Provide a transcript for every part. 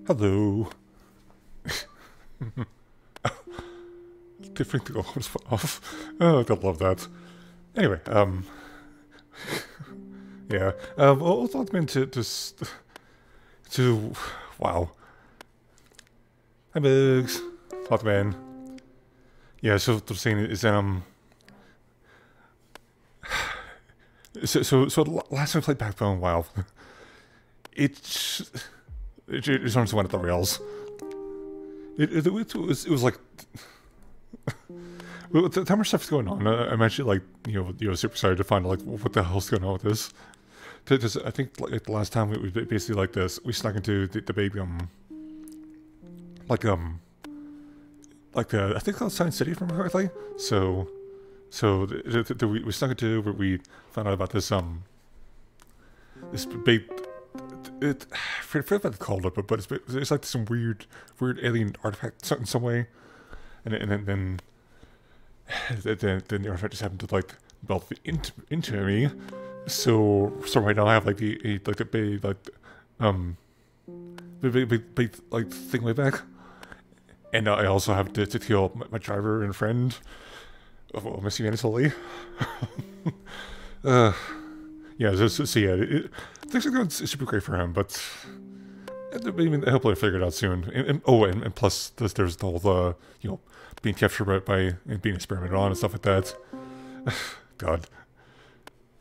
Hello. Different goals off. Oh, I love that. Anyway, yeah. Well, thought meant to wow. Hi, Bugs. Thought man. Yeah. So what I'm saying is that So last time I played Backbone, wow, it just went at the rails. It was like, well, the time stuff's going on. I'm actually like super excited to find out like what the hell's going on with this. Because I think like the last time we basically like this, we snuck into the baby I think that was Science City, if I remember correctly. So So we snuck into where we found out about this this big. I forget what they called it, but it's like some weird alien artifact in some way, and then the artifact just happened to like melt into me. So right now I have like the big like thing way back, and I also have to kill my driver and friend. Oh, missing mentally. Yeah, so yeah, things are going super great for him, but I mean, hopefully I'll figure it out soon. And plus there's the whole being captured by and being experimented on and stuff like that. God,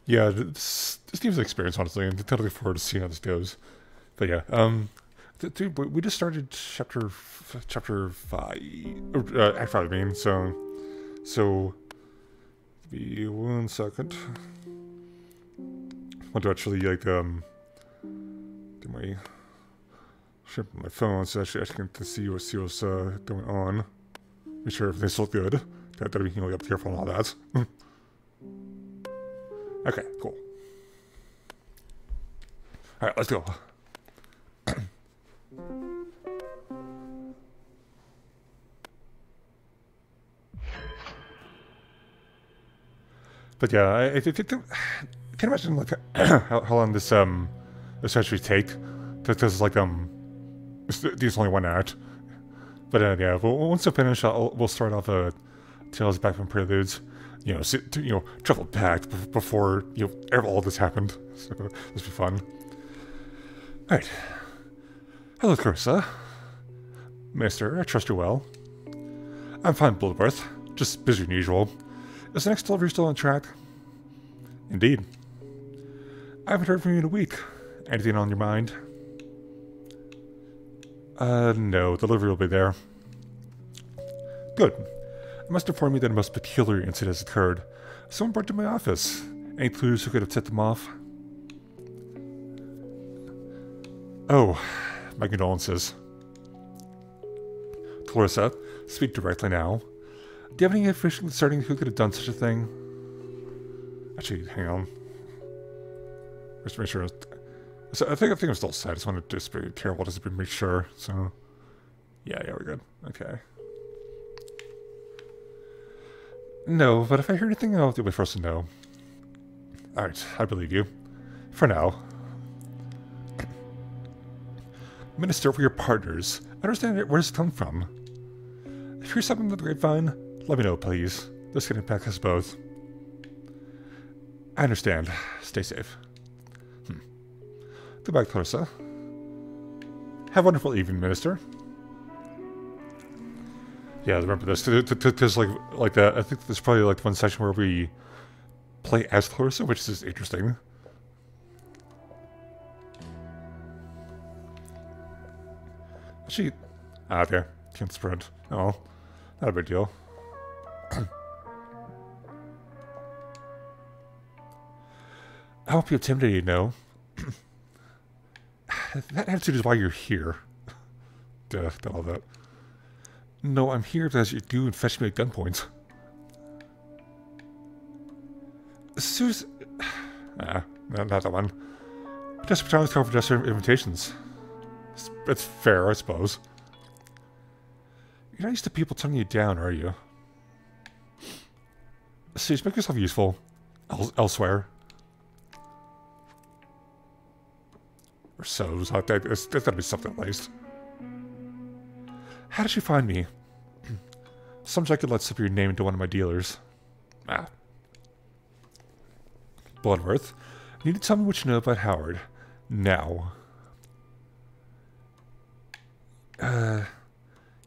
yeah, this game's an experience, honestly, and I'm totally looking forward to seeing how this goes. But yeah, dude, we just started chapter 5, or Act 5, I mean. So, be 1 second. I want to actually like do my share my phone so I can see what's going on. Make sure everything's still good. Gotta be up careful and all that. Okay, cool. All right, let's go. But yeah, I can't imagine like how long this actually take. Because like there's only 1 act. But yeah, once I finish, we'll start off Tales of Backbone Preludes. Travel back before all this happened. So this will be fun. All right. Hello, Clarissa. Mister, I trust you well. I'm fine, Bloodworth. Just busy than usual. Is the next delivery still on track? Indeed. I haven't heard from you in a week. Anything on your mind? No. Delivery will be there. Good. I must inform you that a most peculiar incident has occurred. Someone broke into my office. Any clues who could have set them off? Oh, my condolences. Clarissa, speak directly now. Do you have any information concerning who could have done such a thing? Actually, hang on. Just make sure. So I think I'm still set. I just want to just be careful, just to make sure. So, yeah, we're good. Okay. No, but if I hear anything, I'll wait for us to know. All right, I believe you. For now. Minister, for your partners. I understand where does it come from? If you hear something on the grapevine, let me know, please. This can impact us both. I understand. Stay safe. Goodbye, Clarissa. Have a wonderful evening, Minister. Yeah, remember this. Because like that, I think there's probably like one section where we play as Clarissa, which is interesting. She, there. Can't sprint. Oh, not a big deal. I won't be intimidated, no. That attitude is why you're here. Duh, all that. No, I'm here because you do and fetch me at gunpoint. Susan... not that one. Just trying to cover just invitations. It's fair, I suppose. You're not used to people turning you down, are you? See, just make yourself useful. Elsewhere. Or so. There's gotta be something at least. How did she find me? Some I could let slip your name into one of my dealers. Bloodworth, you need to tell me what you know about Howard. Now.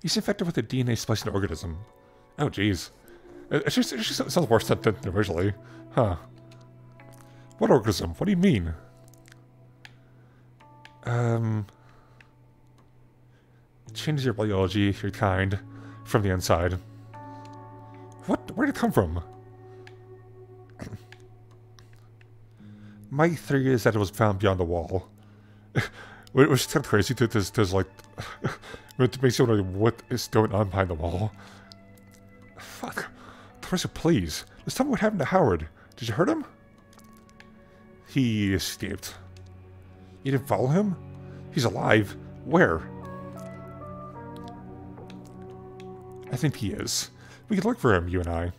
He's infected with a DNA splicing organism. Oh, jeez. It sounds worse than originally. Huh. What organism? What do you mean? It changes your biology, your kind, from the inside. What? Where did it come from? My theory is that it was found beyond the wall. Which is kind of crazy to there's like... it makes you wonder what is going on behind the wall. Fuck. Professor, please. Just tell me what happened to Howard. Did you hurt him? He escaped. You didn't follow him? He's alive. Where? I think he is. We could look for him, you and I. You're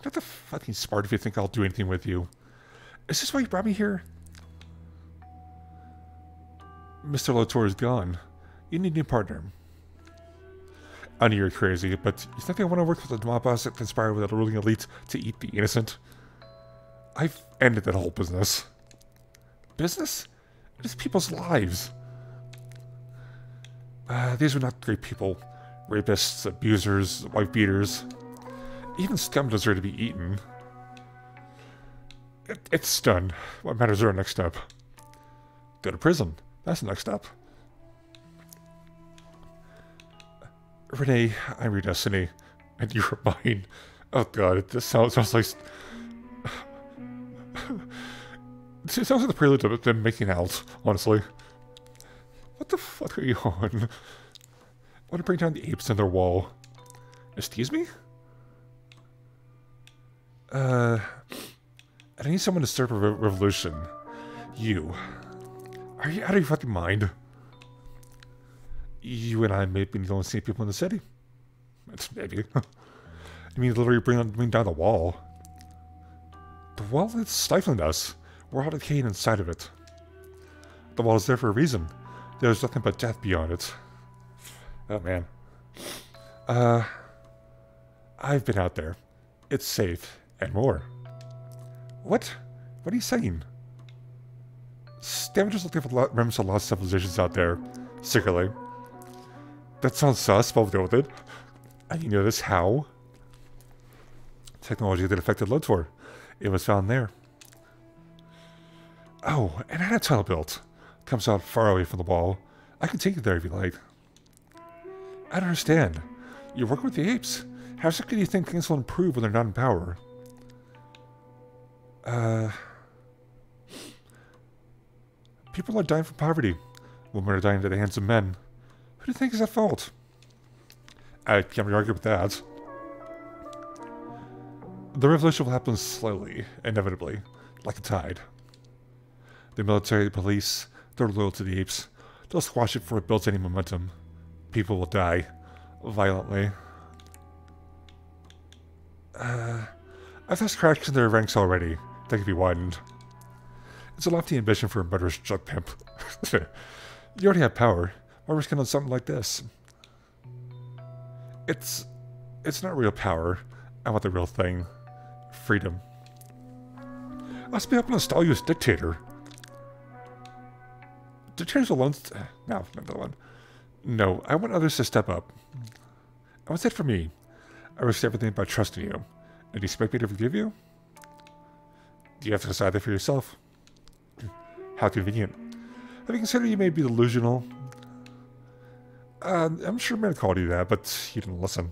not the fucking smart if you think I'll do anything with you. Is this why you brought me here? Mr. Lotor is gone. You need a new partner. I know you're crazy, but you think I want to work with the mob boss that conspired with the ruling elite to eat the innocent? I've ended that whole business. Business? It is people's lives. These were not great people. Rapists, abusers, wife beaters. Even scum deserve to be eaten. It's done. What matters is our next step? Go to prison. That's the next step. Renee, I'm your destiny, and you're mine. Oh god, it just sounds like... It sounds like the prelude of them making out, honestly. What the fuck are you on? I want to bring down the apes on their wall. Excuse me? I need someone to start a revolution. You. Are you out of your fucking mind? You and I may be the only sane people in the city. Maybe. You mean literally bring down the wall? The wall is stifling us. We're all decaying inside of it. The wall is there for a reason. There's nothing but death beyond it. Oh man. I've been out there. It's safe. And more. What? What are you saying? Scavengers looking for remnants of lost civilizations out there. Secretly. That sounds sus, but we'll deal with it. And you know this how? Technology that affected Lotor. It was found there. Oh, and I had a tunnel built. Comes out far away from the wall. I can take you there if you like. I don't understand. You're working with the apes. How soon do you think things will improve when they're not in power? People are dying from poverty. Women are dying at the hands of men. Who do you think is at fault? I can't argue with that. The revolution will happen slowly, inevitably, like a tide. The military, the police, they're loyal to the apes. They'll squash it before it builds any momentum. People will die. Violently. I've had cracks in their ranks already. They can be widened. It's a lofty ambition for a murderous drug pimp. You already have power. Why risk it on something like this? It's not real power. I want the real thing. Freedom. I'll be up to install you as dictator. Dictators alone... No, not that one. No, I want others to step up. And what's it for me? I risk everything by trusting you. And do you expect me to forgive you? You have to decide that for yourself. How convenient. Have you considered you may be delusional? I'm sure men called you that, but you didn't listen.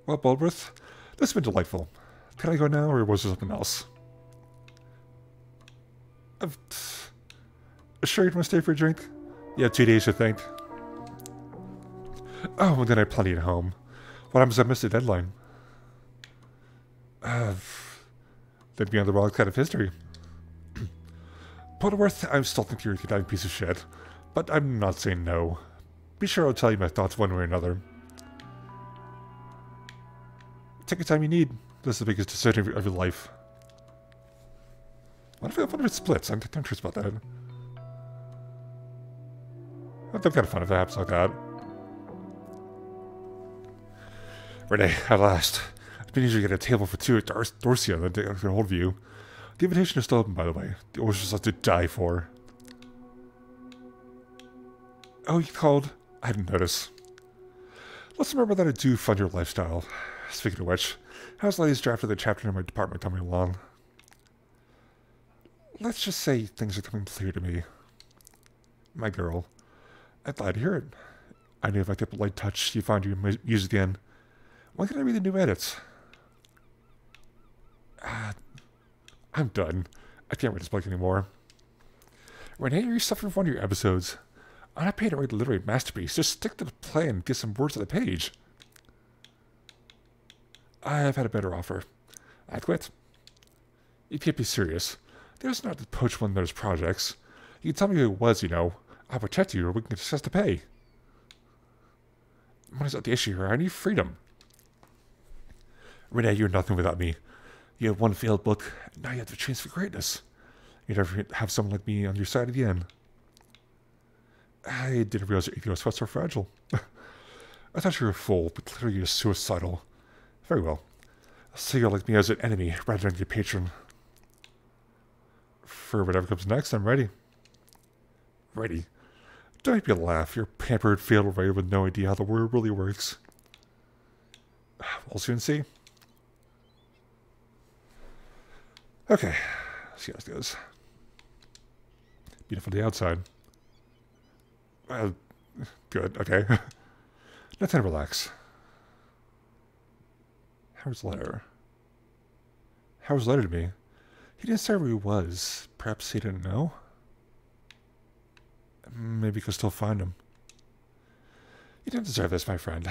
Well, Bulworth, this has been delightful. Can I go now, or was there something else? Sure you want to stay for a drink? You have 2 days to think. Oh, and then I have plenty at home. What happens if I miss the deadline? Then be on the wrong side of history. Bulworth, I still think you're a dying piece of shit, but I'm not saying no. Be sure I'll tell you my thoughts one way or another. Take the time you need. This is the biggest decision of your life. What if it splits? I'm curious about that. That'd be kind of fun if that happens like that. Renee, at last. It's been easier to get a table for two at Dorcia than to get a hold of you. The invitation is still open, by the way. The order's just to die for. Oh, you called? I didn't notice. Let's remember that I do fund your lifestyle. Speaking of which, how's the latest draft of the chapter in my department coming along? Let's just say things are coming clear to me. My girl. I'm glad to hear it. I knew if I kept a light touch, you found your muse again. When can I read the new edits? I'm done. I can't read this book anymore. Renee, are you suffering from one of your episodes? I'm not paying to write a literary masterpiece. Just stick to the plan and get some words on the page. I've had a better offer. I quit. You can't be serious. There's not to poach one of those projects. You can tell me who it was, you know. I'll protect you, or we can discuss the pay. Money's not the issue here. I need freedom. Renee, you're nothing without me. You have one failed book, now you have the chance for greatness. You'd never have someone like me on your side again. I didn't realize your ego was so fragile. I thought you were a fool, but clearly you're suicidal. Very well. I'll see you like me as an enemy rather than your patron. For whatever comes next, I'm ready. Ready? Don't make me laugh. You're a pampered, failed writer with no idea how the world really works. We'll soon see. Okay. Let's see how this goes. Beautiful day outside. Good. Okay. Now time to relax. Howard's letter. Howard's letter to me. He didn't say where he was. Perhaps he didn't know. Maybe you could still find him. You didn't deserve this, my friend.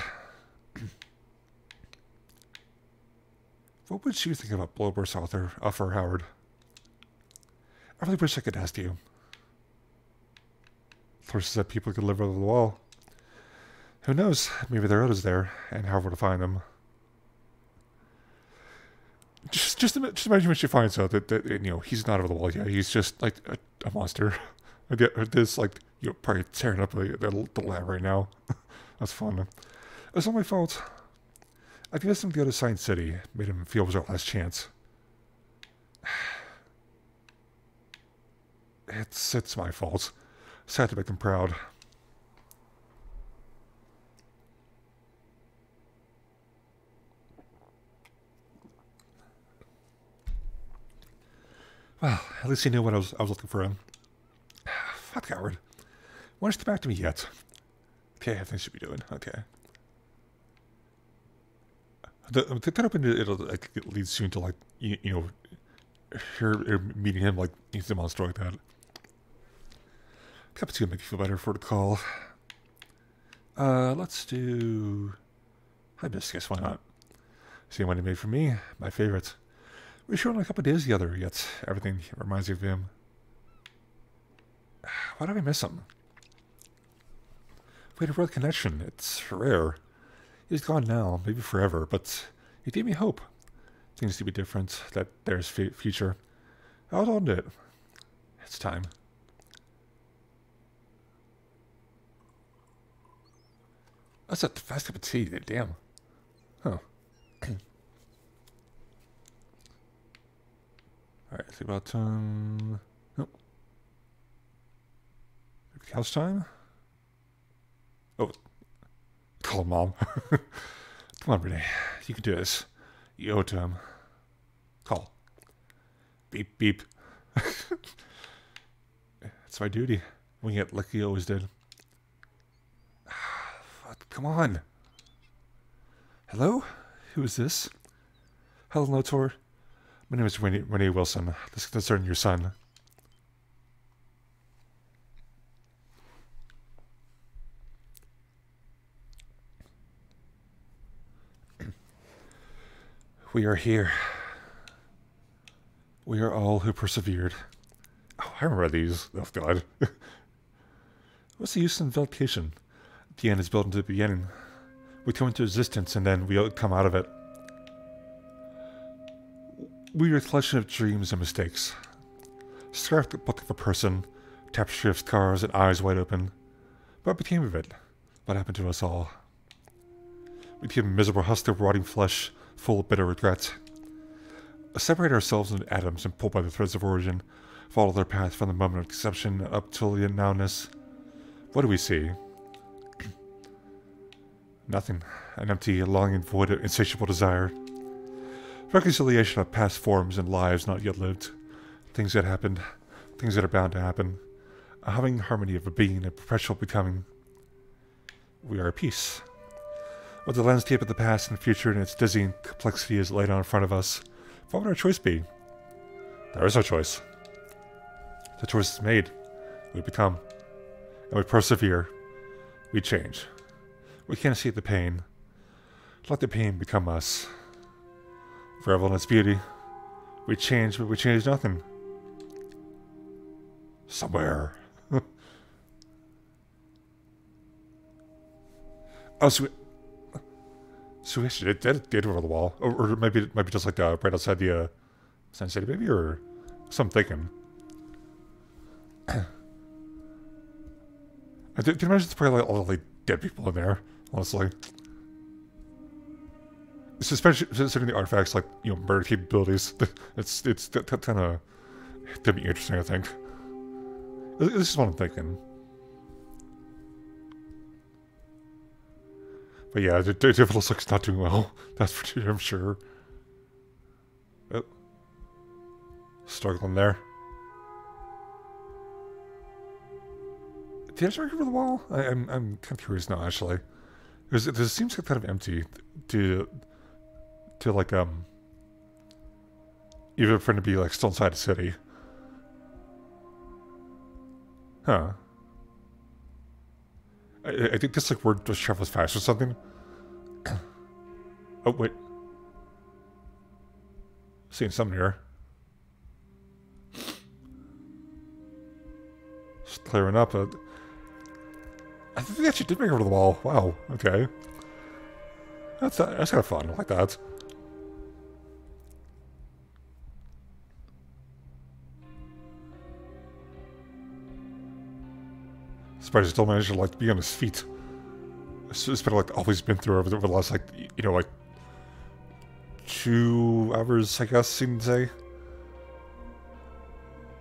What would you think about Blowburst's offer, Howard? I really wish I could ask you. Thorson said people could live over the wall. Who knows? Maybe there are others there, and Howard will find them. Just imagine when she finds out that you know he's not over the wall yet. He's just like a monster. This like probably tearing up the lab right now. That's fun. It's not my fault. I convinced him to go to Science City. Made him feel it was our last chance. It's my fault. Sad to make him proud. Well, at least he knew what I was looking for him. Fuck Howard. Why don't you get back to me yet? Okay, I have things to be doing. Okay. It'll like lead soon to like you know her meeting him like he's a monster like that. Cup of tea will make you feel better for the call. Let's do hibiscus. Why not? Same one he made for me. My favorite. We shared only a couple of days together, yet everything reminds me of him. Why do I miss him? We had a real connection. It's rare. He's gone now, maybe forever, but he gave me hope. Things to be different, that there's future. I'll hold it. It's time. That's a fast cup of tea, damn. Huh. Alright, think about nope. Couch time? Oh, call him Mom. Come on, Renee. You can do this. You owe it to him. Call. Beep, beep. It's my duty. Wing it like he always did. Come on. Hello? Who is this? Hello, Notor. My name is Renee Wilson. This concerns your son. We are here. We are all who persevered. Oh, I remember these. Oh, God. What's the use in vacation? The end is built into the beginning. We come into existence and then we come out of it. We are a collection of dreams and mistakes. Scarf the book of a person, tapestry of scars and eyes wide open. What became of it? What happened to us all? We became a miserable husk of rotting flesh, full of bitter regret. Separate ourselves into atoms and pulled by the threads of origin, follow their path from the moment of conception up till the nowness. What do we see? Nothing. An empty, longing void of insatiable desire. Reconciliation of past forms and lives not yet lived. Things that happened. Things that are bound to happen. A humming harmony of a being and perpetual becoming. We are at peace. With the landscape of the past and future and its dizzying complexity is laid out in front of us, what would our choice be? There is no choice. The choice is made. We become. And we persevere. We change. We can't escape the pain. Let the pain become us. Revel in its beauty. We changed, but we changed nothing. Somewhere. Oh, so we actually did over the wall. Or maybe it might be just like right outside the Sun City, maybe, or something thinking. Do you imagine there's probably like all the dead people in there, honestly? It's especially considering the artifacts, like, you know, murder capabilities. It's kind of to be interesting, I think. This is what I'm thinking. But yeah, it looks like it's not doing well. That's for sure, I'm sure. Oh. Struggling there. Did I just over the wall? I'm kind of curious now, actually. Because it seems kind of empty to like, even for it to be, like, still inside the city. Huh. I think this, like, word just travels fast or something. Oh, wait. Seeing something here. Just clearing up. I think they actually did make it over the wall. Wow, okay. That's kind of fun. I like that. Surprised he still managed to, like, be on his feet. It's been, like, all he's been through over the last, like, you know, like, 2 hours, I guess, you can say.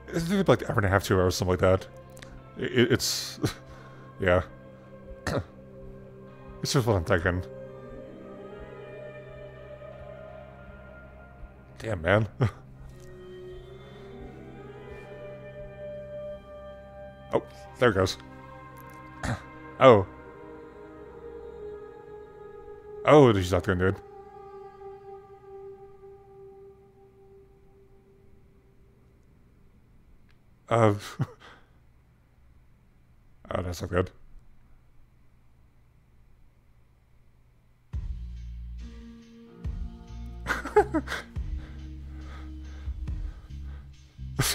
It's maybe like an hour and a half, 2 hours, something like that. It's... yeah. It's just what I'm thinking. Damn, man. Oh, there it goes. Oh. Oh, she's not doing good. Oh, that's not good.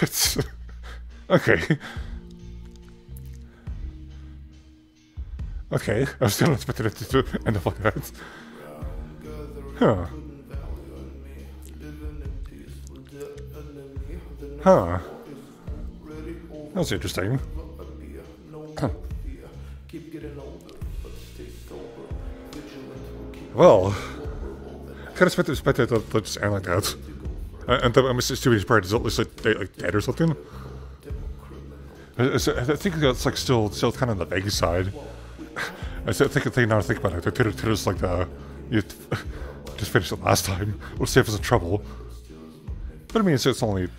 It's... okay. Okay, I was still expecting it to end up like that. Huh. Huh. That was interesting. Well, kind of expected it to just end like that. And I'm assuming his part is at least like dead or something. I think that's like still kind of on the vague side. I think now I think about it, they could have just like you just finished it last time. We'll save us some trouble. But I mean, it's only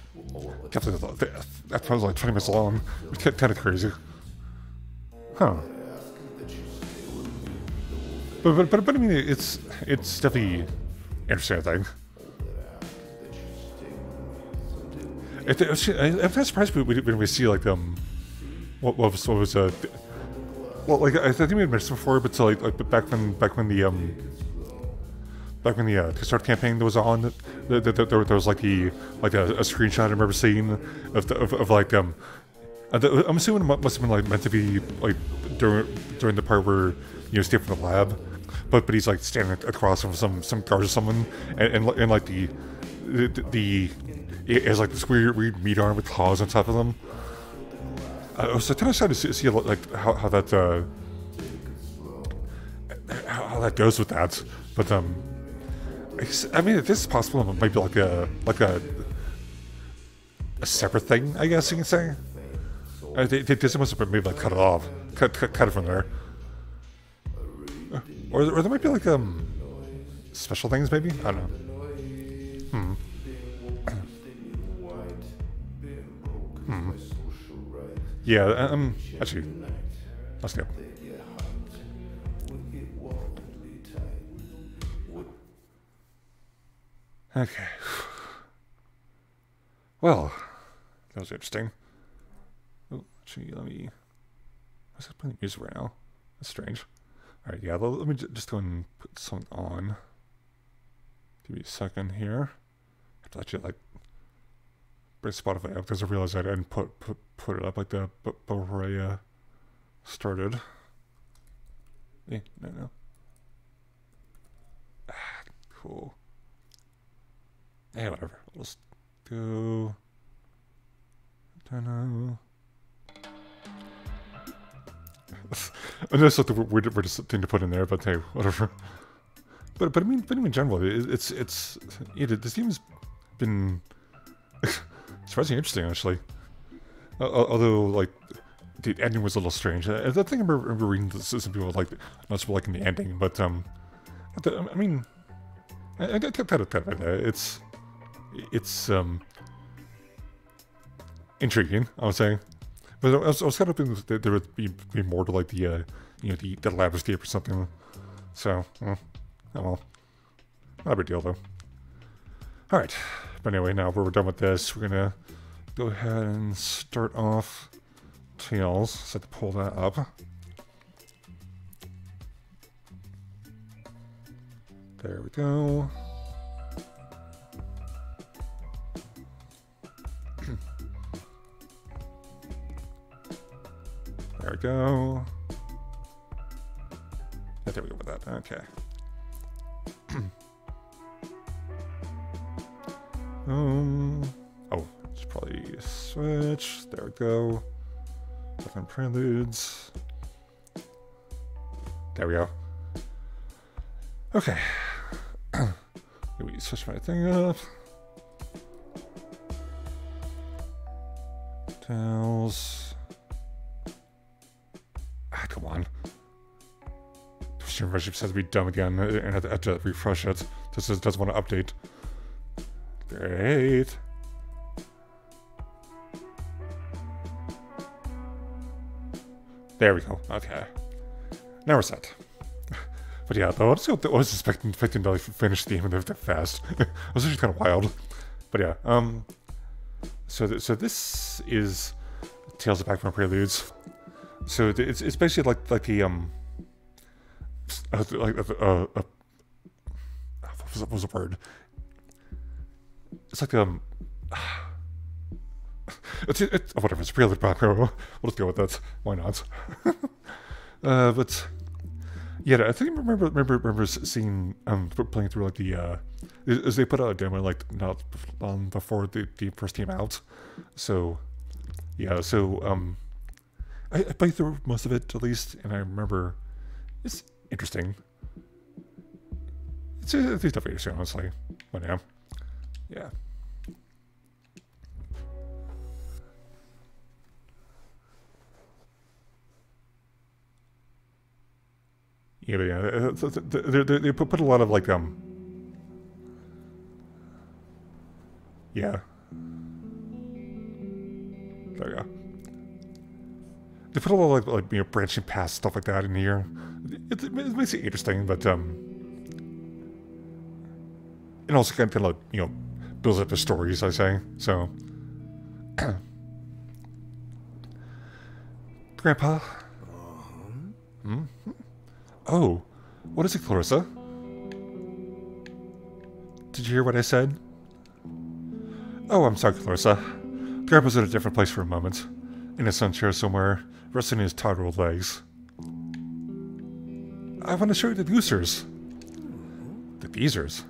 definitely that was like 20 minutes long. It's kind of crazy. Huh. But I mean, it's definitely interesting, I think. I'm kind of surprised when we see like what was well, like I think we had mentioned before, but so like back when the Kickstarter campaign that was on, there was like a screenshot I remember seeing of like I'm assuming it must have been like meant to be like during the part where, you know, stay from the lab, but he's like standing across from some guards or someone, and like the it has like this weird meat arm with claws on top of them. I was kind of sad to see like how that goes with that, but I mean, if this is possible, it might be like a separate thing, I guess you can say. This must have maybe like cut it off, cut it from there, or there might be like special things, maybe, I don't know. Yeah, actually, let's go. Okay. Well, that was interesting. Oh, actually, let me... I was playing music right now. That's strange. Alright, yeah, let me just go and put something on. Give me a second here. I have to actually like bring Spotify up because I realized I didn't put it up like that before I started. No. Cool. Whatever. Let's go. Don't know. I know it's like the weirdest thing to put in there, but hey, whatever. But I mean in general, this game's been surprisingly interesting actually. Although like the ending was a little strange. I think I remember reading some people like not so liking the ending, but I mean, I got kind of it's intriguing, I would say. But I was kind of hoping that there would be more to like the the lab escape or something. So, oh well, not a big deal though. All right, but anyway, now we're done with this, we're gonna go ahead and start off Tails. So I have to pull that up. There we go. There we go. Yeah, there we go with that. Okay. Oh, it's probably a switch. There we go. Backbone Preludes. There we go. Okay. Let me switch my thing up. Tails. Come on. The membership says to be dumb again, and I have to refresh it. This doesn't want to update. Great. There we go. Okay. Now we're set. But yeah, though, I was expecting to finish the game that fast. It was actually kind of wild. But yeah, so this is Tales of Backbone Preludes. So it's basically like the what was the word? It's like it's whatever. It's Prelude Backbone. We'll just go with that. Why not? But yeah, I think I remember seeing playing through like the as they put out a demo like not long before the first came out. So yeah, so I played through most of it at least, and I remember it's interesting. It's definitely interesting, honestly. But yeah, yeah. Yeah, but yeah, they put a lot of like yeah. There we go. They put a lot of like branching past stuff like that in here. It makes it interesting, but and also kind of like builds up the stories, I say. So, Grandpa. Hmm? Oh, what is it, Clarissa? Did you hear what I said? Oh, I'm sorry, Clarissa. Grandpa's in a different place for a moment. In a sun chair somewhere, resting his tired old legs. I want to show you the goosers. The geezers?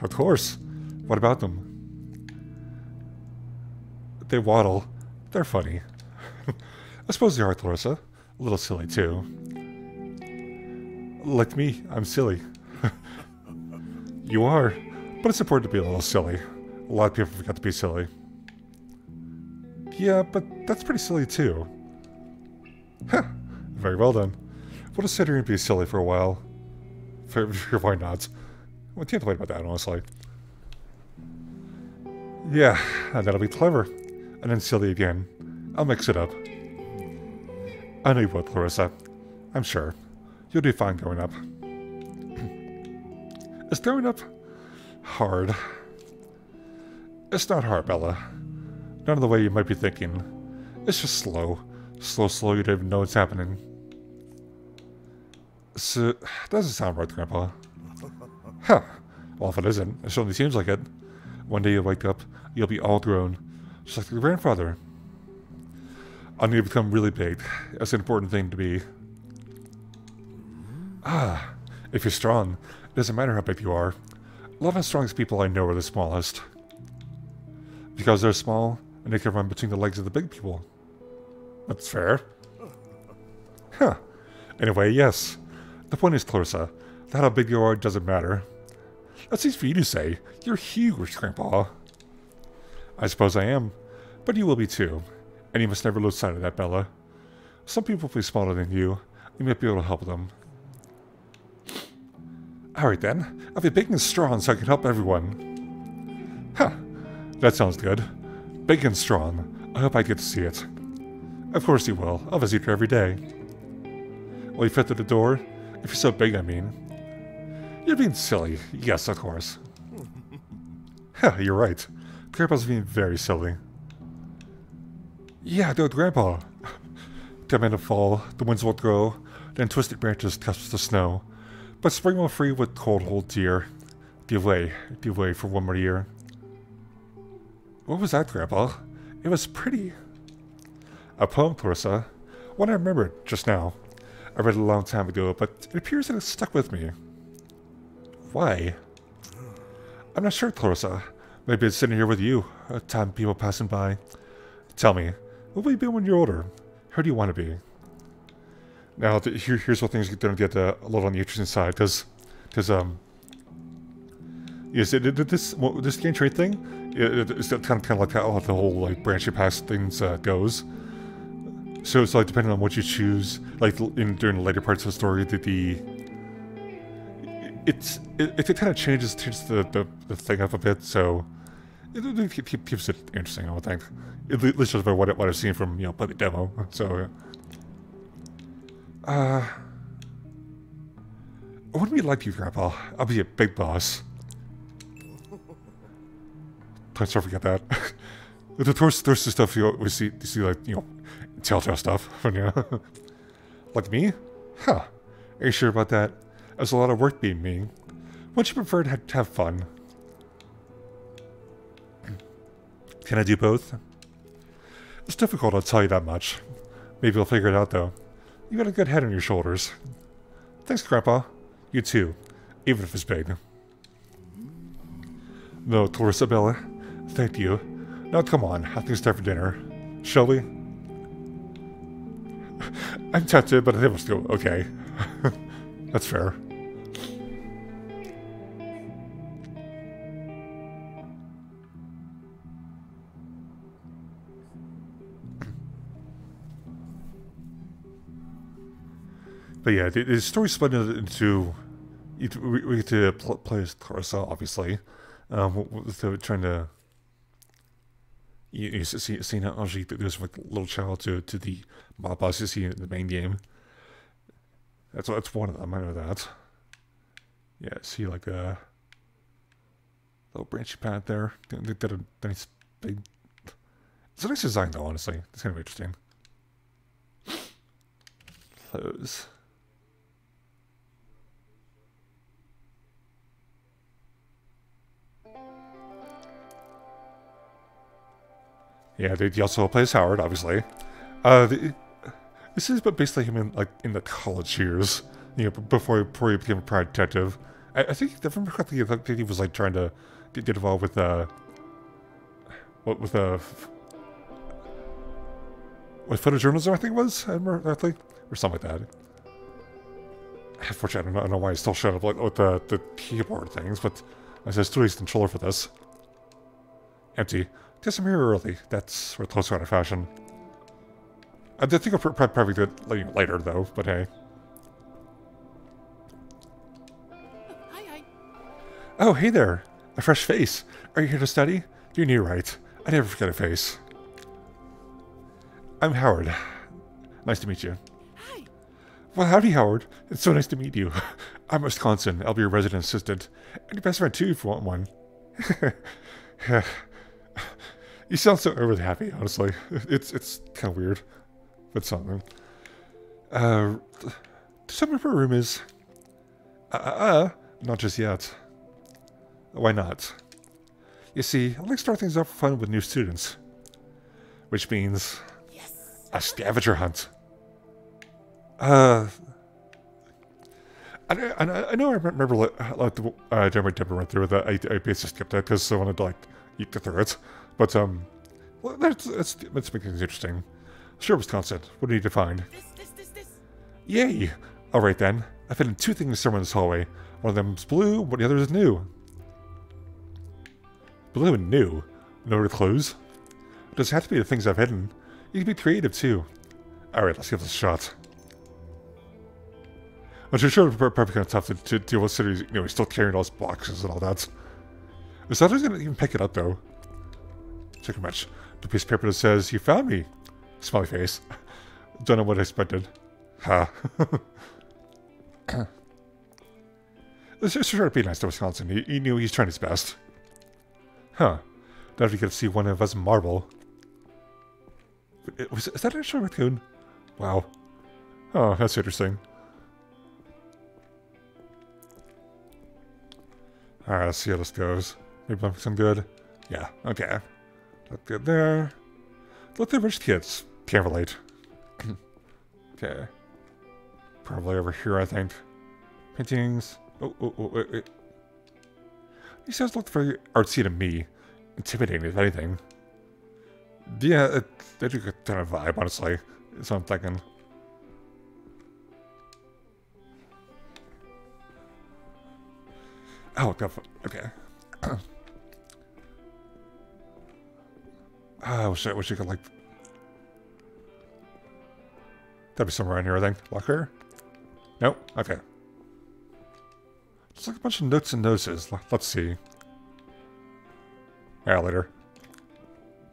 Of course. What about them? They waddle. They're funny. I suppose they are, Clarissa. A little silly, too. Like me, I'm silly. You are. But it's important to be a little silly. A lot of people forget to be silly. Yeah, but that's pretty silly too. Huh. Very well done. We'll just sit here and be silly for a while. Why not? We can't wait about that, honestly. Yeah, and that'll be clever. And then silly again. I'll mix it up. I know you will, Clarissa. I'm sure. You'll do fine growing up. Is growing up hard? It's not hard, Bella. None of the way you might be thinking. It's just slow. Slow, you don't even know what's happening. So, doesn't sound right, Grandpa. Huh. Well, if it isn't, it certainly seems like it. One day you'll wake up, you'll be all grown, just like your grandfather. I'll need to become really big. That's an important thing to be. Ah, if you're strong, it doesn't matter how big you are. A lot of the strongest people I know are the smallest. Because they're small, and they can run between the legs of the big people. That's fair. Huh. Anyway, yes. The point is, Clarissa, that how big you are doesn't matter. That's easy for you to say. You're huge, Grandpa. I suppose I am. But you will be too. And you must never lose sight of that, Bella. Some people will be smaller than you. You might be able to help them. Alright then. I'll be big and strong so I can help everyone. Huh. That sounds good. Big and strong. I hope I get to see it. Of course you will. I'll visit you every day. Will you fit through the door? If you're so big, I mean. You're being silly. Yes, of course. Huh, you're right. Grandpa's being very silly. Yeah, dude, Grandpa. The men will fall, the winds will grow, then twisted branches touch the snow. But spring will free with cold hold dear. Be away for one more year. What was that, Grandpa? It was pretty. A poem, Clarissa. One I remembered just now. I read it a long time ago, but it appears that it's stuck with me. Why? I'm not sure, Clarissa. Maybe it's sitting here with you, a time people passing by. Tell me, what will you be when you're older? Who do you want to be? Now, here's what things don't get a little on the interesting side, because yes, this game trade thing, it's kind of like how the whole like branching past things goes. So it's like depending on what you choose, like during the later parts of the story, it kind of changes the thing up a bit. So it keeps it interesting, I would think. At least just about what I've seen from play the demo. So I wouldn't be like you, Grandpa. I'll be a big boss. Please don't forget that. There's the stuff you see like Telltale stuff. Like me? Huh. Are you sure about that? There's a lot of work being me. Wouldn't you prefer to have fun? Can I do both? It's difficult, I'll tell you that much. Maybe I'll figure it out, though. You got a good head on your shoulders. Thanks, Grandpa. You too. Even if it's big. No, Clarissa, Bella. Thank you. Now come on, I think it's time for dinner. Shall we? I'm tempted, but I think we'll go okay. That's fair. But yeah, the story's split into... We get to play as Clarissa, obviously. Trying to... seeing how she goes from like a little child to the mob boss you see in the main game. That's one of them, I know that. Yeah, see like a little branchy pad there. They did a nice big... It's a nice design though, honestly. It's kind of interesting. Close. Yeah, he also plays Howard, obviously. This is basically him in the college years, before he became a private detective. I think, if I remember correctly, I think he was like trying to get involved with photojournalism, I think it was, I remember correctly, or something like that. Unfortunately, I don't know why he still showed up with the keyboard things, but I said still he's controller for this. Empty. Guess I'm here early. That's where close out of fashion. I did think I'll probably do it later, though, but hey. Hi. Oh, hey there. A fresh face. Are you here to study? You knew right. I never forget a face. I'm Howard. Nice to meet you. Hi. Well, howdy, Howard. It's so nice to meet you. I'm Wisconsin. I'll be your resident assistant. And your best friend, too, if you want one. You sound so overly happy, honestly. It's kind of weird. But something. Tell me where her room is. Not just yet. Why not? You see, I like to start things off fun with new students. Which means... a scavenger hunt. I know I remember like the Jeremy Deborah went through that. I basically skipped that because I wanted to like eat through it. But well, let's make things interesting. Sure, Wisconsin. What do you need to find? This. Yay! All right then. I've hidden 2 things somewhere in this hallway. One of them's blue, but the other is new. Blue and new. No clues. It doesn't have to be the things I've hidden. You can be creative too. All right, let's give this a shot. I'm sure it's probably kind of tough to deal with cities. You know, he's still carrying all his boxes and all that. Is that gonna even pick it up though? Check a match. The piece of paper that says, "You found me." Smiley face. Don't know what I expected. Ha. This is sure to be nice to Wisconsin. He knew he's trying his best. Huh. Now we get to see one of us marble. Is that actually a raccoon? Wow. Oh, that's interesting. Alright, let's see how this goes. Maybe I'm some good. Yeah, okay. Look good there. Look, the rich kids. Can't relate. Okay. Probably over here, I think. Paintings. Oh, wait. These guys look very artsy to me. Intimidating, if anything. Yeah, they do a kind of vibe, honestly. That's what I'm thinking. Oh, okay. I wish I could, like... That'd be somewhere around here, I think. Locker? Nope. Okay. Just like a bunch of notes and notices. Let's see. Yeah, later.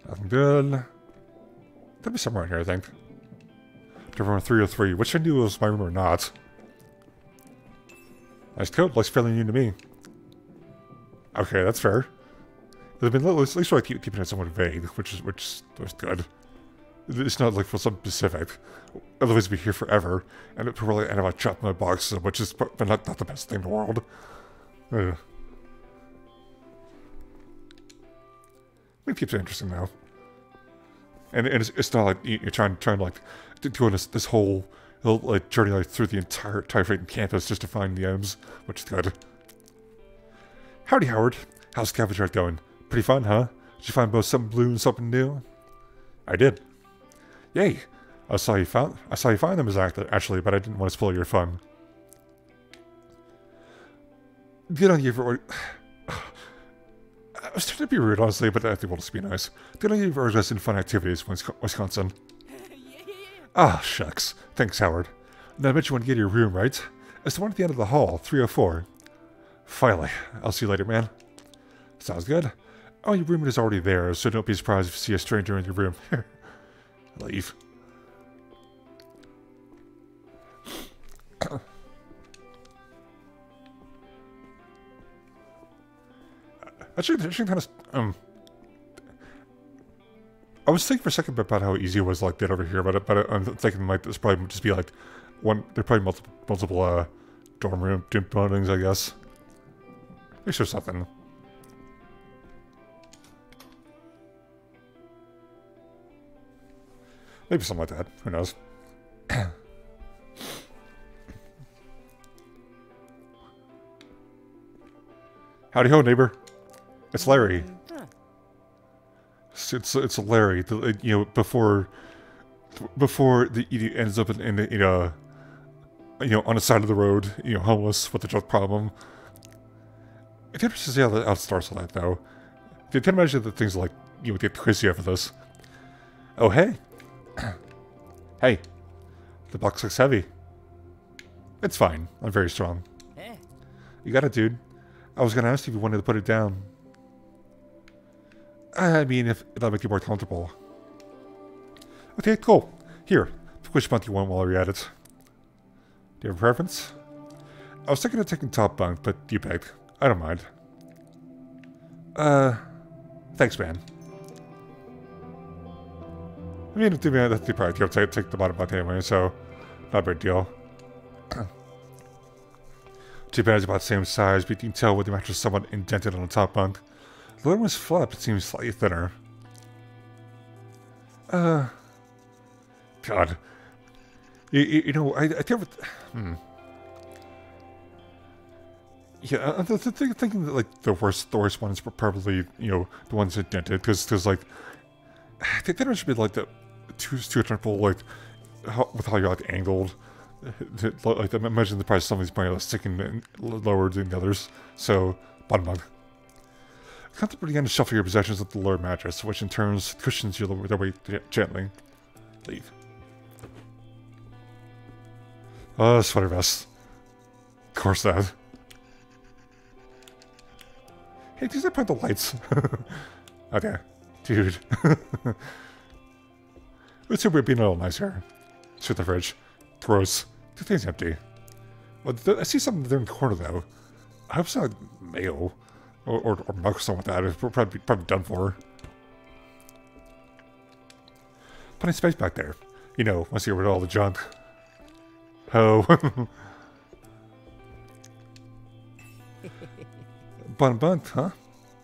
Nothing good. That'd be somewhere in here, I think. Different room 303, which I knew was my room or not. Nice coat. Looks fairly new to me. Okay, that's fair. At least I keeping it somewhat vague, which is good. It's not like for something specific. Otherwise, we'd be here forever, and it'd probably end up like chopping my boxes, which is but not the best thing in the world. It keeps it interesting though, and it's not like you're trying to like do this whole like journey like through the entire freaking campus just to find the items, which is good. Howdy, Howard. How's scavenger hunt going? Pretty fun, huh? Did you find both something blue and something new? I did. Yay! I saw you find them as actually, but I didn't want to spoil your fun. Good on you for. I was trying to be rude, honestly, but I think we'll just be nice. Good on you for organizing fun activities, Wisconsin. Ah, shucks. Thanks, Howard. Now I bet you want to get to your room, right? It's the one at the end of the hall, 304. Finally. I'll see you later, man. Sounds good. Oh, your roommate is already there, so don't be surprised if you see a stranger in your room. Leave. Actually kind of, I was thinking for a second about how easy it was like that over here, but I'm thinking like this probably just be like there probably multiple dorm room buildings, I guess. At least there's something. Maybe something like that. Who knows? Howdy ho, neighbor. It's Larry. It's Larry. You know, before he ends up in you know, on the side of the road, you know, homeless with a drug problem. It's interesting to see how it starts with that, though. You can imagine that things like, you know, get crazy after this. Oh, hey. Hey. The box looks heavy. It's fine. I'm very strong. You got it, dude. I was gonna ask if you wanted to put it down. I mean, if that'll make you more comfortable. Okay, cool. Here. Which bunk you want while you're at it? Do you have a preference? I was thinking of taking top bunk, but you begged. I don't mind. Thanks, man. I mean, to be honest, that's probably take the bottom bunk anyway, so not a big deal. Two beds about the same size, but you can tell with the mattress somewhat indented on the top bunk. The lower one's flat, but seems slightly thinner. God. You know, I think... Yeah, I'm thinking that, like, the worst one is probably, you know, the ones indented, because, like, I think there should be, like, the two temple, like, with how you're, like, angled. Like, imagine the price of somebody's probably, like, sticking lower than the others. So, bottom bunk. Comfortably begin to shuffle your possessions with the lower mattress, which in turn cushions your their weight gently. Leave. Oh, sweater vest. Of course that. Hey, does that point the lights? Okay. Dude. Let's see if we're being a little nicer. Shoot the fridge. Gross. The thing's empty. Well, I see something there in the corner, though. I hope it's not mayo. Or milk or something like that. It's probably done for. Plenty of space back there. You know, once you get rid of all the junk. Oh. Bottom bunk, huh?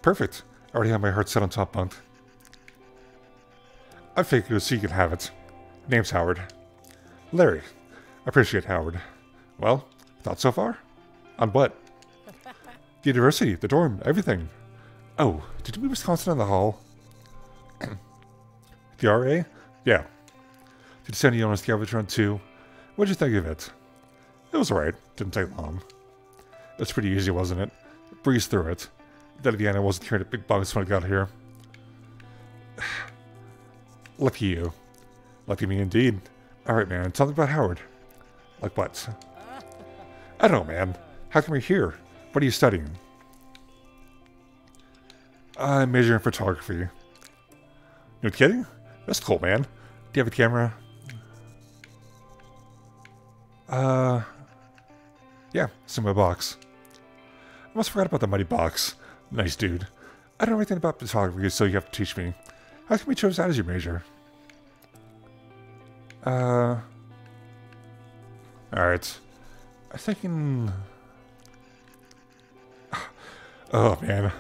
Perfect. I already have my heart set on top bunk. I figured so you could have it. Name's Howard. Larry. I appreciate Howard. Well, thoughts so far? On what? The university, the dorm, everything. Oh, did you meet Wisconsin in the hall? The RA? Yeah. Did you send you on a scavenger hunt too? What'd you think of it? It was alright. Didn't take long. It was pretty easy, wasn't it? Breezed through it. Then again, I wasn't carrying big bugs when I got here. Lucky you. Lucky me indeed. Alright, man. Tell me about Howard. Like what? I don't know, man. How come you're here? What are you studying? I'm majoring in photography. You kidding? That's cool, man. Do you have a camera? Yeah, it's in my box. I almost forgot about the muddy box. Nice dude. I don't know anything about photography, so you have to teach me. How come you chose that as your major? Alright. I'm thinking... Oh, man.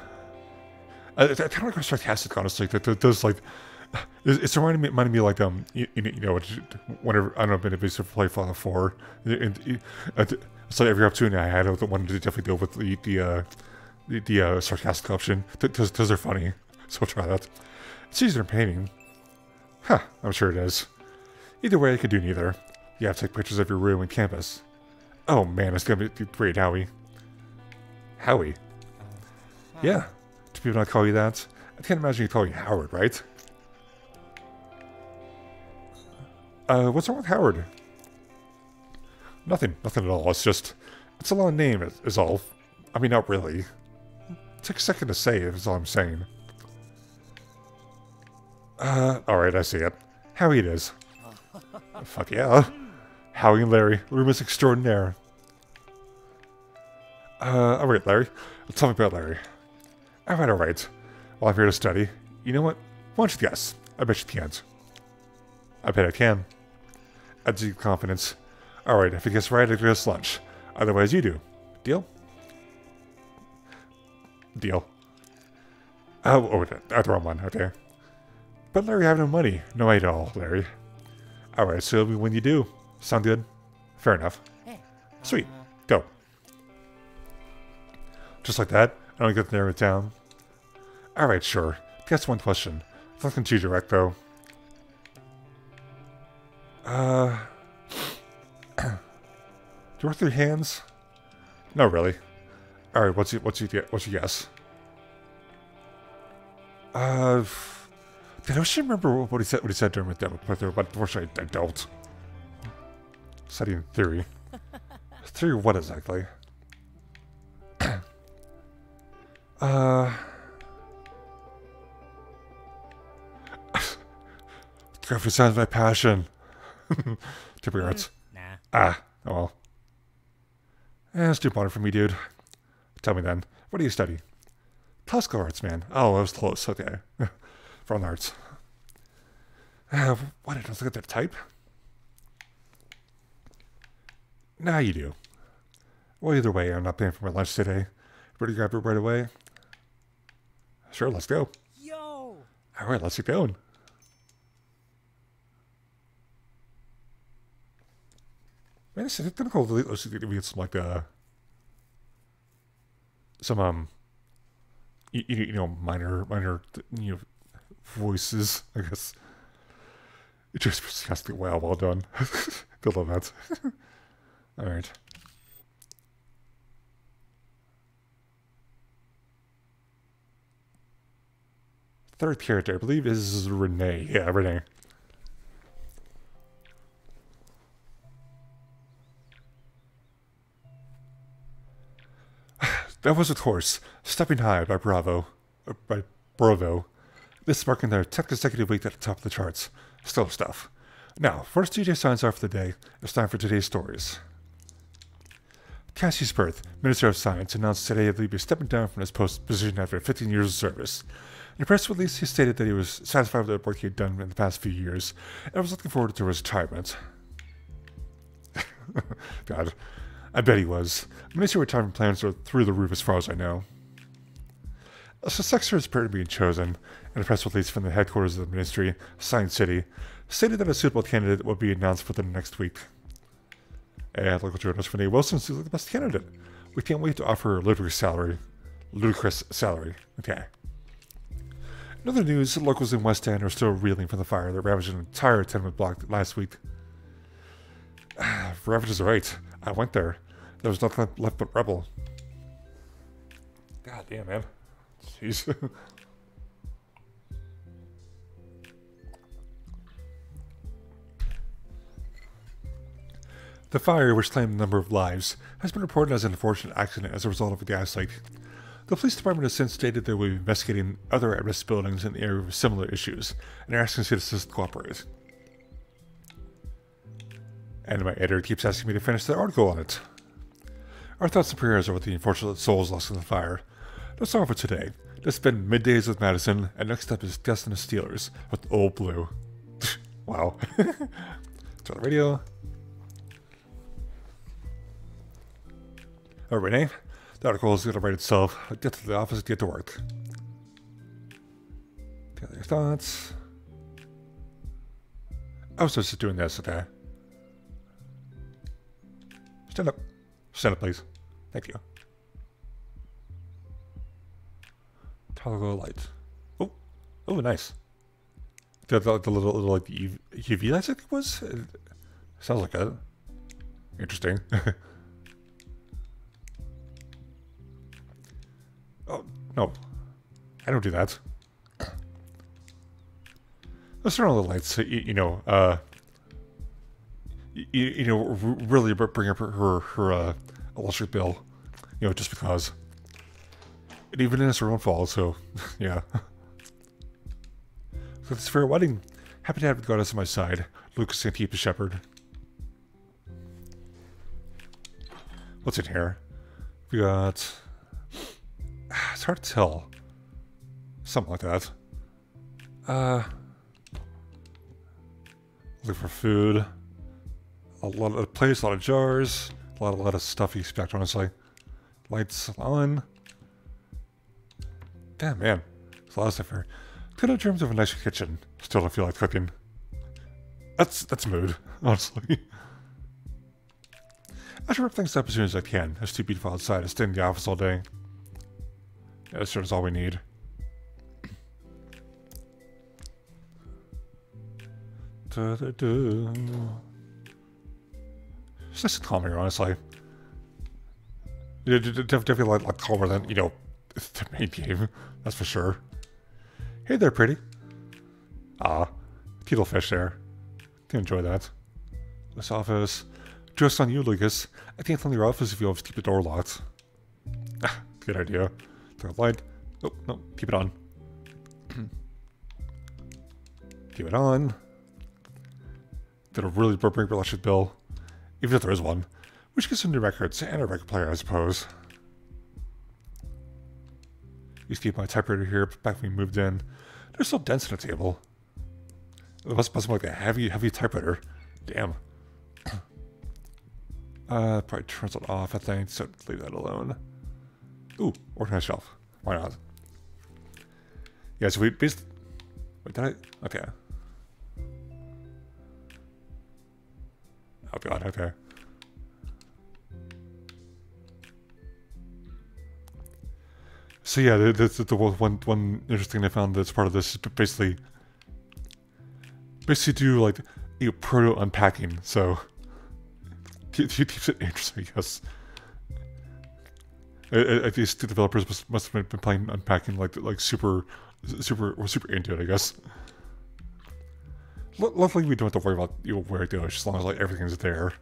I kind of like sarcastic, honestly. There's like... It's reminding me like, you know, whenever, I don't know, if it's play Fallout 4. It's like every opportunity I had, I wanted to definitely deal with the sarcastic option. Because they're funny. So I'll try that. It's easier than painting. Huh, I'm sure it is. Either way, I could do neither. You have to take pictures of your room and campus. Oh man, it's gonna be great, Howie. Howie? Yeah. Do people not call you that? I can't imagine you call you Howard, right? What's wrong with Howard? Nothing at all. It's just, it's a long name, is all. I mean, not really. It takes a second to say, is all I'm saying. Alright, I see it. Howie it is. Fuck yeah. Howie and Larry, rumors extraordinaire. Alright, Larry. Tell me about Larry. Alright. Well, I'm here to study. You know what? Why don't you guess? I bet you can't. I bet I can. I deep confidence. Alright, if you guess right, I guess lunch. Otherwise, you do. Deal? Deal. Oh, the wrong one. Okay. But Larry, I have no money. No money at all, Larry. Alright, so when you do. Sound good? Fair enough. Sweet. Go. Just like that? I don't get to narrow it down. Alright, sure. Guess one question. Nothing too direct, though. Do you work with your hands? No, really. Alright, what's your guess? I don't remember what he said during the demo, but unfortunately I don't. Studying theory. Theory what exactly? Graphic sounds my passion. Typical arts. Nah. Oh well. It's too modern for me, dude. Tell me then, what do you study? Classical arts, man. Oh, I was close. Okay. From arts. What, I don't look at their type? Nah, you do. Well, either way, I'm not paying for my lunch today. Ready to grab it right away? Sure, let's go. Yo! Alright, let's get going. Man, it's kind of cool to get some, like, some, minor, voices, I guess. It just has to be well done. I love that. Alright. Third character, I believe, is Renee. Yeah, Renee. That was, of course, Stepping High by Bravo. This marking their 10th consecutive week at the top of the charts. Still stuff. Now, first DJ signs off for the day. It's time for today's stories. Cassie's Birth, Minister of Science, announced today that he'd be stepping down from his position after 15 years of service. In a press release, he stated that he was satisfied with the work he had done in the past few years and was looking forward to his retirement. God, I bet he was. Ministry retirement plans are through the roof as far as I know. A successor is apparently being chosen, and a press release from the headquarters of the ministry, Science City, stated that a suitable candidate will be announced within the next week. And local journalist Renee Wilson seems like the best candidate. We can't wait to offer her a ludicrous salary. Okay. In other news, locals in West End are still reeling from the fire that ravaged an entire tenement block last week. Ravage is right. I went there. There was nothing left but rubble. God damn, man. Jeez. The fire, which claimed a number of lives, has been reported as an unfortunate accident as a result of a gas leak. The police department has since stated they will be investigating other at-risk buildings in the area with similar issues, and are asking citizens to cooperate. And my editor keeps asking me to finish the article on it. Our thoughts and prayers are with the unfortunate souls lost in the fire. That's all for today. This has been Middays with Madison, and next up is Dustin of Steelers with Old Blue. Wow. Turn the radio. Alright, Renee. The article is going to write itself. Get to the office, get to work. Gather your thoughts. I was just doing this, okay? Stand up. Stand up, please. Thank you. Toggle light. Oh. Oh, nice. The little like UV lights, I think it was? It sounds like that. Interesting. Oh, no. I don't do that. Let's turn on the lights, really bring up her electric bill, just because. And even it's her own fault, so, yeah. For this fair wedding, happy to have the goddess on my side, Lucas and Keep the Shepherd. What's in here? We got... It's hard to tell. Something like that. Look for food. A lot of plates, a lot of jars. A lot of stuff you expect, honestly. Lights on. Damn, man. It's a lot of stuff here. Good in terms of a nicer kitchen. Still don't feel like cooking. That's mood, honestly. I should wrap things up as soon as I can. It's too beautiful outside to stay in the office all day. Yeah, this sure is all we need. It's nice and calm here, honestly. Definitely like calmer than, the main game. That's for sure. Hey there, pretty. Ah, cute little fish there. Can enjoy that. This office. Just on you, Lucas. I can't clean your office if you always keep the door locked. Good idea. Turn the light. Oh, no, keep it on. Keep it on. Did a really bring electric bill. Even if there is one. Which gets some new records and a record player, I suppose. Used to keep my typewriter here back when we moved in. There's still dents in the table. It must be like a heavy typewriter. Damn. Probably turns it off, I think, so leave that alone. Ooh, organized shelf. Why not? Yeah, so we basically... Wait, did I? Okay. Oh god, okay. So yeah, the one interesting thing I found that's part of this is basically do like proto unpacking. So keeps it interesting, I guess. These two developers must have been playing unpacking like super into it, I guess. Luckily, we don't have to worry about where it goes, as long as like everything's there.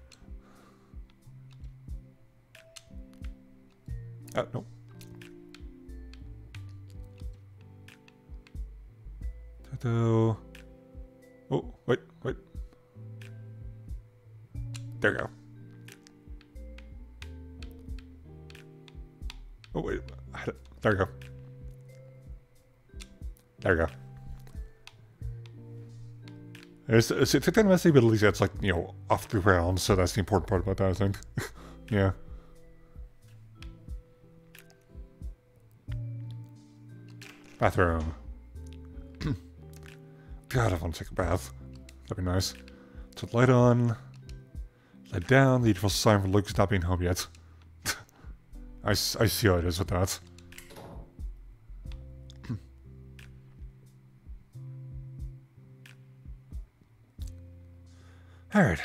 No. Oh, wait. There we go. Oh, wait. There we go. There we go. It's kind of messy, but at least it's like, off the ground, so that's the important part about that, I think. Yeah. Bathroom. God, I want to take a bath. That'd be nice. So light on. Light down. The universal sign for Luke's not being home yet. I see how it is with that. Alright.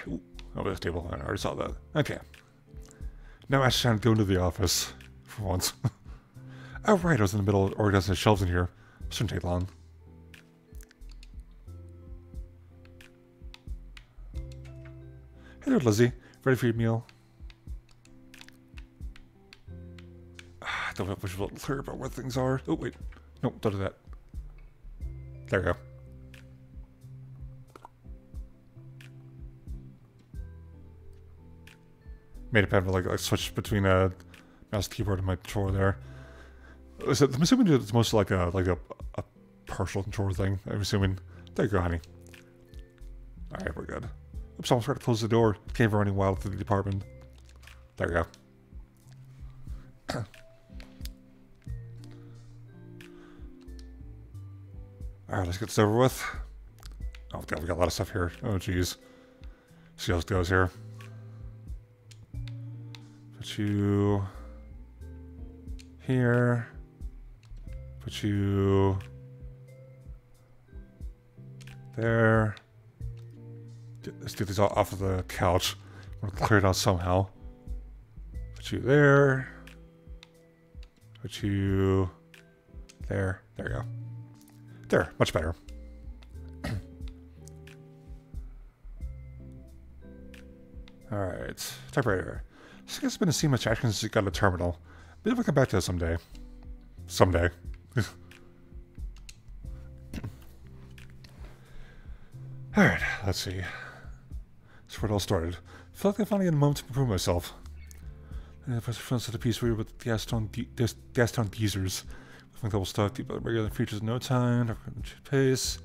Oh, this table. I already saw that. Okay. Now I should go into the office. For once. Oh, right. I was in the middle of organizing the shelves in here. Shouldn't take long. Hello, Lizzie. Ready for your meal? I don't know if I should be clear about where things are. Oh, wait. No, don't do that. There we go. Made a pen like switch between a mouse keyboard and my controller there. So I'm assuming it's mostly like a partial controller thing. I'm assuming. There you go, honey. Alright, we're good. Oops, I almost forgot to close the door. Came running wild through the apartment. There we go. Alright, let's get this over with. Oh god, we got a lot of stuff here. Oh jeez. See how this goes here. Put you here. Put you there. Let's get these all off of the couch. I'm gonna clear it out somehow. Put you there. Put you there. There you go. There, much better. Alright, typewriter. So I guess I've been seeing much action since you got a terminal. Maybe we'll come back to that someday. Someday. Alright, let's see. That's where it all started. I felt like I finally had a moment to improve myself. And if I was friends with the piece where with gas town geezers. With double stock, deep regular features in no time, pace.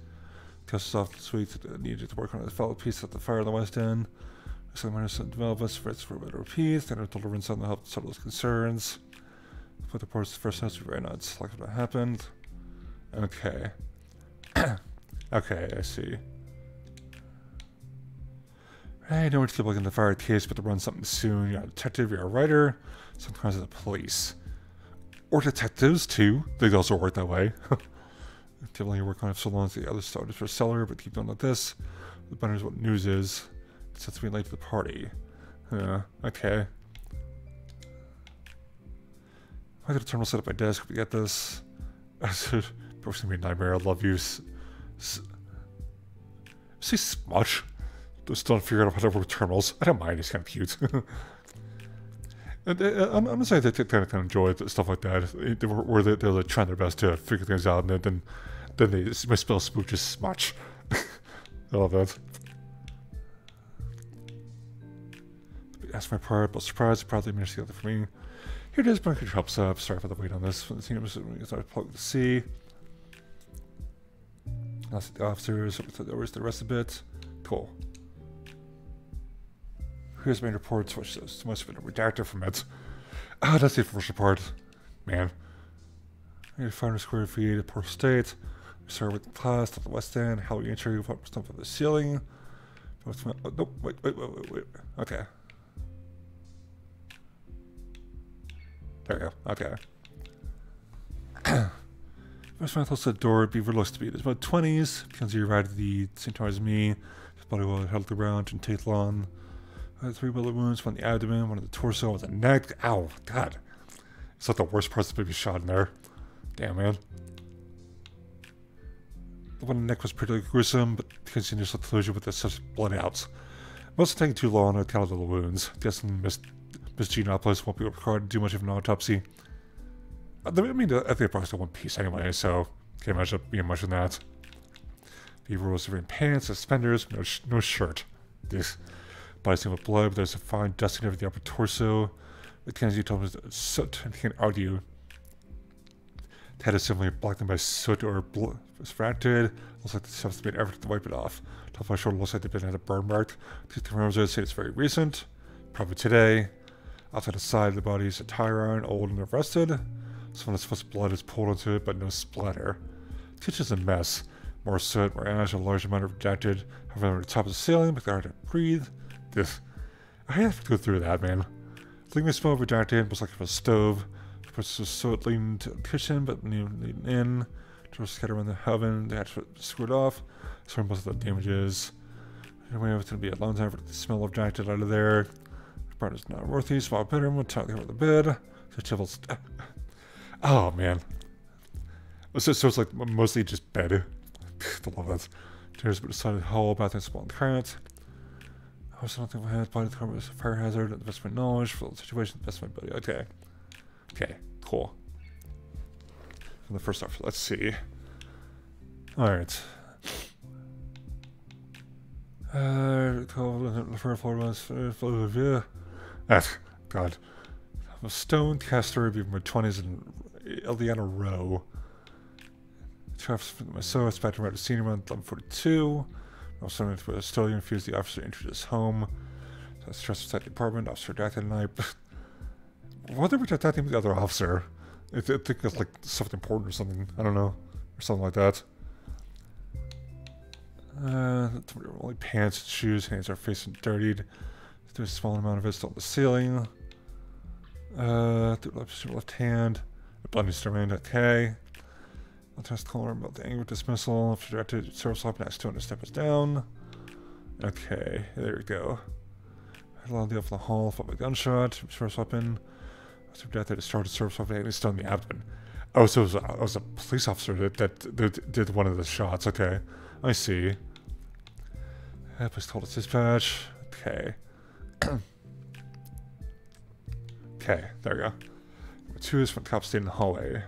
Test off this week, needed to work on a fellow piece at the fire in the West End. Some minor develop us for a better peace, then tolerance on the help settle those concerns. Put the parts first house right now, it's like what happened. Okay. Okay, I see. I know what to keep looking at the fire case, but to run something soon. You're a detective, you're a writer, sometimes the police. Or detectives, too. They also work that way. Typically, you work on it so long as the other started for a seller, but keep doing like this. The button is what news is. It sets me late to the party. Okay. I got a terminal set up at my desk. We get this. It's gonna be a nightmare. I love you. Say smudge. Just don't figure out how to work with terminals. I don't mind. It's kind of cute. And I'm gonna say they kind of enjoy stuff like that, where they're like trying their best to figure things out, and then they misspell smooch as smudge. I love that. Ask my part, but surprise, probably managed to get it for me. Here it is, but I could help up. Sorry for the wait on this. I plug the C. That's the officers. Where's the rest of it? Cool. Here's main reports, which must have been a redactor from it. Ah, that's the first report. Man. 500 square feet, a poor state. Start with the class, to the west end, how we entry, what stuff on the ceiling. Oh, nope, wait. Okay. There we go, okay. First one close to the door, Beaver looks to be there's about 20s. Because you arrived at the same time as me. His body was held around and take long. 3 bullet wounds, one in the abdomen, one in the torso, one in the neck. Ow, God. It's like the worst parts of the baby shot in there. Damn, man. The one in the neck was pretty gruesome, but because the initial closure with the subject bled out. Must have taken too long on account of the wounds. Guessing Miss Giannopoulos won't be required to do much of an autopsy. I mean, I think they probably still one piece anyway, so can't imagine it being much in that. Beaver was wearing pants, suspenders, no shirt. This body stained with blood, but there's a fine dusting over the upper torso. Mackenzie told me it was soot, and he can't argue. The head is similarly blackened by soot or blood. Was fractured. Looks like the stuff's made effort to wipe it off. Top of my shoulder looks like they've been at a burn mark. The thermometers say it's very recent. Probably today. Outside the side of the body is a tire iron, old and rusted. Some of the supposed blood is pulled into it, but no splatter. The kitchen's a mess. More soot, more ash, a large amount of rejected. However, on the top of the ceiling, but they're hard to breathe. This. I have to go through that, man. Leaving the smell rejected, looks like it was a stove. Puts the soot leading to the kitchen, but leading in. Doors scattered around the oven. They had to screw it off. Sorry, most of the damages. Anyway, it's going to be a long time for the smell of rejected out of there. The part is not worthy. Small bedroom. We'll talk over the bed. The shovels. Oh, man. So it's like mostly just bed. I love that. There's a decided hall, bathroom, small and cramped. I was something I had. Body the car was a fire hazard. The best of my knowledge for the situation. The best of my ability. Okay. Okay. Cool. From the first off, let's see. Alright. The first floor was. God. I'm a stone caster, be in my 20s in Eliana Row. Traps from my soul, expecting right to senior around 1142. I was starting to a custodian, refused the officer entered his home. So I stressed inside the apartment, officer died that night. Why did we attack the other officer? I think it's like something important or something. I don't know. Or something like that. Only pants and shoes, hands are facing dirtied. There's a small amount of it still on the ceiling. Left hand. A bloody remained okay. I'll test color about the anger dismissal. If you're directed, service swap next to it, step us down. Okay, there we go. I allowed the up in the hall, fought by gunshot, service weapon. After death, they started service weapon and stun the abdomen. Oh, so it was a police officer that did one of the shots. Okay, I see. Police told us dispatch. Okay. Okay, there we go. Number 2 is from the cop stayed in the hallway.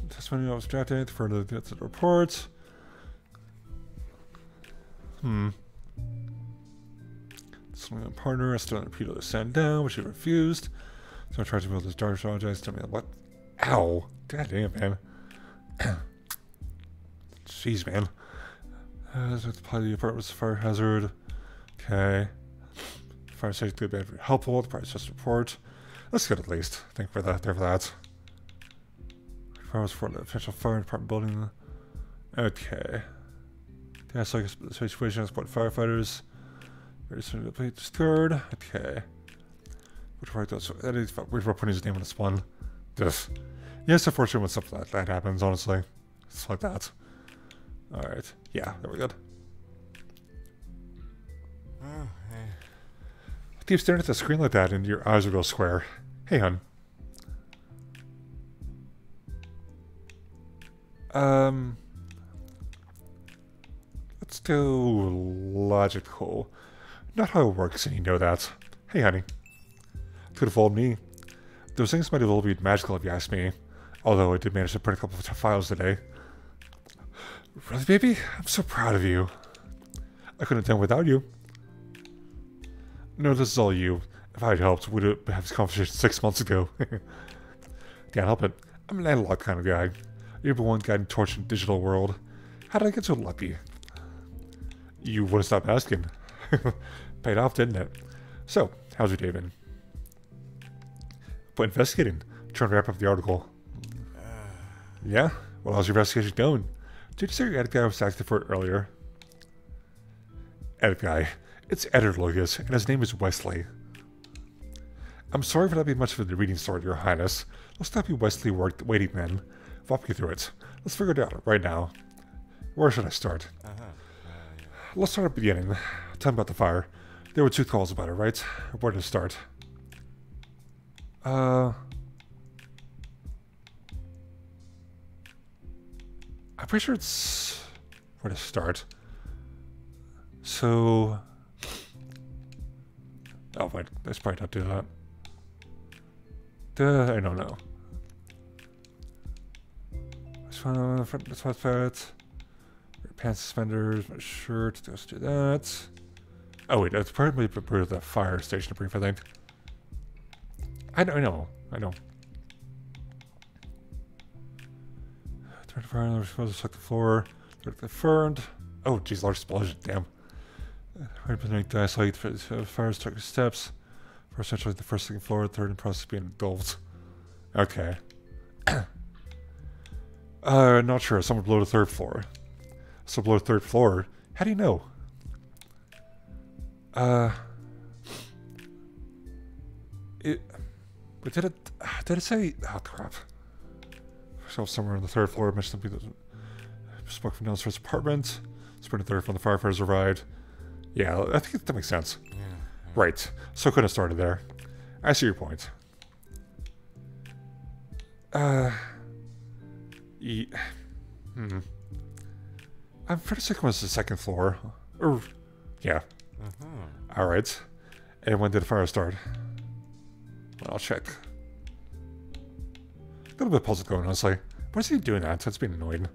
Testimony I was drafted for the report. So my partner asked on Peter to stand down, which he refused. So I tried to build this dark apologize. Tell me what? Ow! God damn, man. Jeez, man. So the part of the apartment was a fire hazard. Okay. Fire safety bad, very helpful. The price just report. That's good at least. Thank you for that. There for that. Fire was for the official fire department building. Okay. Yeah, so I guess the situation is about firefighters. Very soon to be discovered. Okay. Which right those we're putting his name on this one. This. Yes, unfortunately when stuff like that happens, honestly. It's like that. Alright. Yeah, there we go. Oh, hey. Keep staring at the screen like that and your eyes will go square. Hey, hun. Let's do logical. Not how it works, and you know that. Hey, honey. Could have fooled me. Those things might have all been magical if you ask me. Although I did manage to print a couple of files today. Really, baby? I'm so proud of you. I couldn't have done without you. No, this is all you. If I had helped, we'd have had this conversation 6 months ago. Can't help it. I'm an analog kind of guy. You're the one guiding torch in the digital world. How did I get so lucky? You wouldn't stop asking. Paid off, didn't it? So, how's your day been? But investigating. Trying to wrap up the article. Yeah? Well, how's your investigation going? Did you say your edit guy was active for it earlier? Edit guy. It's Editor Lucas, and his name is Wesley. I'm sorry for not being much of a reading story, Your Highness. Let's stop you Wesley waiting then. Walk you through it. Let's figure it out right now. Where should I start? Let's start at the beginning. Tell me about the fire. There were 2 calls about it, right? Where to start? I'm pretty sure it's where to start. So, oh wait, let's probably not do that. I don't know. That's what's that. Your pants, suspenders, my shirt. Let's do that. Oh wait, that's probably the fire station brief, I think. I know. Turn the fire, we're supposed to select the floor. Confirmed. Oh, geez, large explosion, damn. I saw you fires took steps. First entering the first, second floor, third in process being engulfed. Okay. Not sure. Someone below the 3rd floor. So below the 3rd floor? How do you know? But did it say, oh crap. So somewhere on the 3rd floor, I mentioned something that spoke from downstairs apartment. Sprint the 3rd from the firefighters arrived. Yeah, I think that makes sense. Yeah. Right. So I could have started there. I see your point. I'm pretty sick it was the 2nd floor. Or, yeah. Alright. And when did the fire start? I'll check. A little bit puzzled going, honestly. Why is he doing that? That's being annoying.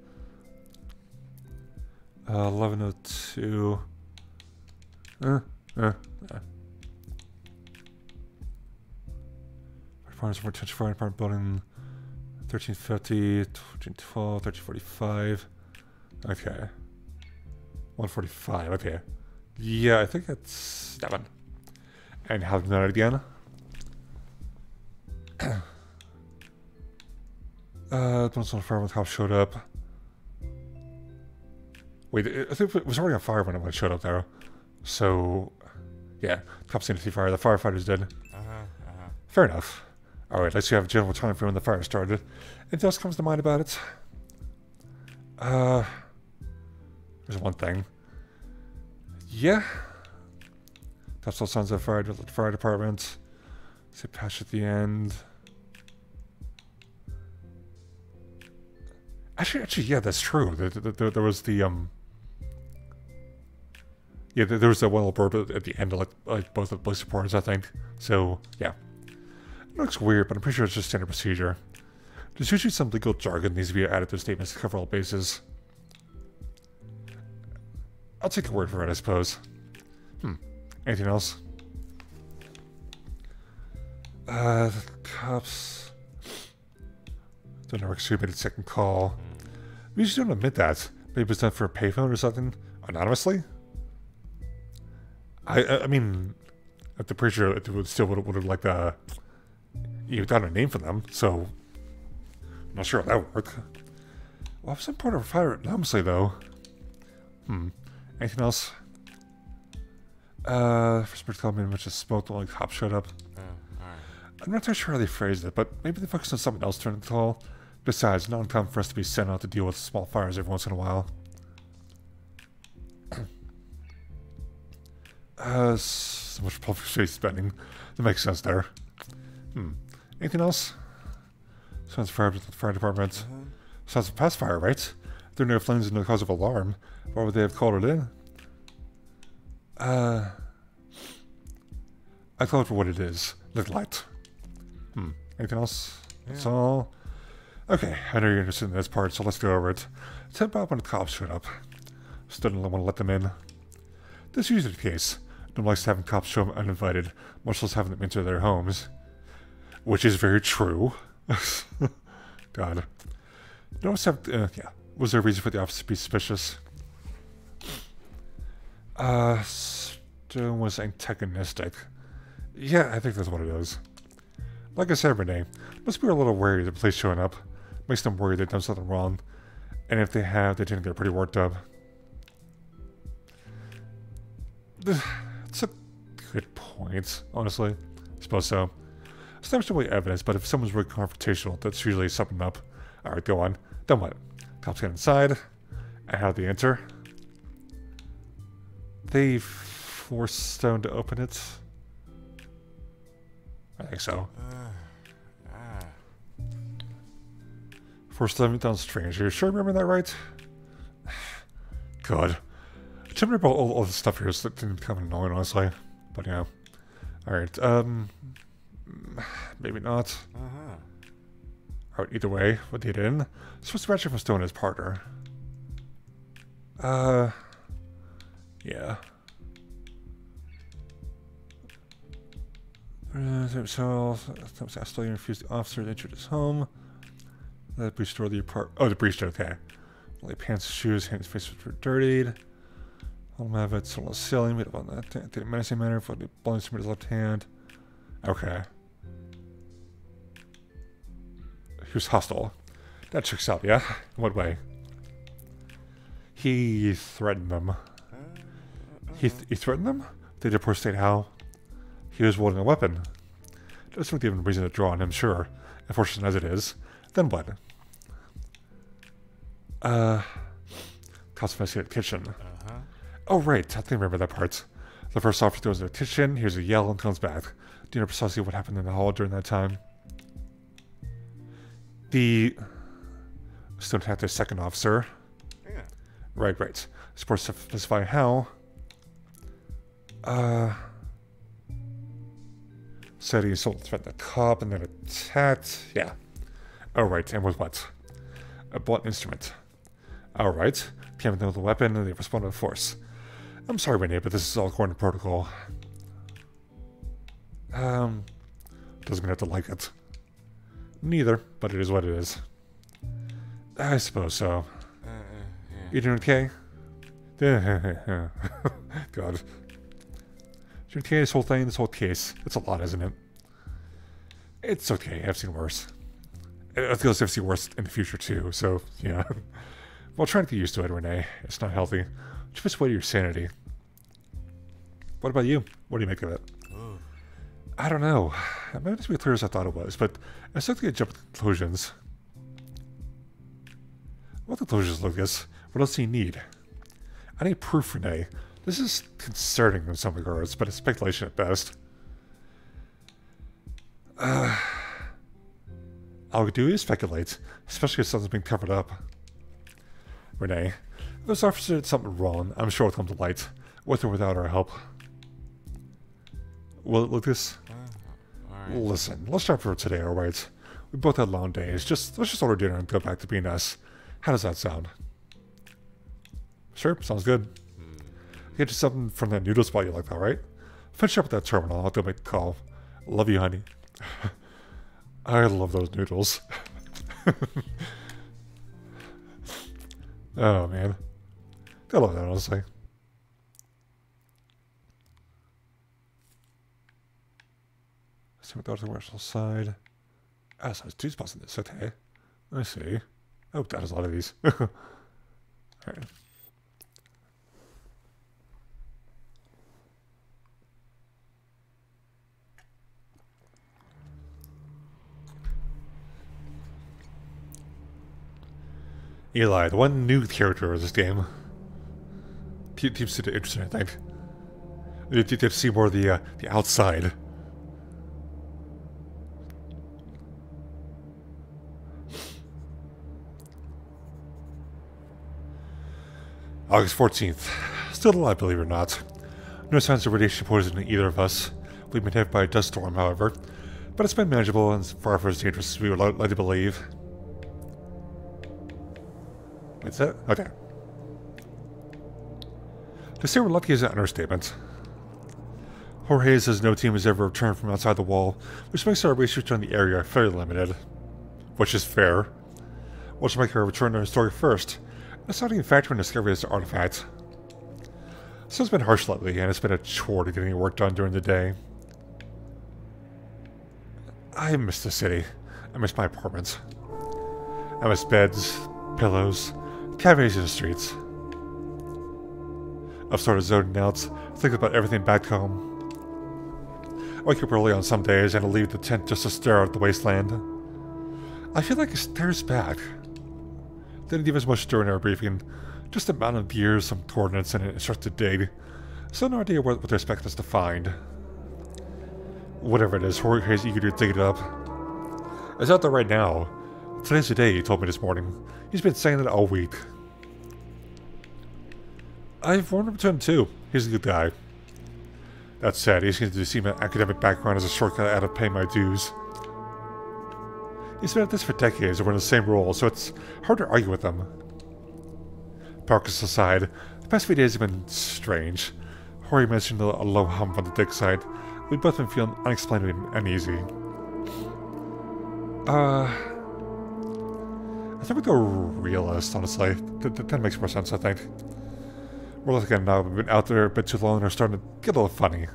11:02. Farmers for Touch Fire Department Building 1350, 1312, 1345. Okay. 145, okay. Yeah, I think that's that one. And having that again. Once on fire when the cops showed up. Wait, I think it was already on fire when it showed up there. So, yeah, cops seemed to see fire. The firefighters did. Fair enough. Alright, let's see have a general time frame when the fire started. Anything else comes to mind about it? There's one thing. Yeah. That's all sounds of the fire department. Say patch at the end. Actually, yeah, that's true. There was the, yeah, there was that one little burp at the end of, like both of the police reports, I think. So, yeah. It looks weird, but I'm pretty sure it's just standard procedure. There's usually some legal jargon that needs to be added to statements to cover all bases. I'll take your word for it, I suppose. Anything else? The cops... Don't know, Rex made a 2nd call. We usually don't admit that. Maybe it was done for a payphone or something? Anonymously? I mean... I'm pretty sure it would still would have like you got a name for them, so... I'm not sure how that would work. Well, some part of a fire anonymously, though. Anything else? First person called me much as smoke when the cops showed up. I'm not too sure how they phrased it, but maybe they focused on something else during the call. Besides, not uncommon for us to be sent out to deal with small fires every once in a while. So much public space spending. That makes sense there. Anything else? Sounds fire with the fire department. Sounds of past fire, right? There are no flames and no cause of alarm. Why would they have called it in? I call it for what it is. Little light. Anything else? Yeah. That's all. Okay, I know you're interested in this part, so let's go over it. Tell about when the cops showed up. Still didn't want to let them in. This is usually the case. No one likes having cops show up uninvited, much less having them enter their homes. Which is very true. God. No one's have, yeah. Was there a reason for the officer to be suspicious? Stone was antagonistic. Yeah, I think that's what it is. Like I said, Renee, must be a little wary of the police showing up. Makes them worry they've done something wrong. And if they have, they tend to get pretty worked up. It's a good point, honestly. I suppose so. It's not really evidence, but if someone's really confrontational, that's usually something up. Alright, go on. Then what? Cops get inside. And how do they enter? They force Stone to open it. I think so. Force Stone down strange. Are you sure I remember that right? God. I don't remember all the stuff here. It's become annoying, honestly. But yeah. Alright, maybe not. Alright, either way, what did in? Supposed to match up with Stone as partner. Yeah. So, I still refused the officer to enter his home. The breach door, the apartment. Oh, the breach door, okay. Only pants, shoes, hands, face were dirtied. Home have it, still on the ceiling, made up on that. Didn't menacing manner, for the blowing to his left hand. Okay. He was hostile. That checks out, yeah? In what way? He threatened them. He threatened them? They did state how? He was wielding a weapon. There's no even reason to draw on him, sure. Unfortunate as it is. Then what? Cops investigate the kitchen. Oh, right. I think I remember that part. The first officer goes to the kitchen, hears a yell, and comes back. Do you know precisely what happened in the hall during that time? The Stone had their second officer. Yeah. Right. Supposed to specify how. Said he assaulted threatened the cop and then attacked. Yeah. Oh, right. And with what? A blunt instrument. Alright. Came with the weapon and they responded with force. I'm sorry, Renee, but this is all according to protocol. Doesn't mean I have to like it. Neither, but it is what it is. I suppose so. You doing okay? God. Doing okay, this whole thing, this whole case. It's a lot, isn't it? It's okay, I've seen worse. I feel as if I've seen worse in the future too, so, yeah. Well, try to get used to it, Renee. It's not healthy. Just wait your sanity. What about you? What do you make of it? I don't know. It might not be as clear as I thought it was, but I started to get jump to conclusions. What conclusions, Lucas? What else do you need? I need proof, Renee. This is concerning in some regards, but it's speculation at best. All we do is speculate, especially if something's been covered up. Renee, if this officer did something wrong, I'm sure it'll come to light, with or without our help. Will it, Lucas? Right. Listen, let's try for today, alright? We both had long days. Let's just order dinner and go back to being us. How does that sound? Sure, sounds good. Get you something from that noodle spot you like, alright? Finish up with that terminal, I'll go make the call. Love you, honey. I love those noodles. Oh, man. I love that, honestly. Let's see what the commercial side. Ah, so there's two spots in this, okay. I see. Oh, that is a lot of these. Alright. Eli, the one new character of this game. Seems to be interesting, I think. You get to see more of the outside. August 14th. Still alive, believe it or not. No signs of radiation poisoning either of us. We've been hit by a dust storm, however. But it's been manageable and far from as dangerous as we would like to believe. That's it? Okay. To say we're lucky is an understatement. Jorge says no team has ever returned from outside the wall, which makes our research on the area fairly limited. Which is fair. We'll just make our return to our story first. It's not even factoring the discovery of this artifact. So it's been harsh lately, and it's been a chore to get any work done during the day. I miss the city. I miss my apartment. I miss beds, pillows, cafes in the streets. I've started zoning out, thinking about everything back home. I wake up early on some days and I leave the tent just to stare at the wasteland. I feel like it stares back. Didn't give us much during our briefing, just a mountain of gears, some coordinates, and an instructed dig. So no idea what they expect us to find. Whatever it is, Jorge's eager to dig it up. It's out there right now. Today's the day, he told me this morning. He's been saying it all week. I've warned him to him too. He's a good guy. That said, he seems to see my academic background as a shortcut out of paying my dues. He's been at this for decades and we're in the same role, so it's hard to argue with him. Parkas aside, the past few days have been strange. Jorge mentioned a low hum on the dig site. We've both been feeling unexplainably uneasy. I think we go realist, honestly. That makes more sense, I think. We're looking at now, we've been out there a bit too long and are starting to get a little funny.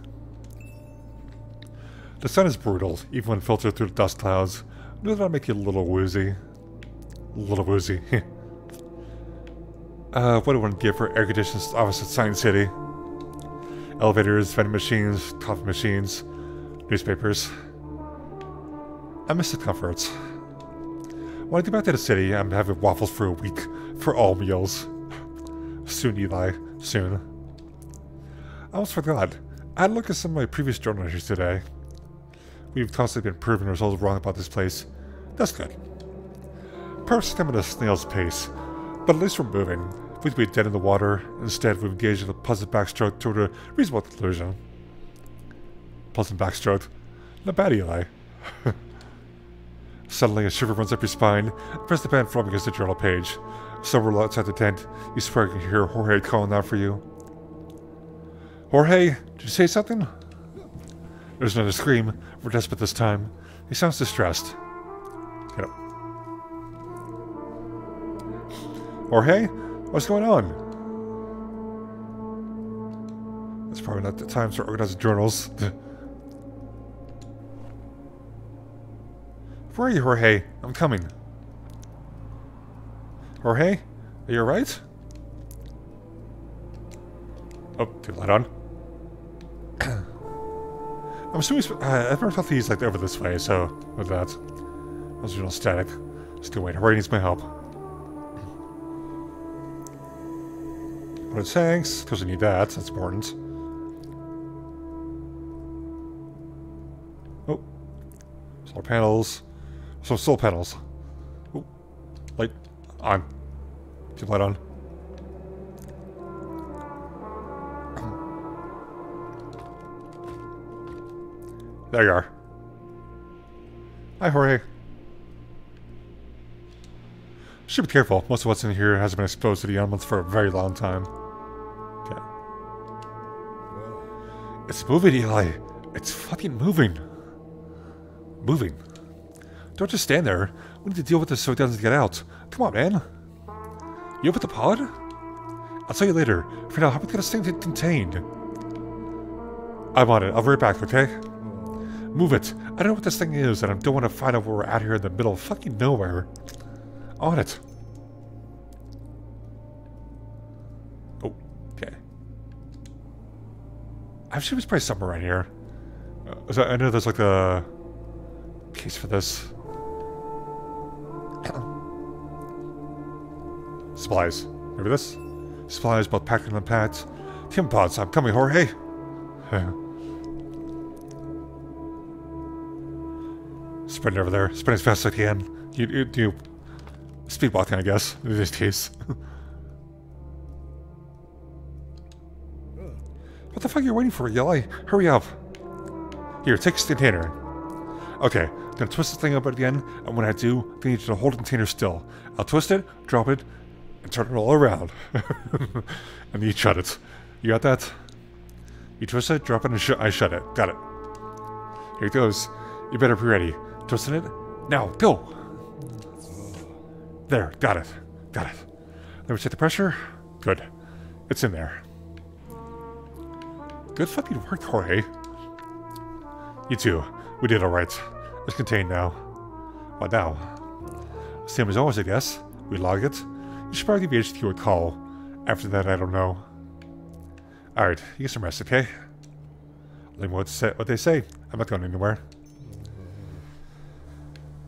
The sun is brutal, even when filtered through the dust clouds. Knew that'll make you a little woozy. A little woozy. What do I want to give for air-conditioned office at Science City? Elevators, vending machines, coffee machines, newspapers. I miss the comforts. When I get back to the city, I'm having waffles for a week, for all meals. Soon, Eli. Soon. I almost forgot. I had a look at some of my previous journal entries today. We've constantly been proving ourselves wrong about this place. That's good. Perhaps come at a snail's pace, but at least we're moving. We'd be dead in the water. Instead, we've engaged in a pleasant backstroke toward a reasonable conclusion. Pleasant backstroke. Not bad, Eli. Suddenly, a shiver runs up your spine. Press the pen from against the journal page. Somewhere outside the tent, you swear you can hear Jorge calling out for you. Jorge, did you say something? There's another scream. We're desperate this time. He sounds distressed. Get up. Jorge? What's going on? It's probably not the time to organize journals. Where are you, Jorge? I'm coming. Jorge? Are you alright? Oh, turn the light on. I'm assuming I've never thought he's like over this way, so with that. I was real static. Still wait, Jorge needs my help. What it tanks, because we need that, that's important. Oh. Solar panels. Some solar panels. Oh. Light on. Keep light on. There you are. Hi, Jorge. Should be careful. Most of what's in here hasn't been exposed to the elements for a very long time. Okay. It's moving, Eli. It's fucking moving. Moving. Don't just stand there. We need to deal with this so it doesn't get out. Come on, man. You up with the pod? I'll tell you later. For now, how about we get this thing contained? I'm on it. I'll be right back, okay? Move it. I don't know what this thing is, and I don't want to find out where we're at here in the middle of fucking nowhere. On it. Oh, okay. I'm sure there's probably somewhere right here. I know there's like a case for this. Supplies. Remember this? Supplies, both packed and unpacked. Tim pods, I'm coming, Jorge. Sprint over there. Sprint as fast as I can. You speed walking, I guess, in this case. What the fuck are you waiting for, Eli? Hurry up. Here, take this container. Okay, I'm gonna twist this thing up again, and when I do, I need you to hold the container still. I'll twist it, drop it, and turn it all around. And you shut it. You got that? You twist it, drop it, and I shut it. Got it. Here it goes. You better be ready. Twisting it. Now, go! There, got it. Got it. Let me check the pressure. Good. It's in there. Good fucking work, Jorge. You too. We did alright. It's contained now. What now? Same as always, I guess. We log it. You should probably give HQ a call. After that, I don't know. Alright, you get some rest, okay? Let me what they say. I'm not going anywhere.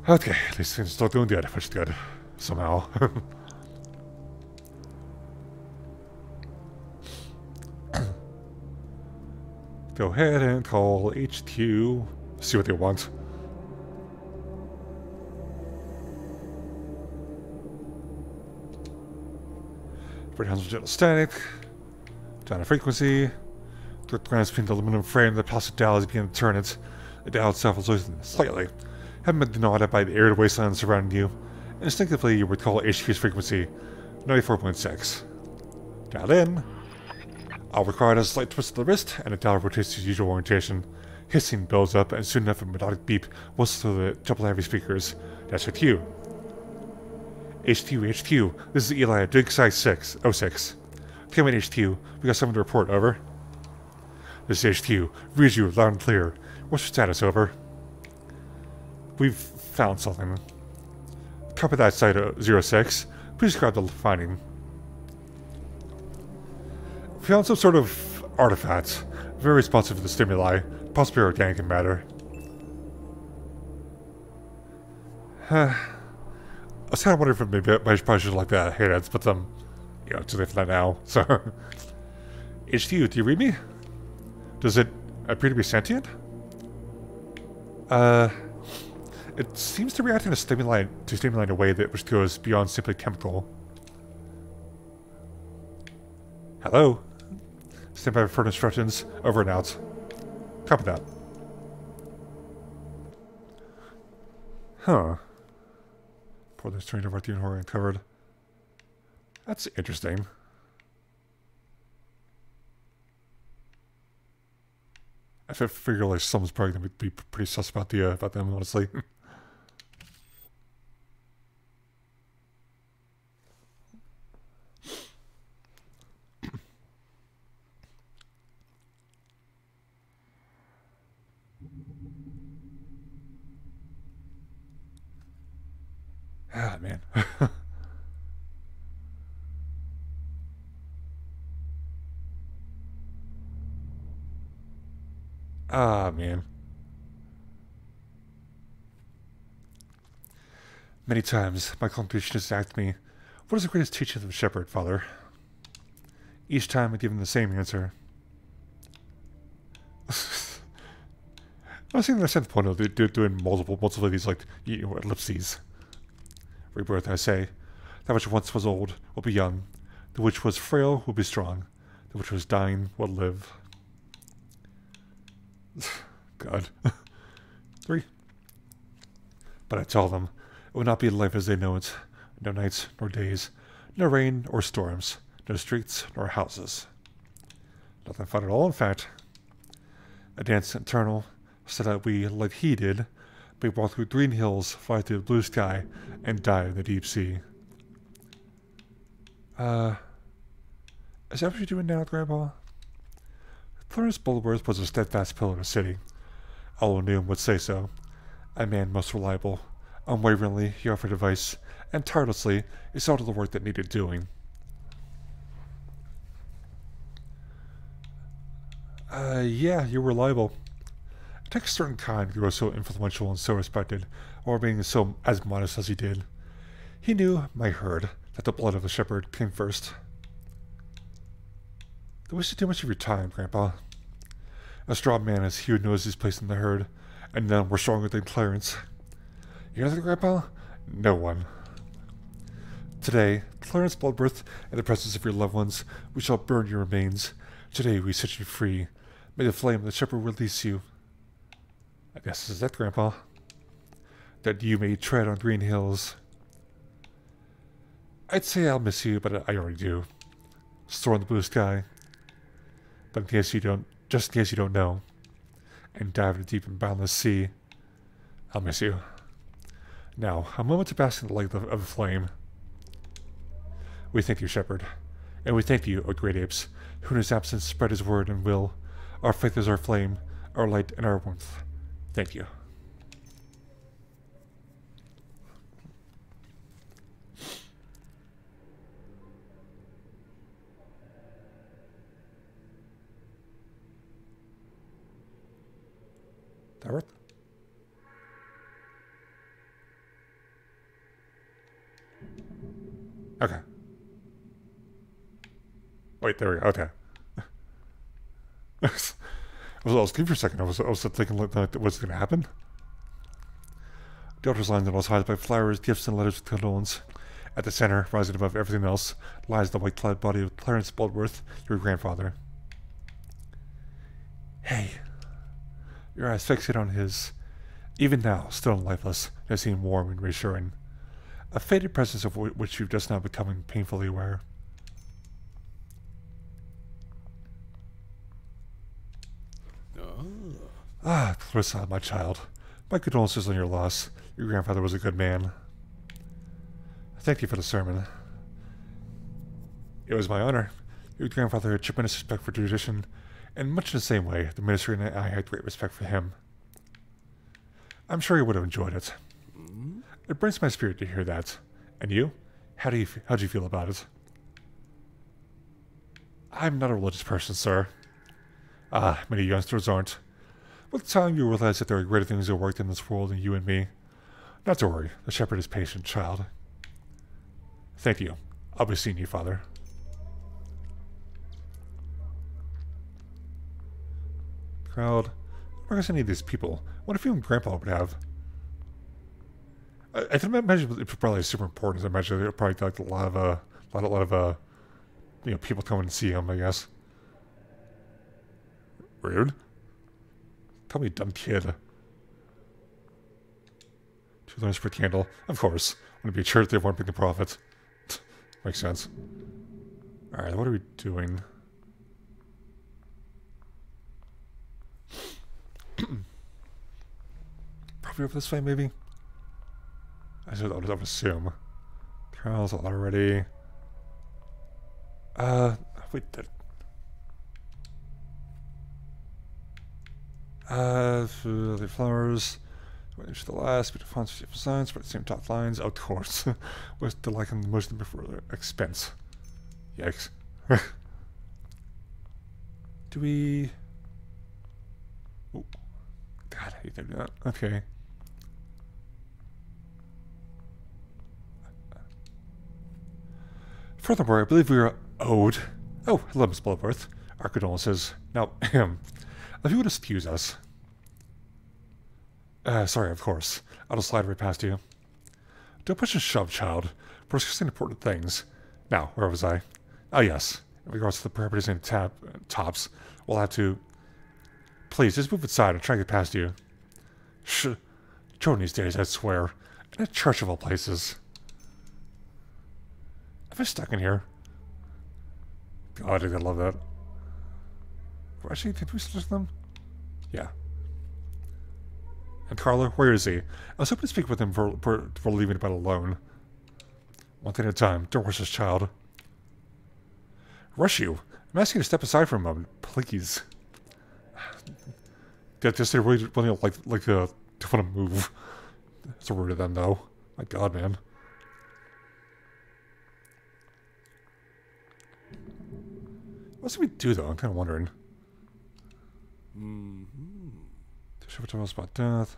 Okay, at least things are still doing good, which is good. Somehow. Go ahead and call HQ. See what they want. Breakdowns of gentle static. Down to frequency. Glancing the aluminum frame, the plastic dial is beginning to turn it. The dial itself is losing slightly. Having been gnawed by the arid wasteland surrounding you, instinctively you would call HQ's frequency 94.6. Dialed in. I'll require a slight twist of the wrist, and the dial rotates to its usual orientation. Hissing builds up, and soon enough a melodic beep whistles through the triple heavy speakers. That's your cue. HQ, this is Eli at Dig Site 06. Come in, HQ. We got something to report, over. This is HQ. Reads you loud and clear. What's your status, over? We've found something. Copy that site 06. Please describe the finding. We found some sort of artifact. Very responsive to the stimuli. Possibly organic in matter. I was kind of wondering if maybe I probably should like that. Hey, that's but you know, too late for that now. So, HQ, do you read me? Does it appear to be sentient? It seems to react to stimuli in a way that which goes beyond simply chemical. Hello? Stand by for further instructions. Over and out. Copy that. Huh. Pour the stranger of the horror uncovered. That's interesting. I figure like someone's probably gonna be pretty sus about them, honestly. Ah, man. Ah, man. Many times, my contemplation has asked me, what is the greatest teaching of the shepherd, Father? Each time I give him the same answer. I was thinking that's the point of doing multiple of these, like, you know, ellipses. Rebirth, I say. That which once was old will be young. That which was frail will be strong. That which was dying will live. God. 3. But I tell them, it will not be life as they know it. No nights, nor days. No rain or storms. No streets, nor houses. Nothing fun at all, in fact. A dance eternal, so that we, like he did, may walk through green hills, fly through the blue sky, and die in the deep sea. Is that what you're doing now, Grandpa? Clarence Bulworth was a steadfast pillar of the city. All who knew him would say so. A man most reliable. Unwaveringly, he offered advice, and tirelessly, he saw to the work that needed doing. Yeah, you're reliable. It takes a certain kind to grow so influential and so respected, while being so as modest as he did. He knew, my herd, that the blood of the shepherd came first. Don't waste too much of your time, Grandpa. A strong man is he who knows his place in the herd, and none were stronger than Clarence. You know that, Grandpa? No one. Today, Clarence Bloodworth, in the presence of your loved ones, we shall burn your remains. Today we set you free. May the flame of the shepherd release you. I guess this is that, Grandpa. That you may tread on green hills. I'd say I'll miss you, but I already do. Soar in the blue sky. But in case you don't, just in case you don't know, and dive into deep and boundless sea, I'll miss you. Now, a moment to bask in the light of the flame. We thank you, Shepherd, and we thank you, O great apes, who in his absence spread his word and will. Our faith is our flame, our light and our warmth. Thank you. That work? Okay. Wait, there we go. Okay. I was confused for a second. I was thinking like, what's going to happen? The altar's lined on both sides by flowers, gifts, and letters of condolence. At the center, rising above everything else, lies the white-clad body of Clarence Baldworth, your grandfather. Hey. Your eyes fixate on his. Even now, still lifeless, they seem warm and reassuring. A faded presence of which you've just now becoming painfully aware. Ah, Clarissa, my child. My condolences on your loss. Your grandfather was a good man. Thank you for the sermon. It was my honor. Your grandfather had tremendous respect for tradition, and much in the same way, the ministry and I had great respect for him. I'm sure you would have enjoyed it. It brings my spirit to hear that. And you? How'd you feel about it? I'm not a religious person, sir. Ah, many youngsters aren't. With time, you realize that there are greater things that work in this world than you and me. Not to worry. The shepherd is patient, child. Thank you. I'll be seeing you, Father. Crowd. Where is any of these people? What if you and Grandpa would have? I can imagine it's probably super important. I imagine there probably like a lot of you know, people come and see him, I guess. Rude. Tell me, dumb kid. 2 lamps per candle. Of course. Want to be a church, they want to bring the profit. Makes sense. Alright, what are we doing? Probably over this way, maybe? I would assume. Trials already. Wait, the flowers. Wait, the last bit of fonts, signs, but the same top lines. Of course. Was the like the most before expense. Yikes. Do we. Oh, God, I hate that. Okay. Furthermore, I believe we are owed. Oh, hello, Miss Bloodworth. Our condolences. Now, if you would excuse us. Sorry, of course. I'll just slide right past you. Don't push and shove, child. We're discussing important things. Now, where was I? Oh, yes. In regards to the properties and tops, we'll have to. Please, just move aside and try to get past you. Children these days, I swear. In a church of all places. Am I stuck in here? God, I love that. Actually, did we suggest them? Yeah. And Carlo, where is he? I was hoping to speak with him for leaving about alone. One thing at a time. Don't rush this child. Rush you? I'm asking you to step aside for a moment, please. Just they really like to want to move. That's a word to them, though. My God, man. What should we do, though? I'm kind of wondering. Shepherd tells us about death.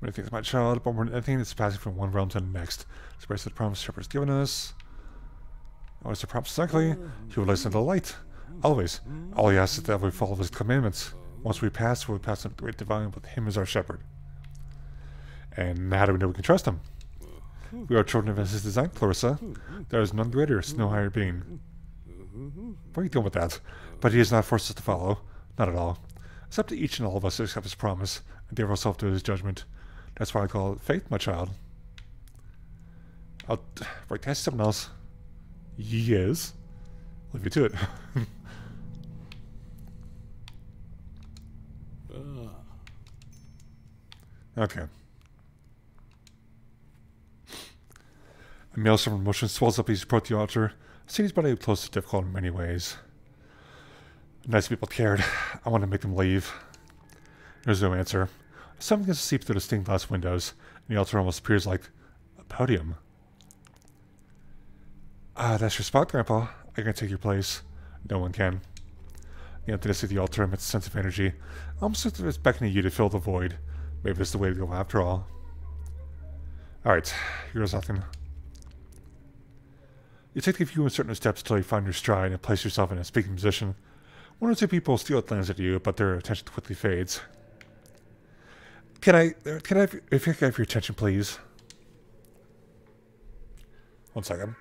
Many things, my child, but more than anything, it's passing from one realm to the next. It's based on the promise Shepherd's given us. Always the promise exactly. He will listen to the light. Always. All he asks is that we follow his commandments. Once we pass, we'll pass into the great divine with him as our shepherd. And how do we know we can trust him? We are children of his design, Clarissa. There is none greater, no higher being. What are you doing with that? But he has not forced us to follow. Not at all. It's up to each and all of us to accept his promise and give ourselves to his judgment. That's why I call it faith, my child. I'll test something else. Yes. Leave you to it. Okay. A maelstrom of emotion swells up as you approach the altar. Seeing his body close to difficult in many ways. Nice people cared. I want to make them leave. There's no answer. Something gets to seep through the stained glass windows, and the altar almost appears like a podium. Ah, that's your spot, Grandpa. I can take your place. No one can. The emptiness of the altar emits a sense of energy, almost as if it's beckoning you to fill the void. Maybe it's the way to go after all. Alright, here's nothing. You take a few uncertain steps until you find your stride and place yourself in a speaking position. One or two people steal a glance at you, but their attention quickly fades. Can I have your attention, please? 1 second.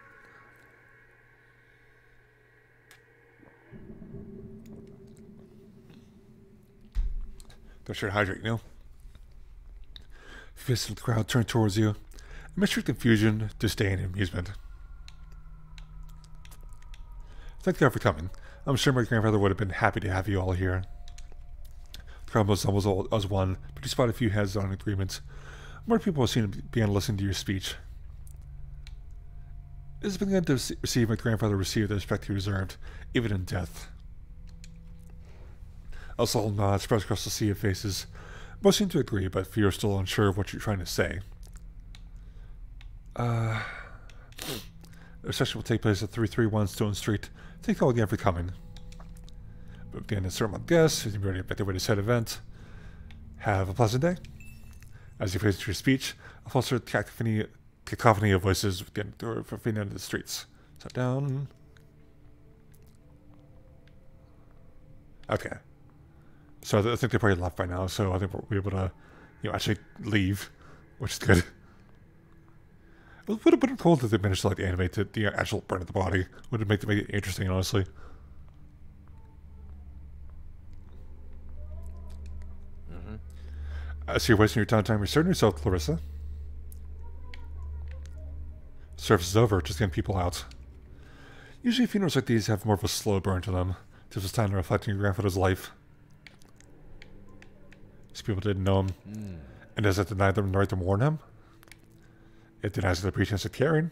Don't sure to hydrate, you know? Fists of the crowd turn towards you. A mixture of confusion, disdain, and amusement. Thank God for coming. I'm sure my grandfather would have been happy to have you all here. The crowd was almost all as one, but despite a few heads on agreement, more people seem to begin listening to your speech. It has begun to receive my grandfather received the respect he deserved, even in death. A subtle nod spreads across the sea of faces. Most seem to agree, but few are still unsure of what you're trying to say. The session will take place at 331 Stone Street. Thank you all again for coming. But again, insert my guests, as you're ready to the said event. Have a pleasant day. As you finish your speech, a false cacophony of voices begin to fade into the streets. Sit down. Okay. So I think they probably left by now, so I think we'll be able to, actually leave, which is good. It would have been cool if they managed to animate the actual burn of the body. Would have make it interesting, honestly. So you're wasting your time reasserting yourself, Clarissa. Service is over, just getting people out. Usually funerals like these have more of a slow burn to them. This was time to reflect on your grandfather's life. These people didn't know him. And does it deny them the right to mourn him? It denies the pretense of caring.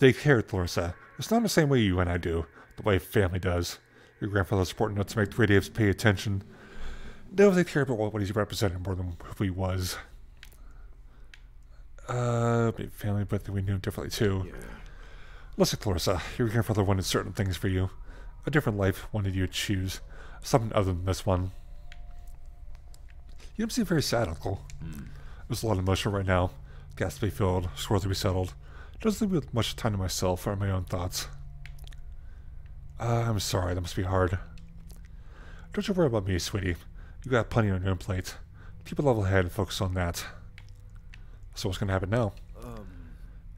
They cared, Clarissa. It's not the same way you and I do. The way family does. Your grandfather's important enough to make the relatives pay attention. No, they care about what he's representing more than who he was. Family, but we knew him differently too. Yeah. Listen, Clarissa, your grandfather wanted certain things for you. A different life wanted you to choose. Something other than this one. You don't seem very sad, Uncle. There's a lot of emotion right now. Gas to be filled, scores to be settled. Doesn't leave me much time to myself or my own thoughts. I'm sorry, that must be hard. Don't you worry about me, sweetie. You got plenty on your own plate. Keep a level head and focus on that. So what's going to happen now?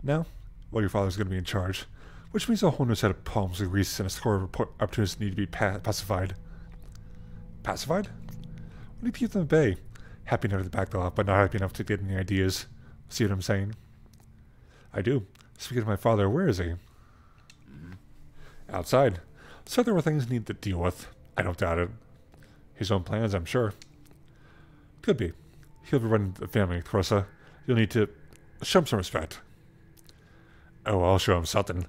Now? Well, your father's going to be in charge. Which means a whole new set of problems with Greece and a score of opportunities need to be pacified. Pacified? What do you keep them at bay? Happy enough to back off, but not happy enough to get any ideas. See what I'm saying? I do. Speaking of my father, where is he? Outside. So there were things he needed to deal with. I don't doubt it. His own plans, I'm sure. Could be. He'll be running the family, Clarissa. You'll need to show him some respect. Oh, I'll show him something.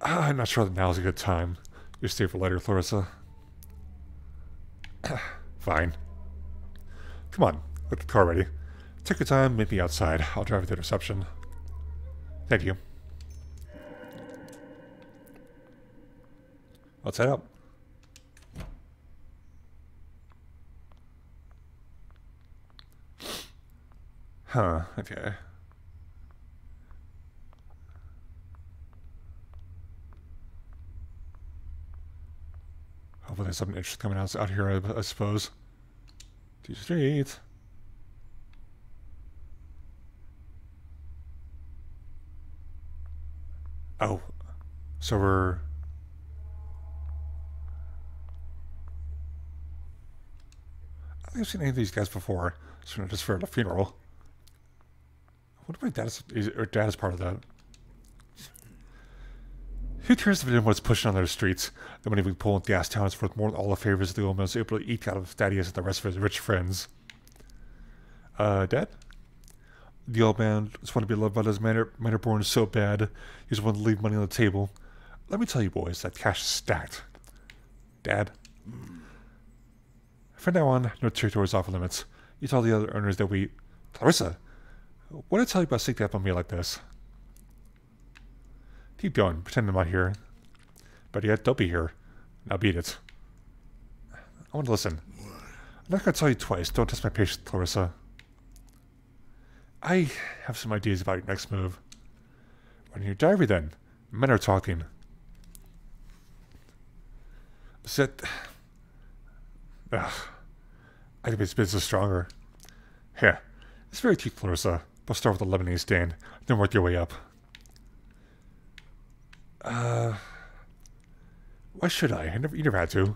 I'm not sure that now's a good time. You stay for later, Clarissa. Fine. Come on, get the car ready. Take your time, meet me outside. I'll drive you to the reception. Thank you. Let's head up. Huh, okay. Hopefully there's something interesting coming out here, I suppose. To the street. Oh, so we're... I think I've seen any of these guys before. So just for the funeral. I wonder if my dad is part of that. Who cares if anyone was pushing on their streets? The money we pull in gas towns is worth more than all the favors the old man was able to eke out of Thaddeus and the rest of his rich friends. Dad? The old man just wanted to be loved by his manor born so bad, he just wanted to leave money on the table. Let me tell you boys, that cash is stacked. Dad? From now on, no territories off limits. You tell the other owners that we... Clarissa! What did I tell you about sneaking up on me like this? Keep going, pretend I'm not here. But yet, don't be here. Now beat it. I want to listen. I'm not going to tell you twice. Don't test my patience, Clarissa. I have some ideas about your next move. When your diary, then. Men are talking. Sit. Ugh. I think this business stronger. Yeah. It's very cute, Clarissa. But start with a lemonade stand, then work your way up. Why should I? You never had to.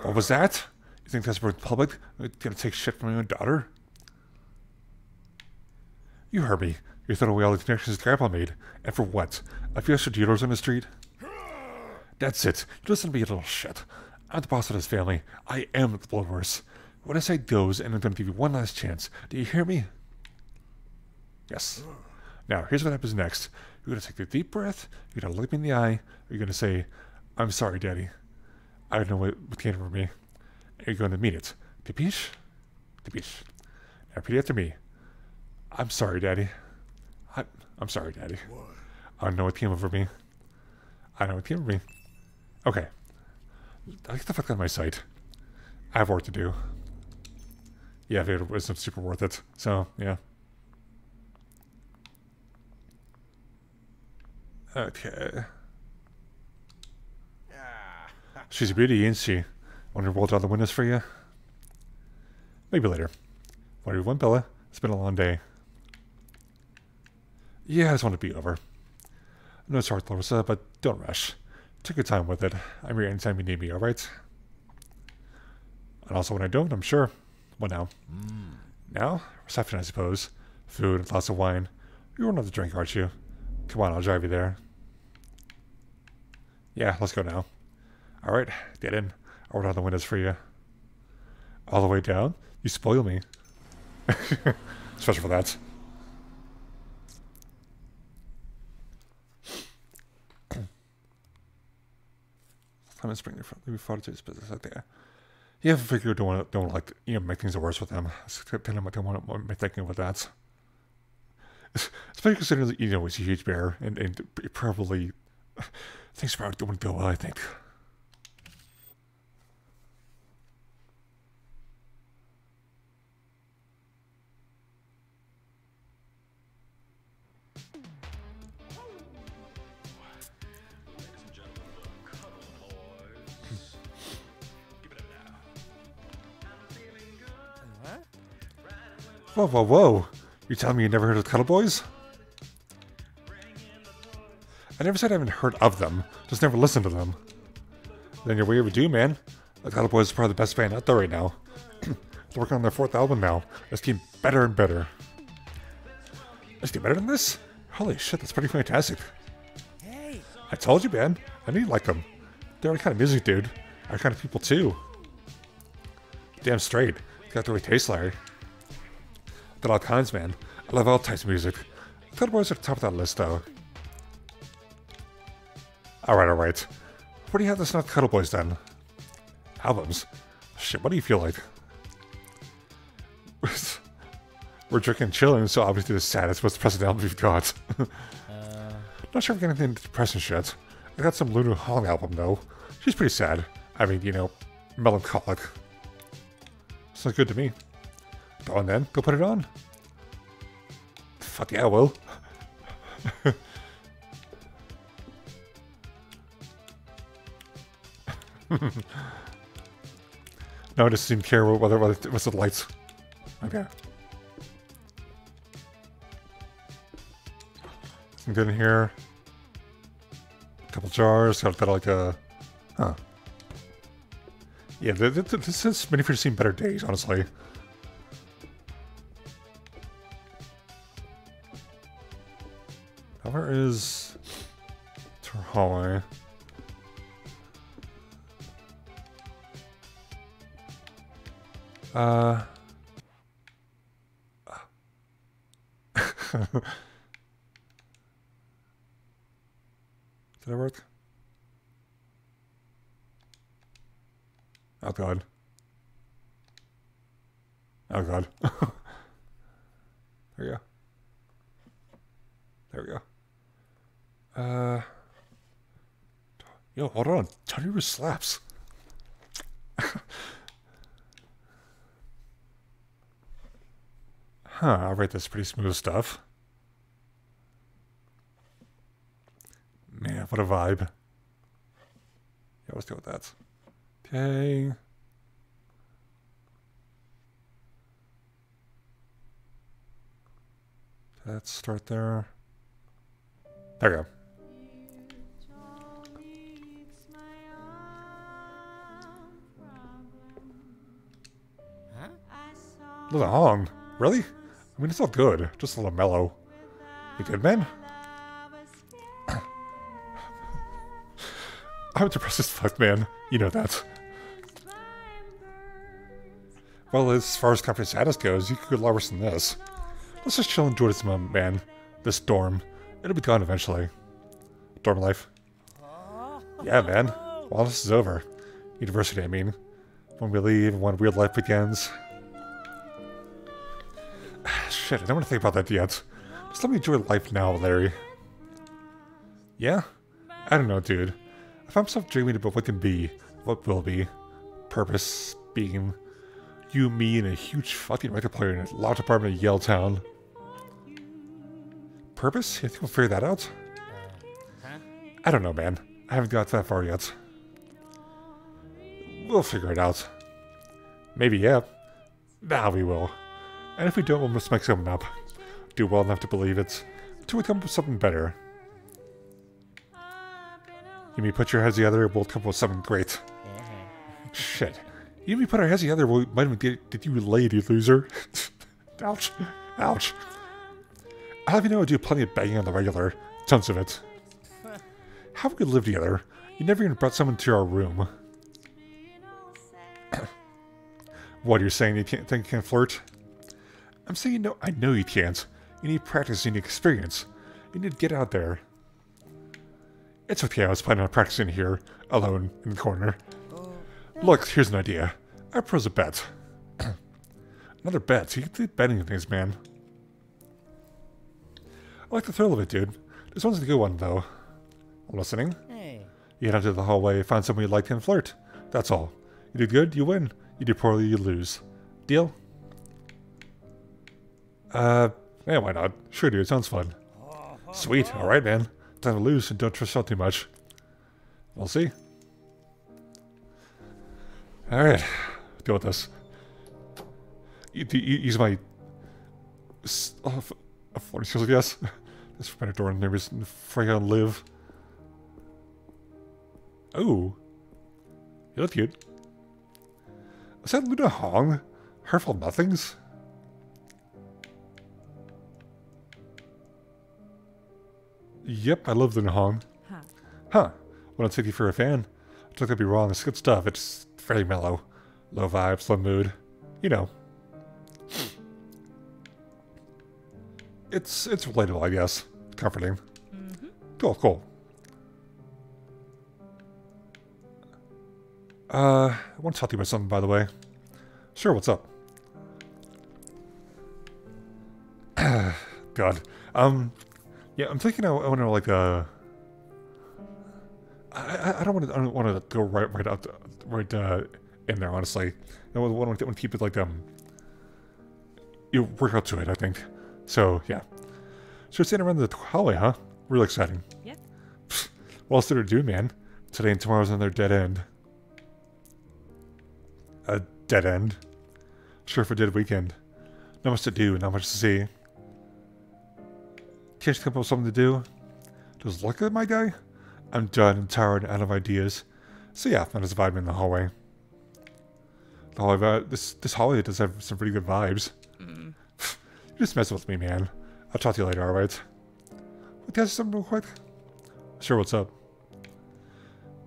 What was that? You think that's for the public? Gonna take shit from my own daughter? You heard me. You threw away all the connections Grandpa made. And for what? A few extra dealers on the street? That's it. You listen to me, you little shit. I'm the boss of this family. I am the blowhorse. What I say goes, and I'm gonna give you one last chance. Do you hear me? Yes. Now, here's what happens next. You're gonna take a deep breath, you're gonna look me in the eye, you're gonna say, I'm sorry, Daddy. I don't know what came over me. And you're gonna mean it. Capiche? Capiche. Now repeat after me. I'm sorry, Daddy. I'm sorry, Daddy. I don't know what came over me. I know what came over me. Okay. Get the fuck out of my sight. I have work to do. Yeah, it wasn't super worth it. So, yeah. Okay. She's a beauty, ain't she? Want to roll down the windows for you? Maybe later. What do you want, Bella? It's been a long day. Yeah, I just want to be over. No, sorry, Clarissa, but don't rush. Take your time with it. I'm here anytime you need me, alright? And also when I don't, I'm sure. What now? Now? Reception, I suppose. Food and lots of wine. You want another drink, aren't you? Come on, I'll drive you there. Yeah, let's go now. Alright, get in. I'll roll down the windows for you. All the way down? You spoil me. Especially for that. Time and spring your father to his business out there. Yeah, I figure you don't like, make things worse with them. Tell them I don't want to thinking about that. Especially considering that, he's a huge bear, and probably, things probably don't go well, I think. Whoa, whoa, whoa. You telling me you never heard of the Cuddle Boys? I never said I haven't heard of them, just never listened to them. Then you're way overdue, man. The Cuddle Boys are probably the best band out there right now. They're working on their 4th album now. It's getting better and better. It's getting better than this? Holy shit, that's pretty fantastic. Hey. I told you, man. I knew you liked them. They're the kind of music, dude. Our kind of people, too. Damn straight. They got the right taste, Larry. Got all kinds, man. I love all types of music. Cuddle Boys are at the top of that list, though. Alright. What do you have that's not Cuddle Boys, then? Albums? Shit, what do you feel like? We're drinking and chilling, so obviously the saddest, most depressing album we've got. Not sure if I got anything depressing shit. I got some Luna Hong album, though. She's pretty sad. I mean, melancholic. Sounds good to me. Go on then, go put it on. Fuck yeah, I will. No, I just didn't care whether it was the lights. Okay. Some good in here. A couple jars, got like a... Huh. Yeah, this has many seen better days, honestly. Where is her hallway? Did that work? Oh god. Oh god. There we go. There we go. Yo, hold on. Tony Roo slaps. Huh, alright, that's pretty smooth stuff. Man, what a vibe. Yeah, let's deal with that. Okay. Let's start there. There we go. Little Hong. Really? I mean, it's not good. Just a little mellow. You good, man? I'm depressed as fuck, man. You know that. Well, as far as comfort status goes, you could go a lot worse than this. Let's just chill and enjoy this moment, man. This dorm. It'll be gone eventually. Dorm life. Yeah, man. While this is over. University, I mean. When we leave and when weird life begins. Shit, I don't want to think about that yet. Just let me enjoy life now, Larry. Yeah? I don't know, dude. I find myself dreaming about what can be, what will be. Purpose, being. You, me, and a huge fucking record player in a large apartment in Yaletown. Purpose? You think we'll figure that out? I don't know, man. I haven't got that far yet. We'll figure it out. Maybe, yeah. Nah, we will. And if we don't, we'll just make something up. Do well enough to believe it. Until we come up with something better. You mean put your heads together, we'll come up with something great. Shit. Even if we put our heads together, we might even get you laid, you loser. Ouch. Ouch. I'll have you know I do plenty of banging on the regular. Tons of it. How we could live together? You never even brought someone to our room. What, you're saying you think you can't flirt? I'm saying no, I know you can't. You need practice, you need experience. You need to get out there. It's okay, I was planning on practicing here, alone, in the corner. Look, here's an idea. I propose a bet. Another bet? You keep betting things, man. I like the thrill of it, dude. This one's a good one, though. I'm listening. Hey. You head out to the hallway, find someone you like and flirt. That's all. You do good, you win. You do poorly, you lose. Deal? Yeah, why not? Sure, dude, sounds fun. Sweet, alright, man. Time to lose and don't trust out too much. We'll see. Alright, deal with this. Use my... flirting skills, yes. This for better door and neighbors and freaking live. Oh. You look cute. Is that Luna Hong? Hurtful nothings? Yep, I love Luna Hong. Huh. Well, I'll take you for a fan. I don't think I'd be wrong. It's good stuff. It's very mellow. Low vibes, low mood. You know. It's relatable, I guess. Comforting. Cool, cool. I want to talk to you about something, by the way. Sure, what's up? God. Yeah, I'm thinking I want to, like, I don't want to go right out, in there, honestly. I want to keep it, like, you work out to it, I think. So, yeah. So you're standing around the hallway, huh? Really exciting. Yep. What else did it do, man? Today and tomorrow's another dead end. A dead end? Sure for a dead weekend. Not much to do, not much to see. Can't you come up with something to do? Just look at my guy? I'm done and tired and out of ideas. So yeah, I'm just vibing in the hallway. The hallway, this hallway does have some pretty good vibes. You're just messing with me, man. I'll talk to you later, alright? Can I ask you something real quick? Sure, what's up?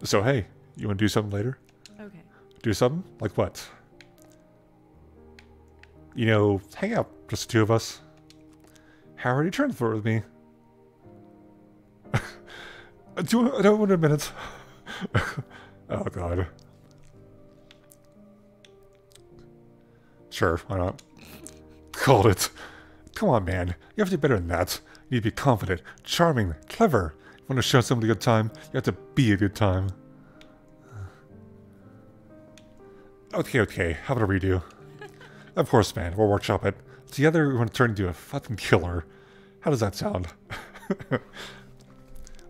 So hey, you want to do something later? Okay. Do something? Like what? You know, hang out, just the two of us. How are you trying to flirt with me? I don't want a minute. Oh god. Sure, why not? Called it. Come on, man. You have to do better than that. You need to be confident, charming, clever. Want to show somebody a good time? You have to be a good time. Okay, how about a redo? Of course, man, we'll workshop it. Together, we want to turn into a fucking killer. How does that sound?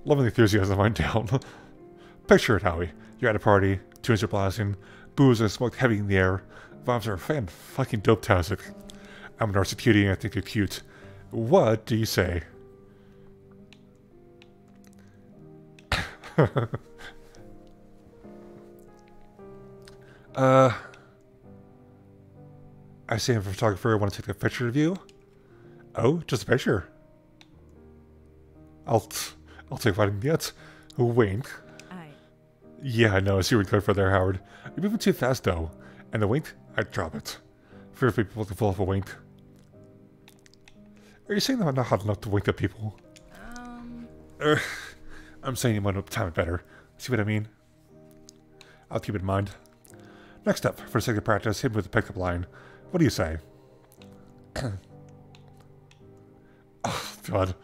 Loving the enthusiasm I'm down. Picture it, Howie. You're at a party, tunes are blasting, booze and smoke heavy in the air, vibes are fucking dope-tastic. I'm an artsy cutie and I think you're cute. What do you say? I see I'm a photographer. I want to take a picture of you. Oh, just a picture. I'll take what I can get. Wink. Aye. Yeah, I know. I see where you're going for there, Howard. You're moving too fast, though. And the wink, I'd drop it. Fear people can fall off a wink. Are you saying that I'm not hot enough to wink at people? I'm saying you might time it better. See what I mean? I'll keep it in mind. Next up, for the sake of practice, hit me with a pickup line. What do you say? Oh, God.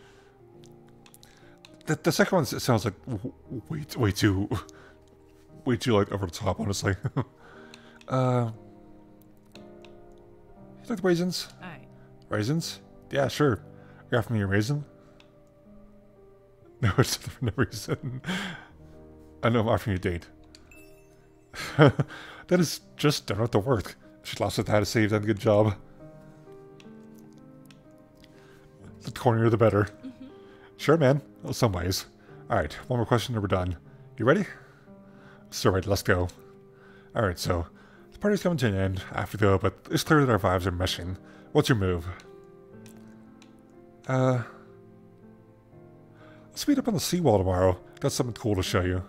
The second one sounds like way too like over the top, honestly. You like the raisins? Aye. Raisins? Yeah, sure. You offering me a raisin? No, it's for no reason. I know I'm offering you a date. That is just don't have to work. She lost it how to save done a good job. The cornier the better. Sure, man. Well, some ways. Alright, one more question and we're done. You ready? So right, let's go. Alright, so the party's coming to an end. I have to go, but it's clear that our vibes are meshing. What's your move? Let's meet up on the seawall tomorrow. Got something cool to show you.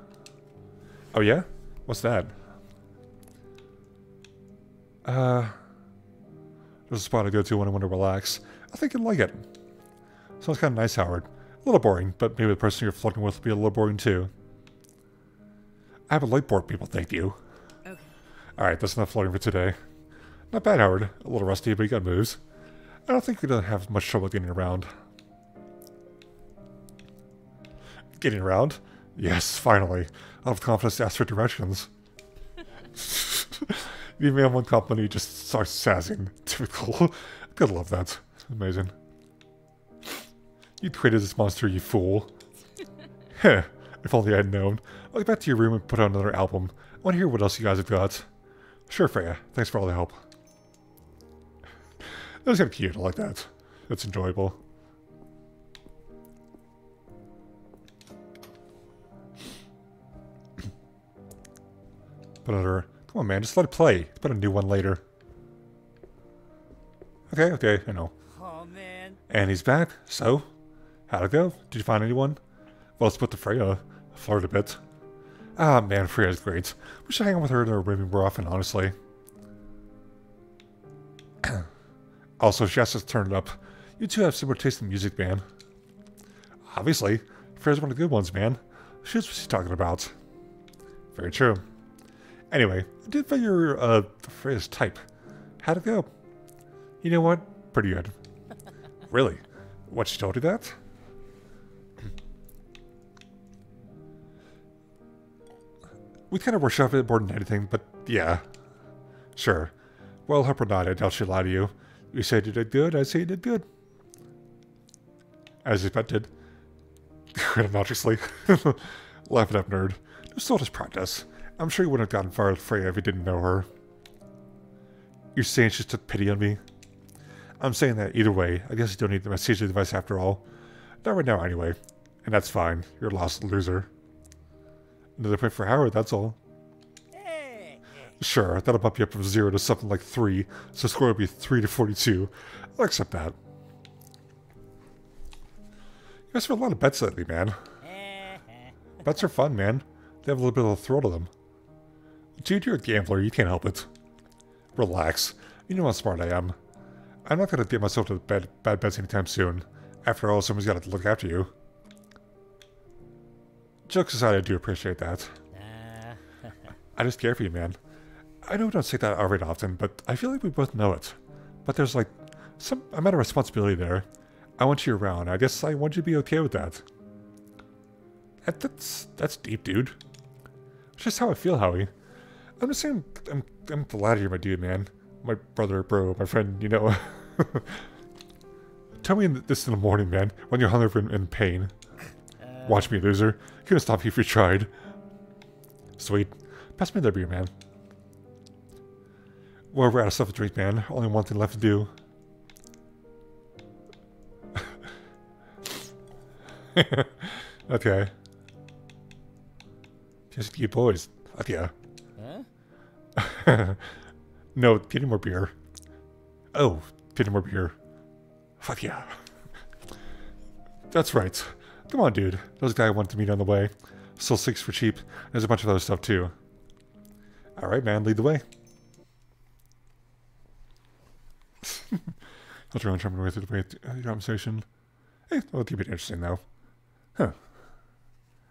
Oh yeah? What's that? There's a spot I go to when I want to relax. I think you'd like it. Sounds kind of nice, Howard. A little boring, but maybe the person you're flirting with will be a little boring too. I have a light board, people, thank you. Okay. Alright, that's enough flirting for today. Not bad, Howard. A little rusty, but you got moves. I don't think you're gonna have much trouble getting around. Getting around? Yes, finally. I'll have confidence to ask for directions. The man one company just starts sassing. Typical. Gotta love that. Amazing. You created this monster, you fool. Heh. If only I had known. I'll get back to your room and put out another album. I want to hear what else you guys have got. Sure, Freya. Thanks for all the help. That was kind of cute. I like that. That's enjoyable. Put another... Come on, man. Just let it play. Put a new one later. Okay. I know. Oh, man. And he's back. So, how'd it go? Did you find anyone? Well, let's put to Freya. Flirt a bit. Ah, man. Freya's great. We should hang out with her in our room more often, honestly. Also, she has to turn it up. You two have similar taste in music, man. Obviously. Freya's one of the good ones, man. She knows what she's talking about. Very true. Anyway, I did figure Freya's type. How'd it go? You know what? Pretty good. Really? What, she told you that? We kind of workshopped it more than anything, but yeah. Sure. Well, hope or not, I doubt she'll lie to you. You said you did good, I say you did good. As expected. Obnoxiously. Laugh it up, nerd. Just still just practice. I'm sure you wouldn't have gotten far with Freya if you didn't know her. You're saying she took pity on me? I'm saying that either way. I guess you don't need my sage advice after all. Not right now, anyway. And that's fine. You're a lost loser. Another point for Howard, that's all. Sure, that'll bump you up from 0 to something like 3, so score will be 3 to 42. I'll accept that. You guys have a lot of bets lately, man. Bets are fun, man. They have a little bit of a thrill to them. Dude, you're a gambler, you can't help it. Relax. You know how smart I am. I'm not gonna get myself to bad bets anytime soon. After all, someone's gotta look after you. Jokes aside, I do appreciate that. I just care for you, man. I know we don't say that very often, but I feel like we both know it. But there's like some amount of responsibility there. I want you around. I guess I want you to be okay with that. That's deep, dude. It's just how I feel, Howie. I'm just saying, I'm glad you're my dude, man. My brother, bro, my friend, you know. Tell me this in the morning, man, when you're hungover and in pain. Watch me, loser. Couldn't stop you if you tried. Sweet. Pass me the beer, man. Well, we're out of stuff to drink, man. Only one thing left to do. Okay. Just you boys. Okay. Huh? No, getting more beer. Oh, getting more beer. Fuck yeah. That's right. Come on, dude. Those guys want to meet on the way. Still 6 for cheap. There's a bunch of other stuff, too. Alright, man. Lead the way. I'll try and try my way through the conversation. Hey, that'll keep it interesting, though. Huh.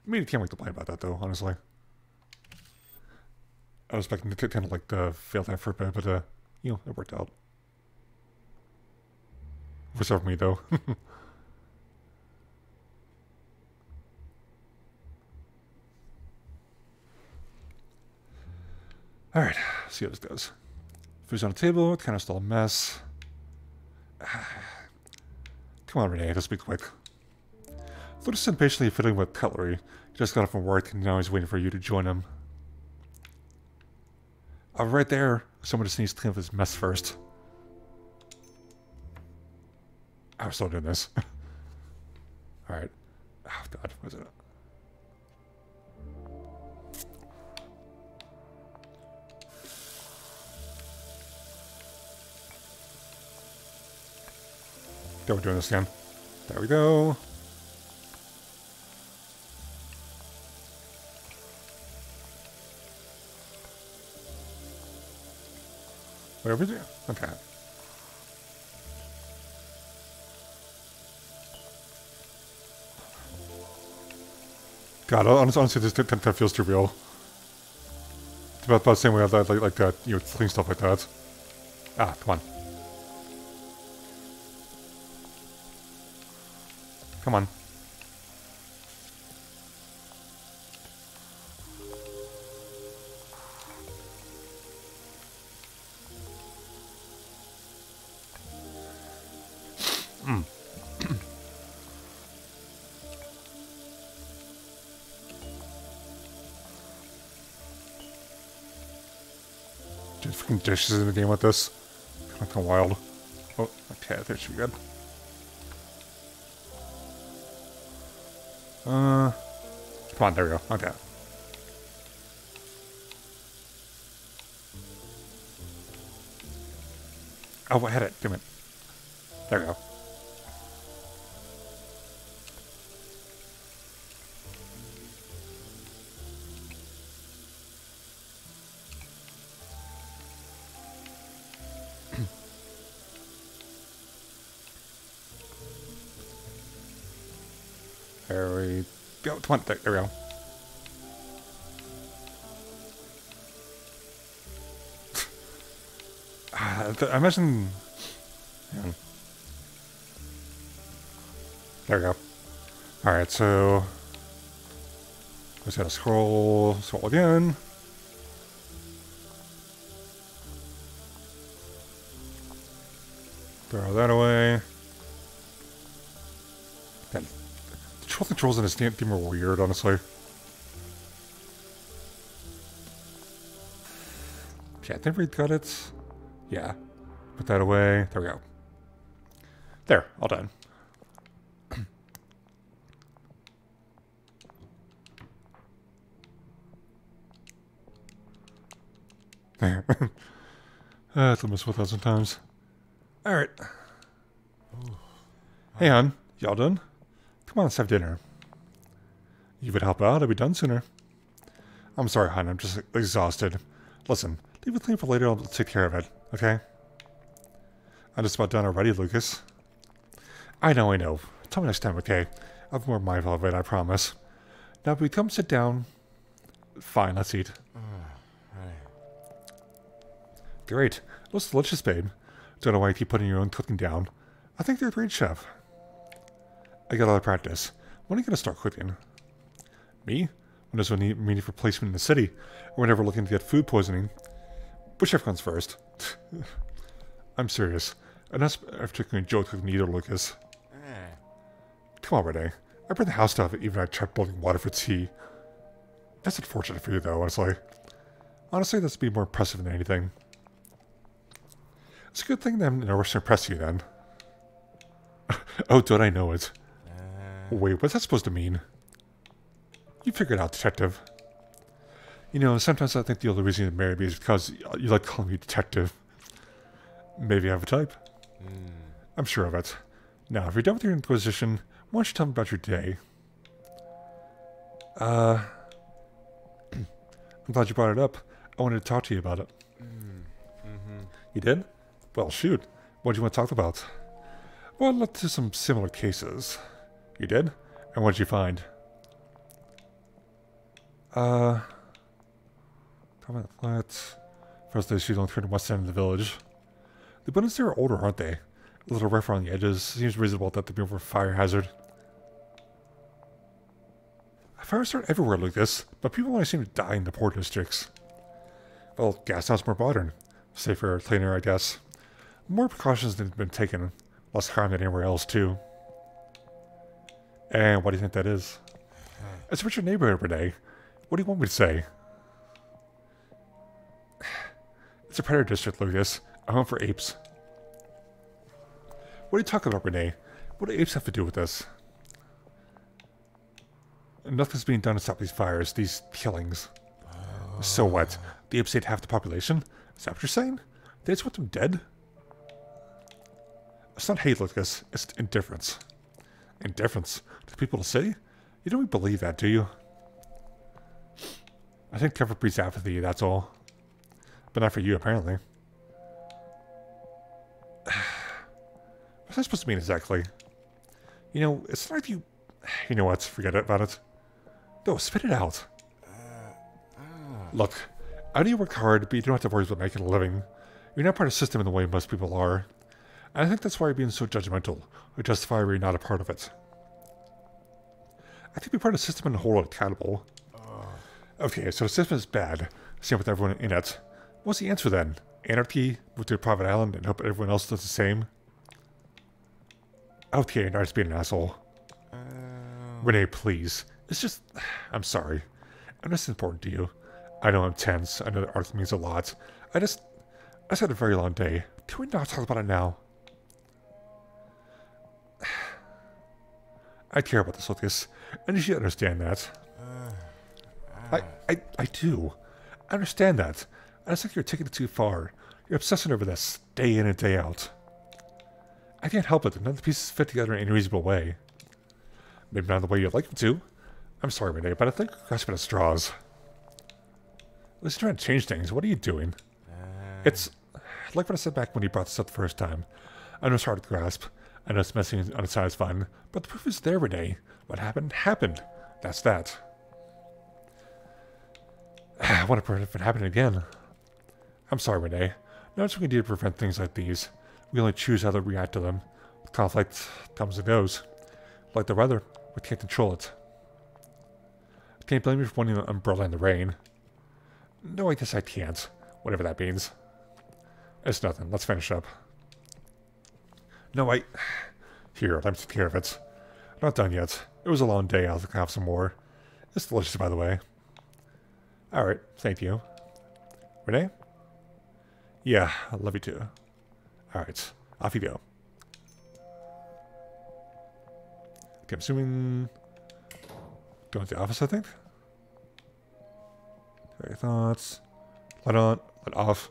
I mean, you can't wait to play about that, though, honestly. I was expecting to kind of, like, fail that for a bit, but, you know, it worked out. For me, though. Alright, see how this goes. Food's on the table, kind of still a mess. Come on, Renee, let's be quick. Lotus is impatiently fiddling with cutlery. He just got off from work and now he's waiting for you to join him. Oh, right there. Someone just needs to clean up his mess first. I was still doing this. Alright. Oh, God. What is it? There, we're doing this again. There we go. Wait, over there? Okay. God, honestly, this that feels too real. It's about the same way I like that, you know, clean stuff like that. Ah, come on. Come on. Dude, freaking dishes in the game with this. Kind of wild. Oh, okay, there should be good. Come on, there we go. Okay. Oh, I had it. Damn it. There we go. There we go. Come on, there we go. I imagine... Yeah. There we go. Alright, so... Just gotta scroll again. Throw that away. Then, the controls in this game are weird, honestly. Yeah, I think we got it. Yeah. Put that away. There we go. There, all done. There. It's almost 1,000 times. Alright. Hey, hon. Y'all done? Come on, let's have dinner. You would help out, I'd be done sooner. I'm sorry, hon. I'm just exhausted. Listen, leave it clean for later. I'll take care of it, okay? I'm just about done already, Lucas. I know. Tell me next time, okay? I'll be more mindful of it, I promise. Now, if we come sit down... Fine, let's eat. Great. Looks delicious, babe. Don't know why you keep putting your own cooking down. I think you're a great chef. I got a lot of practice. When are you going to start cooking? Me? When there's a immediate replacement in the city, or whenever looking to get food poisoning. Whichever comes first. I'm serious. And that's a particularly joke with neither, Lucas. Come on, Renee. I burned the house down even I tried boiling water for tea. That's unfortunate for you, though, honestly. Honestly, that's be more impressive than anything. It's a good thing that I'm in a rush to impress you, then. Oh, don't I know it? Wait, what's that supposed to mean? You figured it out, detective. You know, sometimes I think the only reason you marry me is because you like calling me detective. Maybe I have a type. I'm sure of it. Now, if you're done with your inquisition, why don't you tell me about your day? I'm glad you brought it up. I wanted to talk to you about it. You did? Well, shoot. What do you want to talk about? Well, I looked through some similar cases. You did? And what did you find? Comment flat. First, they shoot on the west end of the village. The buildings there are older, aren't they? A little rough around the edges. Seems reasonable that they'd be over a fire hazard. Fires start everywhere like this, but people only seem to die in the poor districts. Well, gas sounds more modern. Safer, cleaner, I guess. More precautions have been taken. Less harm than anywhere else, too. And what do you think that is? It's a richer neighborhood, Renee. What do you want me to say? It's a predator district, Lucas. A home for apes. What are you talking about, Renee? What do apes have to do with this? Nothing's being done to stop these fires, these killings. So what? The apes ate half the population? Is that what you're saying? They just want them dead? It's not hate, Lucas. It's indifference. Indifference? To the people of the city? You don't even believe that, do you? I think comfort breeds apathy, that's all. But not for you, apparently. What's that supposed to mean exactly? You know, it's not like you... You know what? Forget about it. No, spit it out. Look, I know you work hard, but you don't have to worry about making a living. You're not part of the system in the way most people are. And I think that's why you're being so judgmental, or justify why you're not a part of it. I think be part of the system and hold it accountable. Okay, so the system is bad. Same with everyone in it. What's the answer then? Anarchy? Move to a private island and hope everyone else does the same? Okay, not just being an asshole. Renee, please. It's just... I'm sorry. I know it's important to you. I know I'm tense. I know that art means a lot. I just had a very long day. Can we not talk about it now? I care about this, Lucas. I need you to understand that. I do. I understand that. I just think you're taking it too far. You're obsessing over this, day in and day out. I can't help it that none of the pieces fit together in any reasonable way. Maybe not the way you'd like them to. I'm sorry, Renee, but I think you're grasping at straws. Let's try and change things. What are you doing? It's like what I said back when you brought this up the first time. I know it's hard to grasp. I know it's messy and unsatisfying, but the proof is there, Renee. What happened, happened. That's that. I want to prevent it from happening again. I'm sorry, Renee. Not much we can do to prevent things like these. We only choose how to react to them. Conflict comes and goes. Like the weather, we can't control it. Can't blame you for wanting an umbrella in the rain. No, I guess I can't. Whatever that means. It's nothing. Let's finish up. No, Here, let me take care of it. I'm not done yet. It was a long day. I'll have some more. It's delicious, by the way. Alright, thank you. Renee? Yeah, I love you too. Alright, off you go. Okay, I'm assuming... Going to the office, I think? Okay, thoughts. Light on, light off.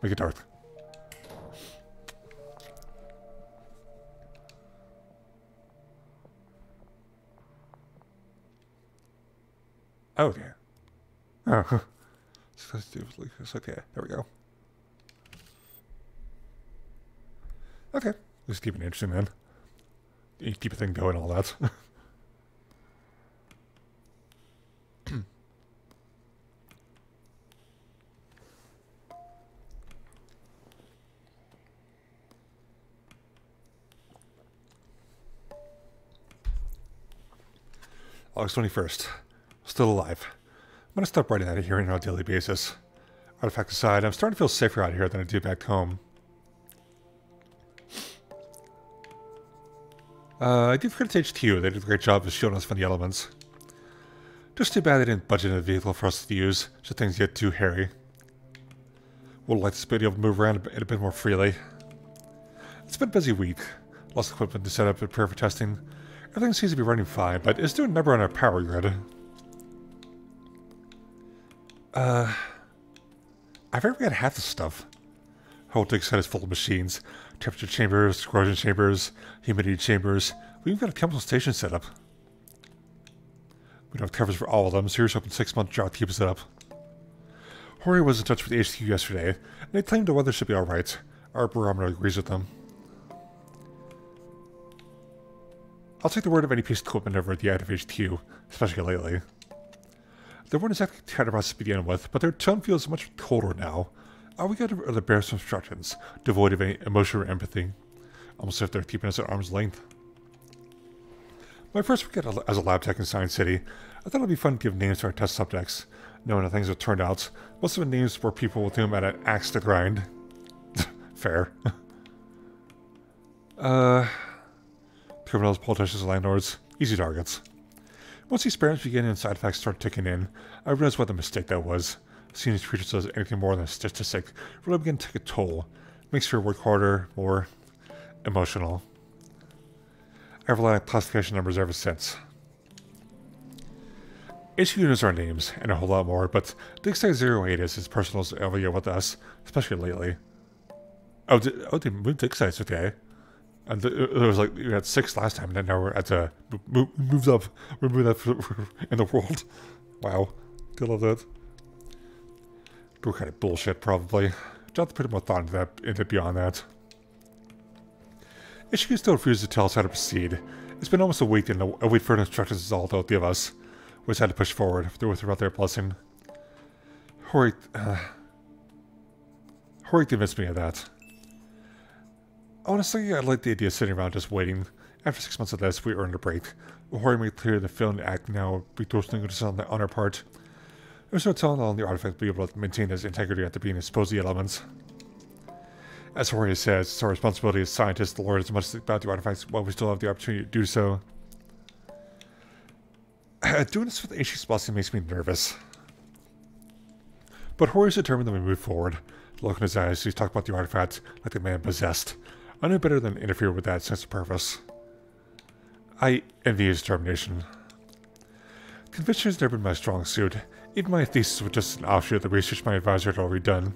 Make it dark. Okay. Oh. Okay, there we go. Okay. Let's keep it interesting then. You keep a thing going, all that. August 21st. Still alive. I'm gonna stop writing out of here on a daily basis. Artifact aside, I'm starting to feel safer out here than I do back home. I did credit to HQ. They did a great job of shielding us from the elements. Just too bad they didn't budget a vehicle for us to use, so things get too hairy. Would like to be able to move around a bit more freely. It's been a busy week. Lots of equipment to set up and prepare for testing. Everything seems to be running fine, but it's doing a number on our power grid. I've already got half the stuff. Whole dig set is full of machines. Temperature chambers, corrosion chambers, humidity chambers. We even got a chemical station set up. We don't have covers for all of them, so here's hoping 6-month drought keeps it up. Hori was in touch with the HQ yesterday, and they claimed the weather should be alright. Our barometer agrees with them. I'll take the word of any piece of equipment over at the active HQ, especially lately. They weren't exactly tenderous to begin with, but their tone feels much colder now. We got the bare instructions, devoid of any emotion or empathy. Almost as if they're keeping us at arm's length. My first week as a lab tech in Science City, I thought it'd be fun to give names to our test subjects. Knowing how things have turned out, most of the names were people with whom I had an axe to grind. Fair. Criminals, politicians, and landlords. Easy targets. Once the experiments began and side effects started ticking in, I realized what a mistake that was. Seeing these creatures as anything more than a statistic really began to take a toll. Makes you work harder, more emotional. I've relied on classification numbers ever since. HQ knows our names, and a whole lot more, but Dig-Site-08 is his personal area with us, especially lately. They moved Dig-Sites, okay. And there was like, we had 6 last time, and then now we're at moved up. We're moving up in the world. Wow. I love that. We're kind of bullshit, probably. Don't have to put more thought into beyond that. HQ still refuses to tell us how to proceed. It's been almost a week, and a wait for instructions is all they'll give us. We just had to push forward without their blessing. Hori convinced me of that. Honestly, I like the idea of sitting around just waiting. After 6 months of this, we earned a break. Hori made clear the failed act now would be totally on our part. There's no telling how long the artifact will be able to maintain its integrity after being exposed to the elements. As Hori says, it's our responsibility as scientists to learn as much about the artifacts while we still have the opportunity to do so. Doing this with HQ's blessing makes me nervous. But Hori's determined that we move forward. The look in his eyes, he's talking about the artifact like the man possessed. I knew better than interfere with that sense of purpose. I envy his determination. Conviction has never been my strong suit. Even my thesis was just an offshoot of the research my advisor had already done.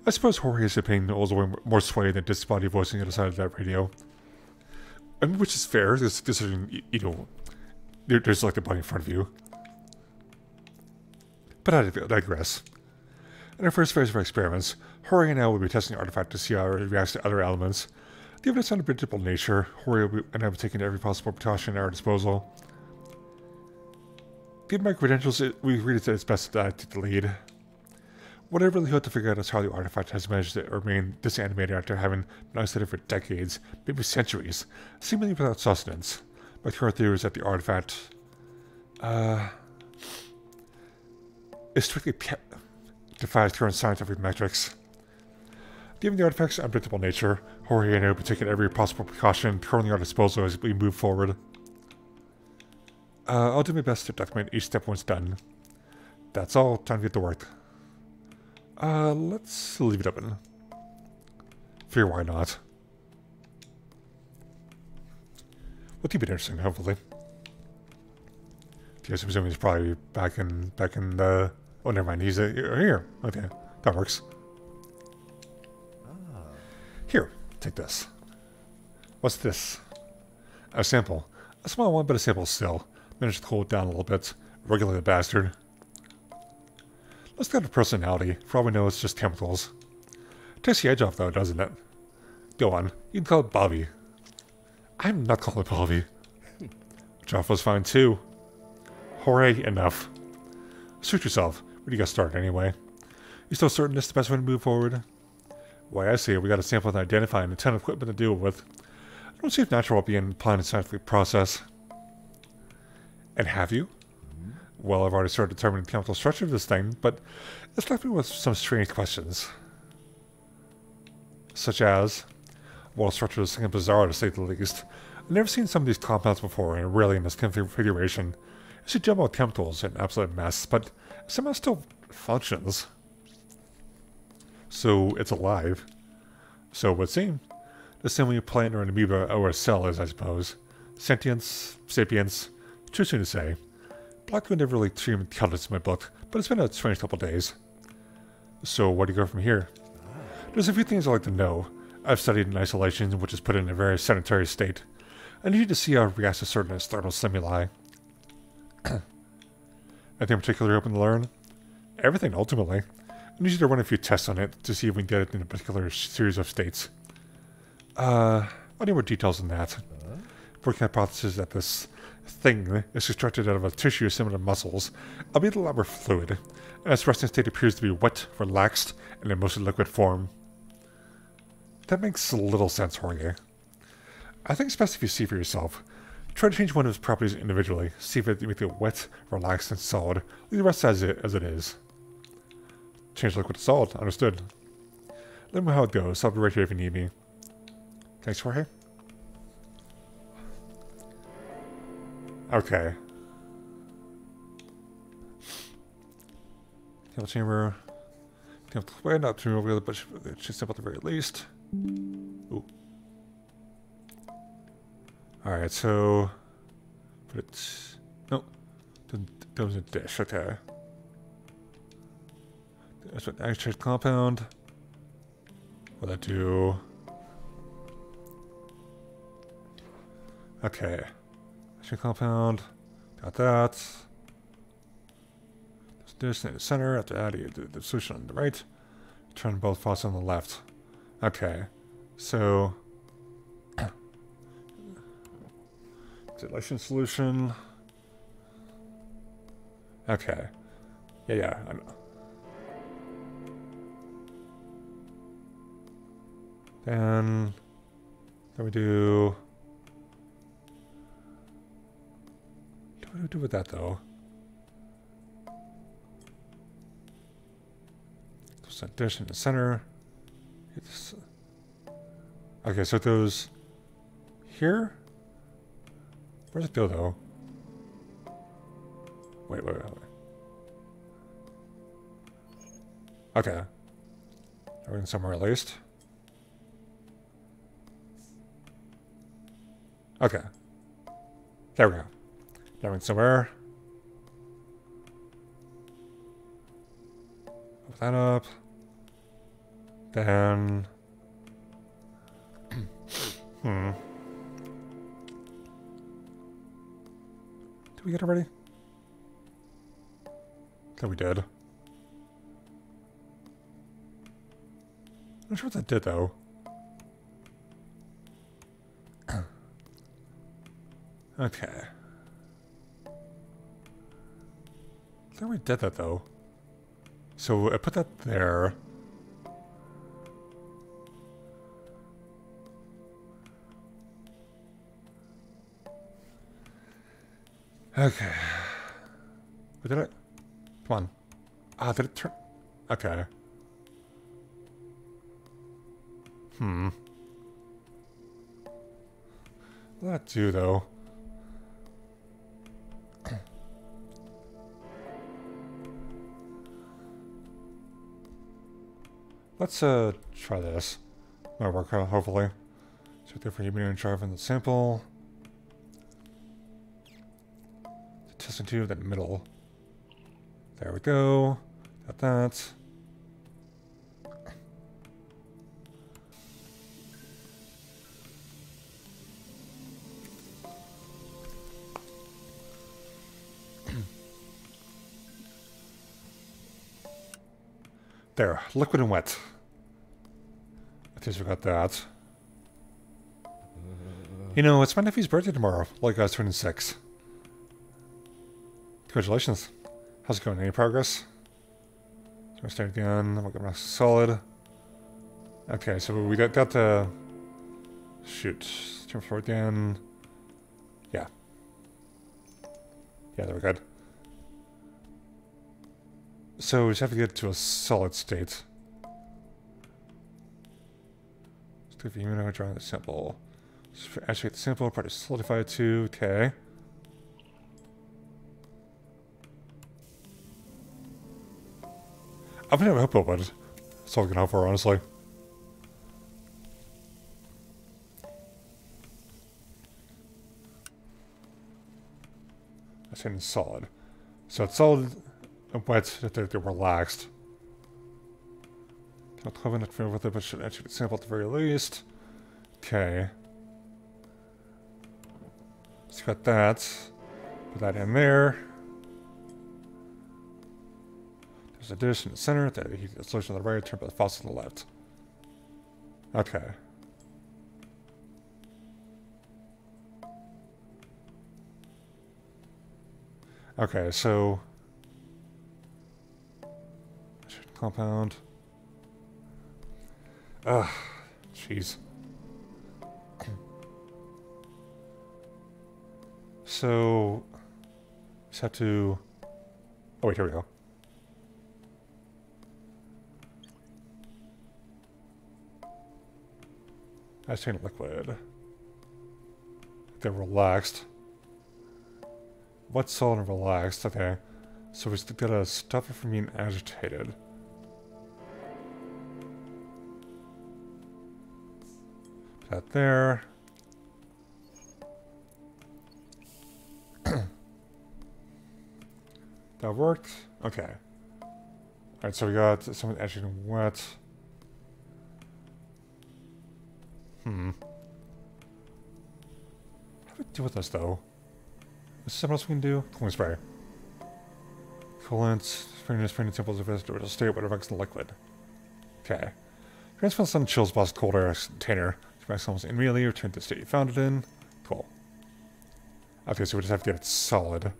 I suppose Hori's opinion holds more sway than disembodied voicing at the side of that radio. I mean, which is fair, considering, you know, there's like the body in front of you. But I digress. In our first phase of our experiments, Hori and I will be testing the artifact to see how it reacts to other elements. Given its unpredictable nature, Hori and I will be taking every possible precaution at our disposal. Given my credentials, we agreed that it's best that I take the lead. What I really hope to figure out is how the artifact has managed to remain disanimated after having been isolated for decades, maybe centuries, seemingly without sustenance. My current theory is that the artifact is strictly defies current scientific metrics. Given the artifact's unpredictable nature, Hori and I will be taking every possible precaution currently at our disposal as we move forward. I'll do my best to document each step once done. That's all. Time to get to work. Let's leave it open. Figure why not. Will keep it interesting, hopefully. Yes, I'm assuming he's probably back in the... Oh, never mind. He's here. Okay, that works. Here, take this. What's this? A sample. A small one, but a sample still. Managed to cool it down a little bit. Regulate the bastard. Let's get a personality. For all we know, it's just chemicals. Takes the edge off, though, doesn't it? Go on. You can call it Bobby. I'm not calling it Bobby. Jaffa's fine, too. Hooray, enough. Suit yourself. Where do you get started, anyway? You still certain this is the best way to move forward? Why, I see. We got a sample to identify and a ton of equipment to deal with. I don't see if natural will be in applying a scientific process. And have you? Well, I've already started determining the chemical structure of this thing, but it's left me with some strange questions. Such as, well, structure is something bizarre to say the least. I've never seen some of these compounds before, and really in this configuration. It's a jumble of chemicals, an absolute mess, but somehow still functions. So, it's alive. So it would seem. The same way a plant or an amoeba or a cell is, I suppose. Sentience, sapience, too soon to say. Blackwood never really treated intelligence in my book, but it's been a strange couple days. So where do you go from here? There's a few things I'd like to know. I've studied in isolation, which is put in a very sedentary state. I need to see how it reacts to certain external stimuli. Anything in particular you're hoping to learn? Everything, ultimately. I need you to run a few tests on it to see if we can get it in a particular series of states. I need more details than that. Working hypothesis that this thing is constructed out of a tissue similar to muscles, albeit a lot more fluid, and its resting state appears to be wet, relaxed, and in mostly liquid form. That makes a little sense for you. I think it's best if you see for yourself. Try to change one of its properties individually, see if it makes it wet, relaxed, and solid. Leave the rest as it is. Change liquid to solid, understood. Let me know how it goes, I'll be right here if you need me. Thanks, Jorge. Okay. Chemical chamber. Chemical way, not too real, but just simple at the very least. Ooh. Alright, so put it. No. That was a dish, okay. That's what activated compound. What'll that do? Okay. Activated compound. Got that. This in the center. After that, you do the solution on the right. Turn both faucets on the left. Okay. So dilation solution. Okay. Yeah, I know. Then we do. What do we do with that though? There's that dish in the center. Okay, so it goes here. Where's it go though? Wait. Okay. We're in somewhere at least. Okay. There we go. Going somewhere. Put that up. Then. Did we get it ready? Yeah, we did. I'm not sure what that did though. Okay. I think we did that though. So I put that there. Okay. What did it? Come on. Ah, did it turn? Okay. What did that do though? Let's try this. Might work out, hopefully. So there for human and driving the sample. Testing tube, that middle. There we go. Got that. There, liquid and wet. At least we got that. You know, it's my nephew's birthday tomorrow. Like I was turning 6. Congratulations. How's it going? Any progress? So we'll start again. We'll get solid. Okay, so we got the... Shoot. Turn forward again. Yeah. Yeah, there we go. So we just have to get to a solid state. Let's do the drawing the sample. Actuate the sample, probably solidify it too. Okay. I've never hopeful, but that's all I can hope for, honestly. That's in solid. So it's solid and wet, they're relaxed. Not covenant familiar with it, but should actually sample at the very least. Okay. Let's got that. Put that in there. There's a dish in the center. The heat solution on the right, turn by the faucet on the left. Okay. Okay, so compound. Ugh, jeez. So just have to. Oh wait, here we go. Agitated liquid. They're relaxed. What's solid and relaxed? Okay. So we still gotta stop it from being agitated. Put that there. That worked? Okay. Alright, so we got something agitated wet. How do we deal with this though? Is there something else we can do? Cooling spray. Coolant, spraying samples of vegetable state, whatever makes the liquid. Okay. Transfer the sun chills past cold air container. Max almost immediately return to the state you found it in. Cool. Okay, so we just have to get it solid.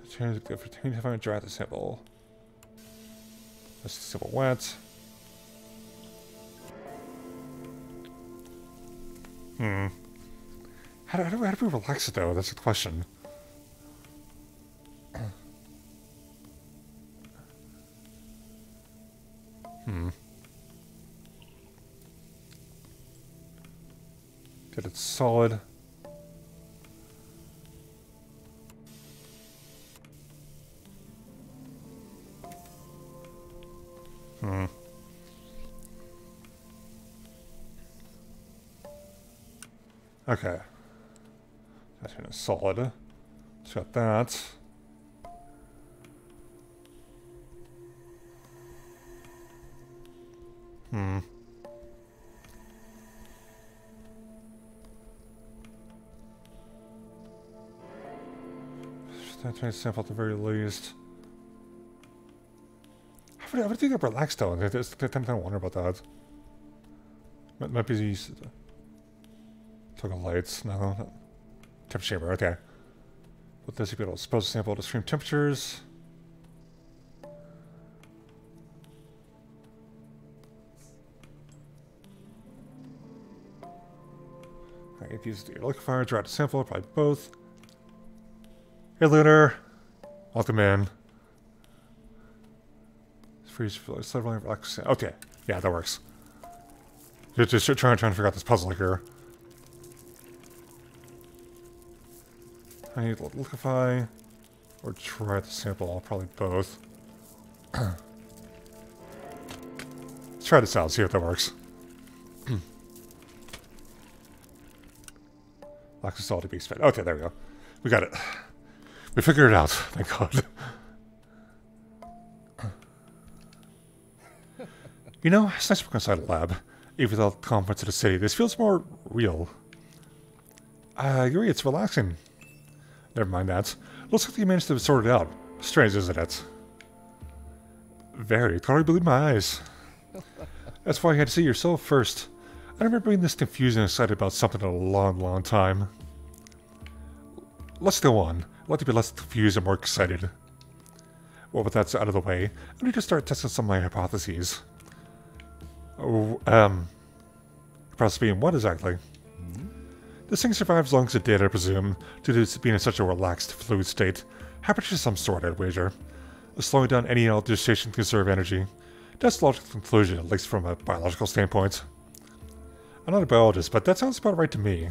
Change it for 25 dry the sample. That's the sample wet. How do we relax it though? That's the question. Get it solid. Okay. That's in a solid. Just got that. Just trying to sample at the very least. How do you get relaxed though? I tend to wonder about that. Might be easy. Took lights, no. Temperature chamber, okay. With this, you be able to expose the sample to extreme temperatures. Alright, use the liquefier, dry the sample, probably both. Hey, Lunar. Welcome in. Freeze, slightly relax. Okay, yeah, that works. Just trying to figure out this puzzle here. I need to liquefy or try the sample. Probably both. Let's try this out, see if that works. Lacks salt to be spent. Okay, there we go. We got it. We figured it out. Thank God. You know, it's nice to work inside a lab. Even without the confidence of the city, this feels more real. I agree, it's relaxing. Never mind that. Looks like you managed to sort it out. Strange, isn't it? Very. Can't hardly believe my eyes. That's why I had to see yourself first. I remember being this confused and excited about something in a long, long time. Let's go on. I'd like to be less confused and more excited. Well, with that out of the way, I need to start testing some of my hypotheses. Oh, process being what exactly? This thing survives as long as it did, I presume, due to its being in such a relaxed, fluid state. Happened to some sort, I'd wager. Slowing down any and all digestion to conserve energy. That's the logical conclusion, at least from a biological standpoint. I'm not a biologist, but that sounds about right to me.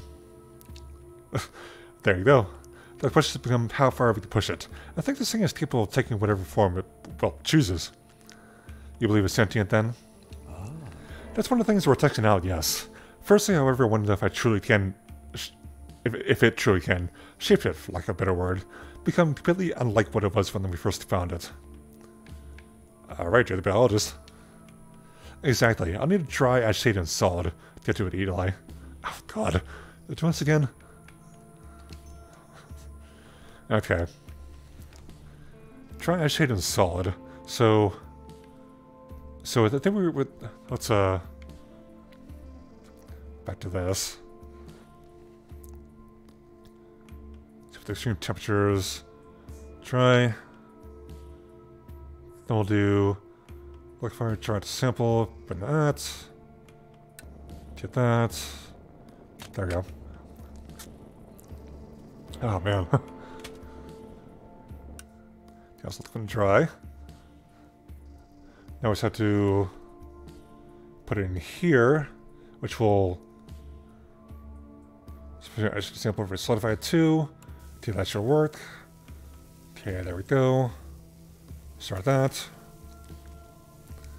There you go. The question has become how far we can push it. I think this thing is capable of taking whatever form it, well, chooses. You believe it's sentient, then? Oh. That's one of the things we're testing out, yes. Firstly, however, I wonder if I truly can... If it truly can, shapeshift, for lack of a better word, become completely unlike what it was when we first found it. Alright, you're the biologist. Exactly. I'll need to dry, agitate, and solid to get to it, Eli. Oh, God. Do this again? Okay. Dry, agitate, and solid. So I think we were... Let's, back to this. The extreme temperatures. Dry. Then we'll do liquefier, try to sample, but not. Get that. There we go. Oh man. Okay, so let's dry. Now we just have to put it in here, which will I should sample for solidified 2. Okay, that should work. Okay, there we go. Start that.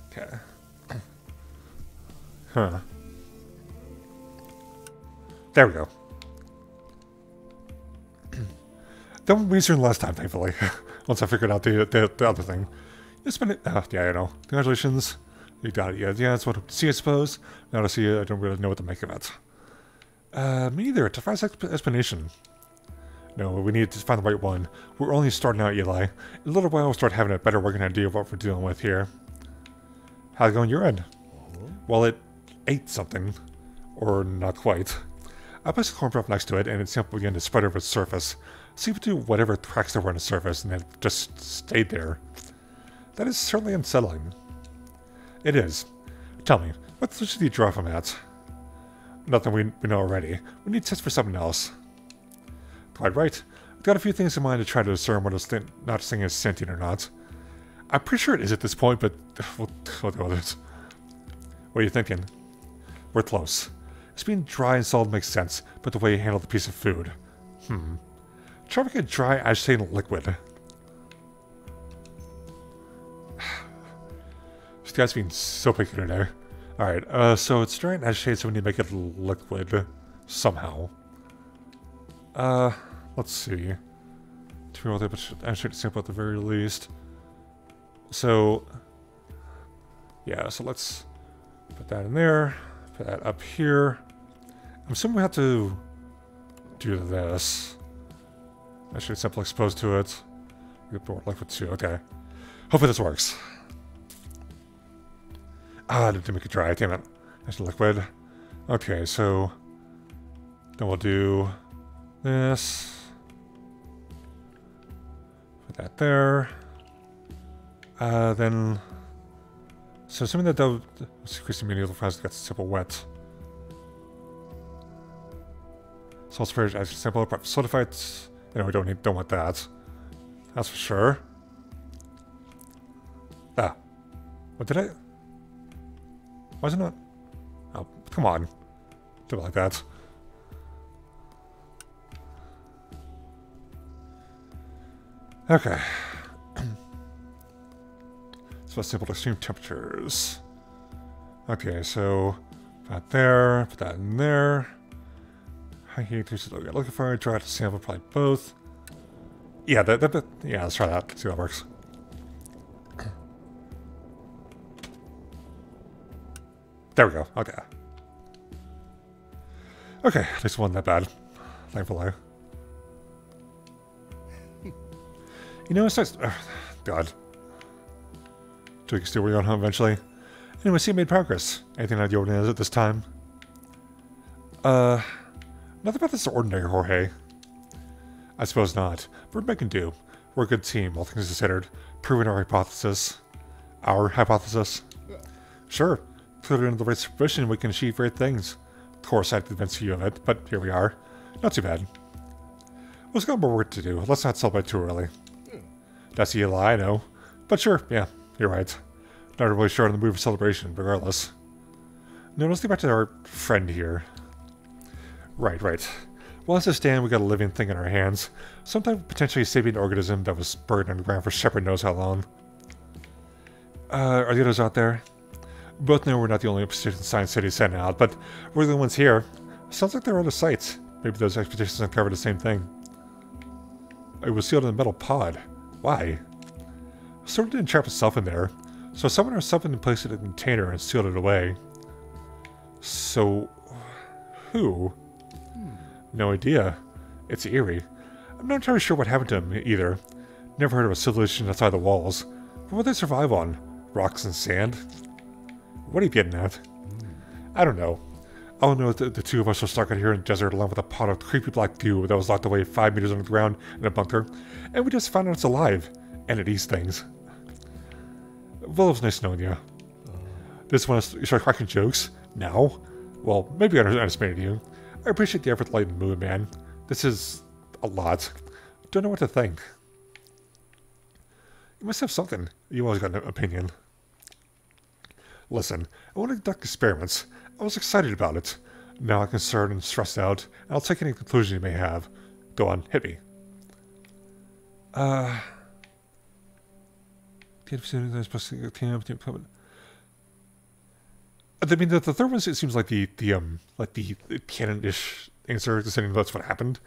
Okay. Huh. There we go. Done what we learned last time, thankfully. Once I figured out the other thing. It's been... yeah, I know. Congratulations. You got it. Yeah, that's what to see, I suppose. Now to see it, I don't really know what to make of it. Me neither. It's a fast explanation. No, we need to find the right one. We're only starting out, Eli. In a little while, we'll start having a better working idea of what we're dealing with here. How's it going your end? Well, it ate something. Or not quite. I placed a corn prop next to it, and it simply began to spread over its surface. Seemed to do whatever cracks there were on the surface, and then just stayed there. That is certainly unsettling. It is. Tell me, what should you draw from that? Nothing we know already. We need to test for something else. Quite right. I've got a few things in mind to try to discern whether this not thing is sentient or not. I'm pretty sure it is at this point, but we'll go with it. What are you thinking? We're close. It's being dry and solid makes sense, but the way you handle the piece of food. Try to get dry, agitating liquid. This guy's being so picky today. Alright, so it's dry and agitated, so we need to make it liquid. Somehow. Let's see. To be able to agitate sample at the very least. So, yeah, so let's put that in there. Put that up here. I'm assuming we have to do this. Actually, sample exposed to it. Get more liquid too. Okay. Hopefully this works. I didn't make it dry. Damn it. That's liquid. Okay, so then we'll do this. Put that there. Then, so assuming that that increasing medial fast gets simple wet. Salt spray as simple, but solidified. You know, we don't want that. That's for sure. Ah, what did I? Why is it not? Oh, come on, do it like that. Okay. So simple extreme temperatures. Okay, so put that there, put that in there. High heat, looking for dry to sample, probably both. Yeah, yeah, let's try that. See how it works. There we go. Okay. Okay, at least it wasn't that bad. Thankfully. You know, it's nice. God. So we can still on home eventually. Anyway, see, made progress. Anything out the ordinary at this time? Nothing about this ordinary, Jorge. I suppose not. But we're making do. We're a good team, all things considered. Proving our hypothesis. Our hypothesis? Sure. Put it into the right supervision, we can achieve great things. Of course, I have to convince you of it, but here we are. Not too bad. We've got more work to do. Let's not celebrate too early. That's a lie, I know. But sure, yeah, you're right. Not really sure on the mood for celebration, regardless. No, let's get back to our friend here. Right. Well, as it stands, we got a living thing in our hands. Sometime potentially saving an organism that was buried underground for shepherd knows how long. Are the others out there? Both know we're not the only expedition Science City sent out, but we're the ones here. Sounds like there are other sites. Maybe those expeditions uncovered the same thing. It was sealed in a metal pod. Why? Someone didn't trap itself in there, so someone or something placed it in a container and sealed it away. So, who? No idea. It's eerie. I'm not entirely sure what happened to him either. Never heard of a civilization outside the walls. What would they survive on? Rocks and sand? What are you getting at? I don't know. All I know is that the two of us were stuck out here in the desert along with a pot of creepy black goo that was locked away 5 meters underground in a bunker, and we just found out it's alive, and it eats things. Well, it was nice knowing you. This one is start cracking jokes? Now? Well, maybe I underestimated you. I appreciate the effort to lighten the mood, man. This is a lot. Don't know what to think. You must have something. You always got an opinion. Listen, I want to conduct experiments. I was excited about it. Now I'm concerned and stressed out, and I'll take any conclusion you may have. Go on, hit me. I mean, the third one, it seems like the canon-ish answer to saying that's what happened.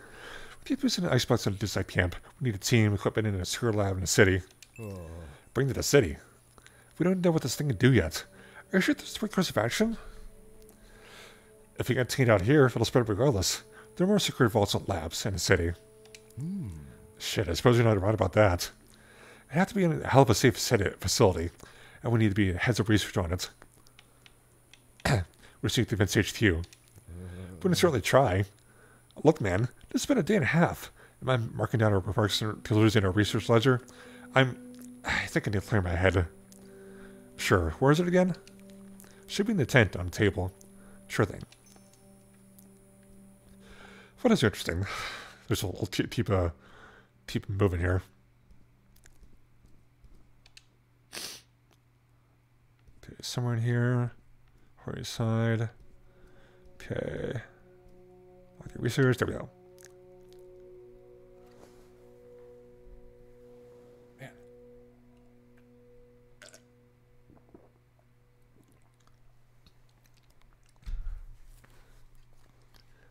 We need to an icebox at a district camp. We need a team, equipment, and a secure lab in the city. Bring to the city. We don't know what this thing can do yet. Are you sure there's 3 course of action? If we get taken out here, it'll spread regardless. There are more secret vaults and labs in the city. Shit, I suppose you're not right about that. It has to be in a hell of a safe facility, and we need to be heads of research on it. We're seeing the Vince HQ. We can certainly try. Look, man, this has been a day and a half. Am I marking down our remarks to losing our research ledger? I think I need to clear my head. Sure, where is it again? Should be in the tent on the table. Sure thing. What is interesting? There's a little keep moving here. Okay, somewhere in here. Right side. Okay. Okay, research. There we go.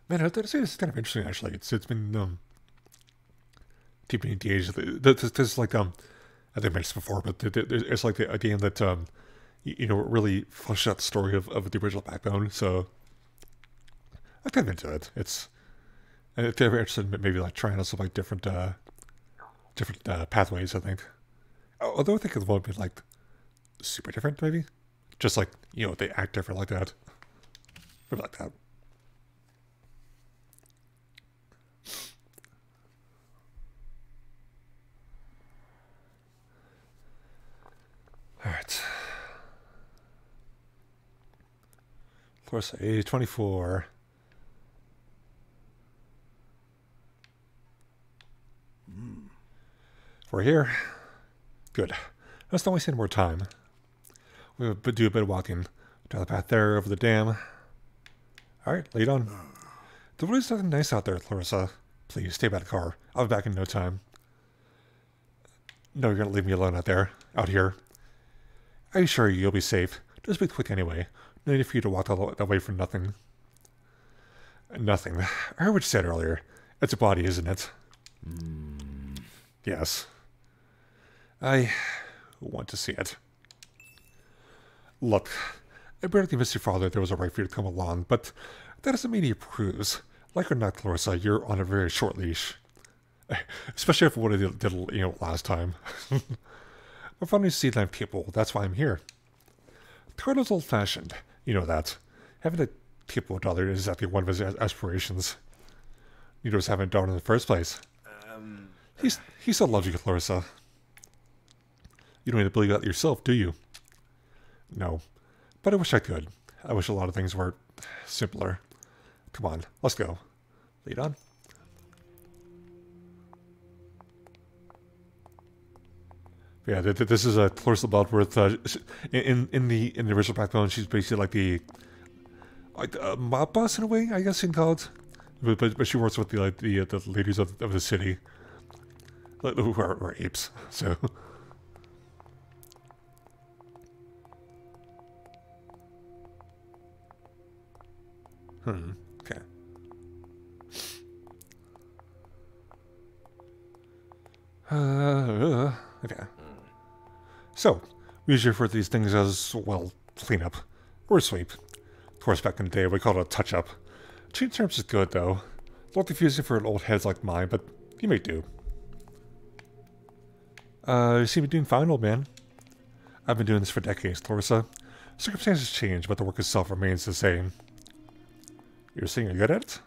Man, I have to say this is kind of interesting. Actually, it's been keeping me engaged. This is like I think I mentioned this before, but it's like a game that you know, really fleshed out the story of the original Backbone. So I'm kind of into it. It's if you're ever interested in maybe like trying out some like different pathways, I think. Although I think it won't be like super different, maybe just like, you know, they act different like that, maybe like that. All right. Of course, age 24. We're here. Good. Let's not waste any more time. We'll do a bit of walking. Down the path there, over the dam. Alright, lead on. The road's nothing nice out there, Clarissa. Please, stay by the car. I'll be back in no time. No, you're gonna leave me alone out here. Are you sure you'll be safe? Just be quick anyway. No need for you to walk all that way for nothing. Nothing. I heard what you said earlier. It's a body, isn't it? Yes. I want to see it. Look, I barely convinced your father there was a right for you to come along, but that doesn't mean he approves. Like or not, Clarissa, you're on a very short leash. Especially after what I did, you know, last time. We're finding sea land people, that's why I'm here. Carter's old-fashioned, you know that. Having a people daughter is exactly one of his aspirations. You just haven't done it in the first place. He still loves you, Clarissa. You don't need to believe that yourself, do you? No. But I wish I could. I wish a lot of things were simpler. Come on, let's go. Lead on. Yeah, this is a Clarissa Bloodworth. In the original Backbone, she's basically like the mob boss in a way, I guess you can call it. But she works with the ladies of the city, who are apes. So. Okay. Okay. So, we usually refer to these things as, well, cleanup. Or sweep. Of course, back in the day, we called it a touch-up. Change terms is good, though. A little confusing for old heads like mine, but you may do. You seem to be doing fine, old man. I've been doing this for decades, Clarissa. Circumstances change, but the work itself remains the same. You're saying you're good at it?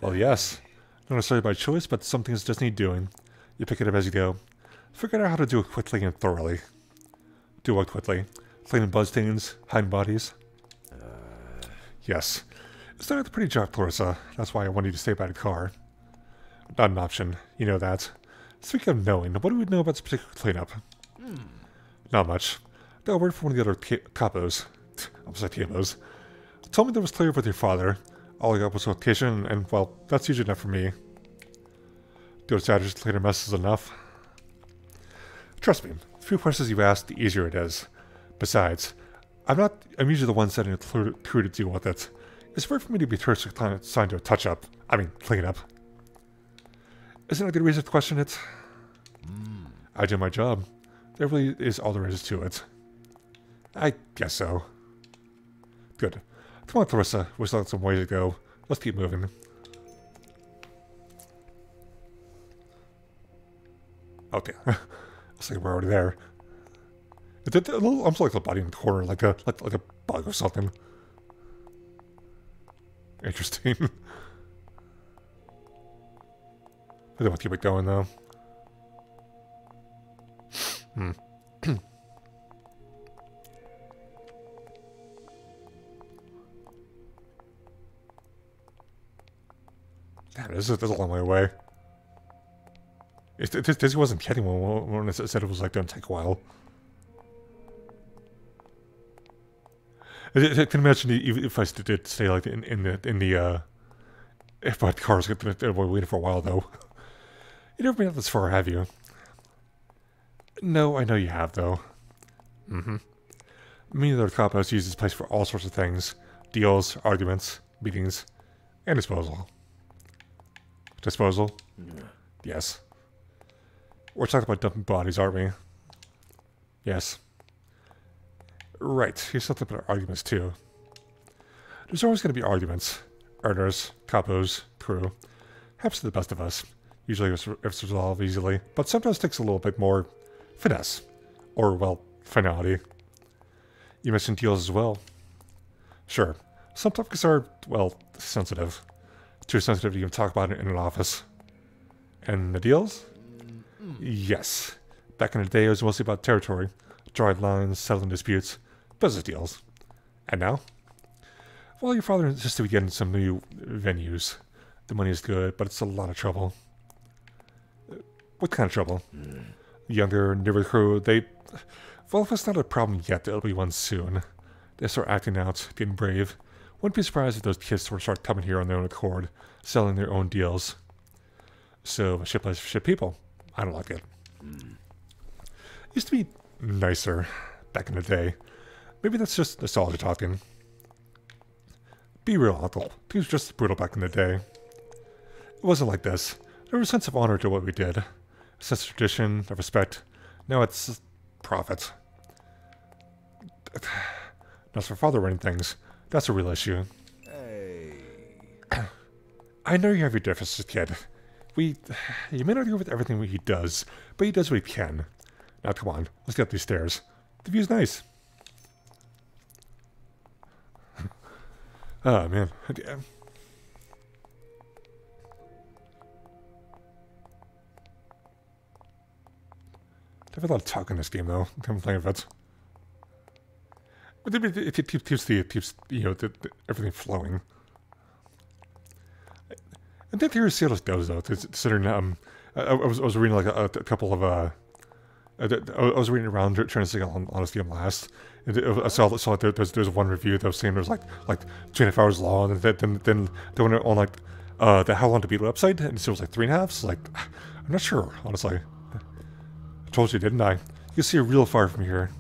Well, yes. Not necessarily by choice, but some things just need doing. You pick it up as you go. Figure out how to do it quickly and thoroughly. Do what quickly? Cleaning bloodstains, hiding bodies? Yes. It's not a pretty job, Clarissa. That's why I wanted you to stay by the car. Not an option. You know that. Speaking of knowing, what do we know about this particular cleanup? Not much. Got a word from one of the other capos. I'm sorry, TMOs. Told me that was clear with your father. All I got was location, and, well, that's usually enough for me. Do its address to clean a mess is enough. Trust me, the fewer questions you ask, the easier it is. Besides, I'm usually the one setting a crew to deal with it. It's rare for me to be first assigned to a touch-up. I mean, clean-up. Isn't that a good reason to question it? I do my job. There really is all there is to it. I guess so. Good. Come on, Clarissa. We still have some way to go. Let's keep moving. Okay. Looks like we're already there. It's a little, I'm like a body in the corner, like a bug or something. Interesting. I don't want to keep it going though. Damn, this is a long way away. This wasn't kidding when I said it was like going to take a while. I can imagine if I did stay like in the if my car's waiting for a while though. You never been out this far, have you? No, I know you have though. Me and the other cop-outs use this place for all sorts of things: deals, arguments, meetings, and disposal. Disposal? Yes. We're talking about dumping bodies, aren't we? Yes. Right. Here's something about arguments, too. There's always going to be arguments. Earners, capos, crew. Happens to the best of us. Usually it's resolved easily, but sometimes it takes a little bit more finesse. Or, well, finality. You mentioned deals as well. Sure. Some topics are, well, sensitive. Too sensitive to even talk about it in an office. And the deals? Yes. Back in the day, it was mostly about territory, drawing lines, settling disputes, business deals. And now? Well, your father insisted we get in some new venues. The money is good, but it's a lot of trouble. What kind of trouble? The younger, newer crew, well, if it's not a problem yet, it'll be one soon. They start acting out, getting brave. Wouldn't be surprised if those kids would start coming here on their own accord, selling their own deals. So, a shit place for shit people. I don't like it. Used to be nicer back in the day. Maybe that's just nostalgia talking. Be real, Uncle. He was just brutal back in the day. It wasn't like this. There was a sense of honor to what we did. A sense of tradition, of respect. Now it's profit. Not for father running things. That's a real issue. Hey. I know you have your differences, kid. You may not agree with everything he does, but he does what he can. Now, come on. Let's get up these stairs. The view's nice. Oh, man. Damn. There's a lot of talk in this game, though. I'm playing with it. But it keeps everything flowing. I think theory see how this goes though, considering I was reading like a couple of I was reading around trying to see how long this game lasts. And I saw like there's one review that was saying it was like 2.5 hours long, and then they went on like the how long to beat website, and so it was like 3.5. So like I'm not sure honestly. I told you, didn't I? You can see it real far from here.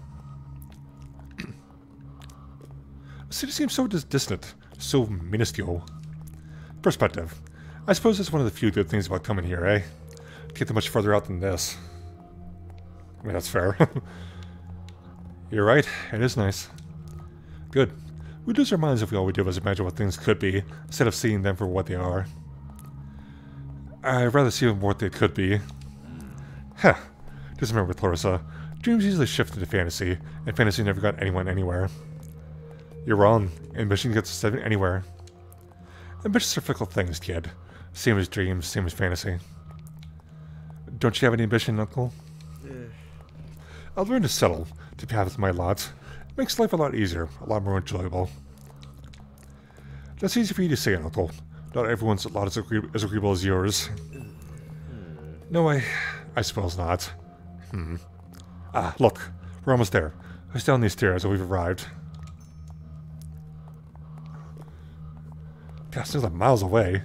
The city seems so distant, so minuscule. Perspective. I suppose it's one of the few good things about coming here, eh? Can't get much further out than this. I mean, that's fair. You're right, it is nice. Good. We lose our minds if we all we do is imagine what things could be, instead of seeing them for what they are. I'd rather see them for what they could be. Huh. Just remember, Clarissa, dreams usually shift into fantasy, and fantasy never got anyone anywhere. You're wrong. Ambition gets us anywhere. Ambitions are fickle things, kid. Same as dreams, same as fantasy. Don't you have any ambition, Uncle? I've learned to settle, to be happy with my lot. It makes life a lot easier, a lot more enjoyable. That's easy for you to say, Uncle. Not everyone's lot is as agreeable as yours. No, I suppose not. Ah, look. We're almost there. It's down these stairs and we've arrived. Gosh, it's like miles away.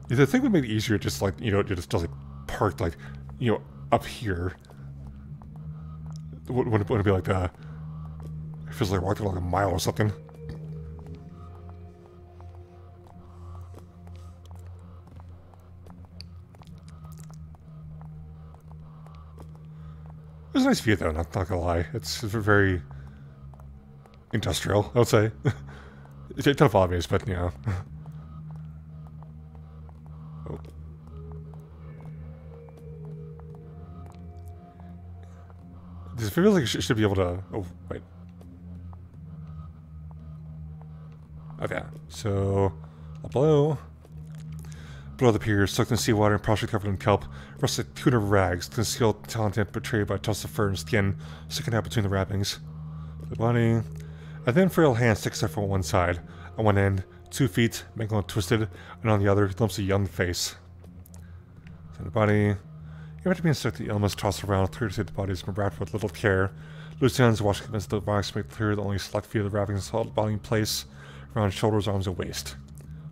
The thing would make it easier just like, just like parked like, up here. Wouldn't it be like, it feels like walking like a mile or something. It's a nice view though, not gonna lie. It's very industrial, I would say. It's kind of obvious, but Oh. This feels like it should be able to... Oh, wait. Okay, so... Below the pier, soaked in seawater and partially covered in kelp, rusted tuna rags, concealed talent betrayed by a tuft of fur and skin, sticking out between the wrappings. The body... A thin frail hand sticks out from one side. On one end, 2 feet, mangled and twisted, and on the other, lumps a young face. So the body... After being stuck, the elements tossed around, clear to see the body has been wrapped with little care. Loose ends washed against the rocks make clear that only a select few of the wrappings held the body in place, around shoulders, arms, and waist.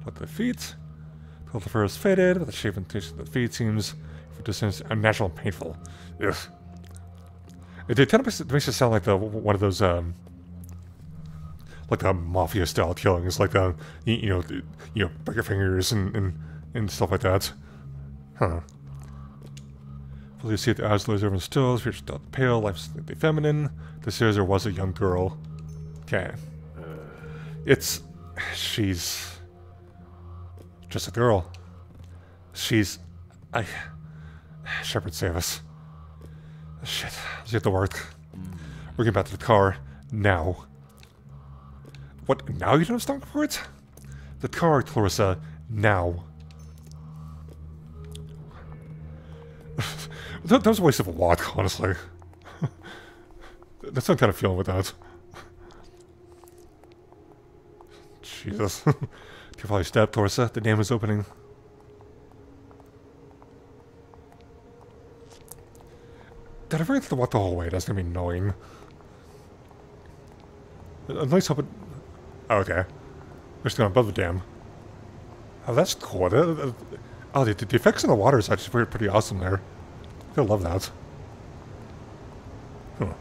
Look at the feet. Till the fur is faded, but the shape and texture of the feet seems, for distance, unnatural and painful. Ugh. It kind of makes it sound like one of those, like the mafia-style killings, like break your fingers and stuff like that. Huh. You see the eyes lays over and stills, features pale, life's slightly feminine. This is or was a young girl. Okay. She's just a girl. Shepard, save us. Shit, let's get to work. We're getting back to the car, now. What, now you don't have stomach for it? The car, Clarissa, now. That was a waste of a walk, honestly. That's what I'm kind of feeling with that. Jesus. Careful how you step, Clarissa. The dam is opening. Did I forget to walk the whole way? That's gonna be annoying. A nice open... Oh, okay. We're still above the dam. Oh, that's cool. The effects in the water is actually pretty awesome there. I love that. Huh.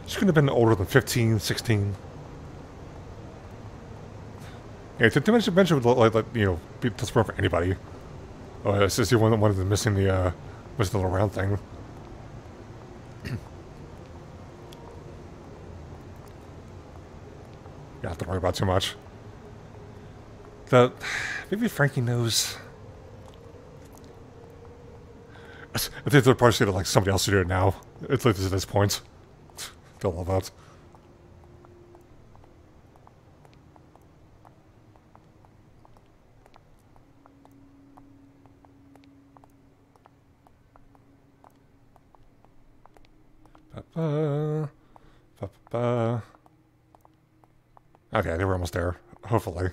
She couldn't have been older than 15, 16. Yeah, to mention be transparent for anybody. Oh, it's just the one of them missing the little round thing. You don't have to worry about too much. Maybe Frankie knows. I think they're probably going to like somebody else to do it now. It's like this at this point. Don't love that. Ba-ba. Ba-ba-ba. Okay, they were almost there. Hopefully.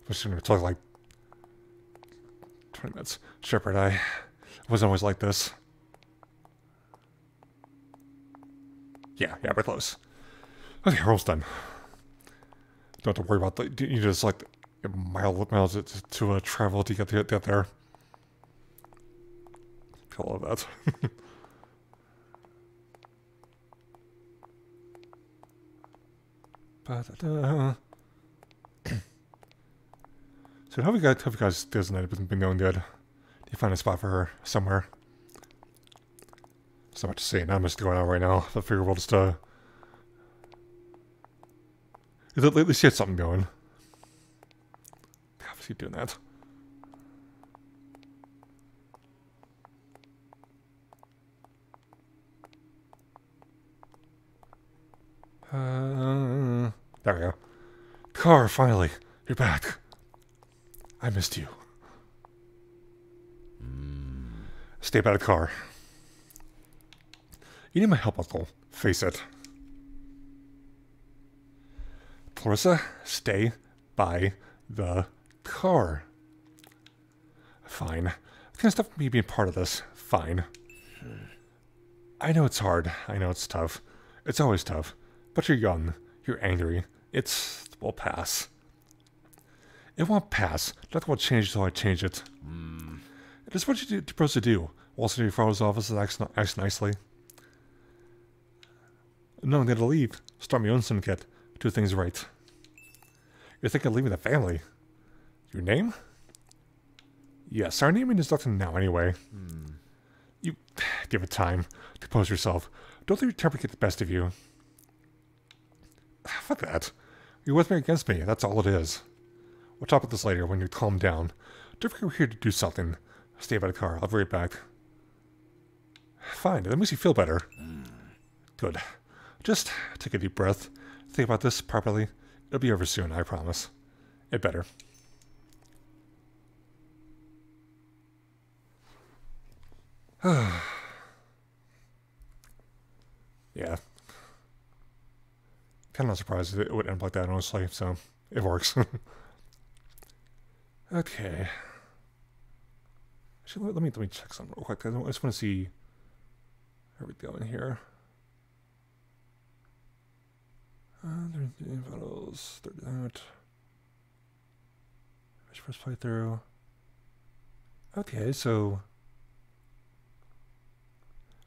was going to talk like 20 minutes. Shepard, I wasn't always like this. Yeah, we're close. Okay, we're almost done. Don't have to worry about the, you just like miles to travel to get there. I love that. So how have you guys designated been going good? Do you find a spot for her somewhere? So much to say, not much going on right now. I figure we'll just at least get something going. Obviously doing that. There we go. Car, finally. You're back. I missed you. Stay by the car. You need my help, Uncle. Face it. Clarissa, stay by the car. Fine. It's gonna stop me being part of this. Fine. I know it's hard. I know it's tough. It's always tough. But you're young. You're angry. It will pass. It won't pass. Nothing will change until I change it. Just what you're supposed to do. Waltz into your father's office and act nicely. No, I'm going to leave. Start my own syndicate. Do things right. You're thinking of leaving the family. Your name? Yes, our naming is nothing now anyway. You give it time. Compose yourself. Don't let your temper get the best of you. Fuck that. You're with me or against me. That's all it is. We'll talk about this later when you calm down. Don't forget we're here to do something. Stay by the car. I'll be right back. Fine. That makes you feel better. Good. Just take a deep breath. Think about this properly. It'll be over soon, I promise. It better. Yeah. Kind of not surprised it would end up like that, honestly, so it works. Okay. Actually, let me check something real quick. I just want to see where we going here. There's the photos. They're that. First playthrough. Okay, so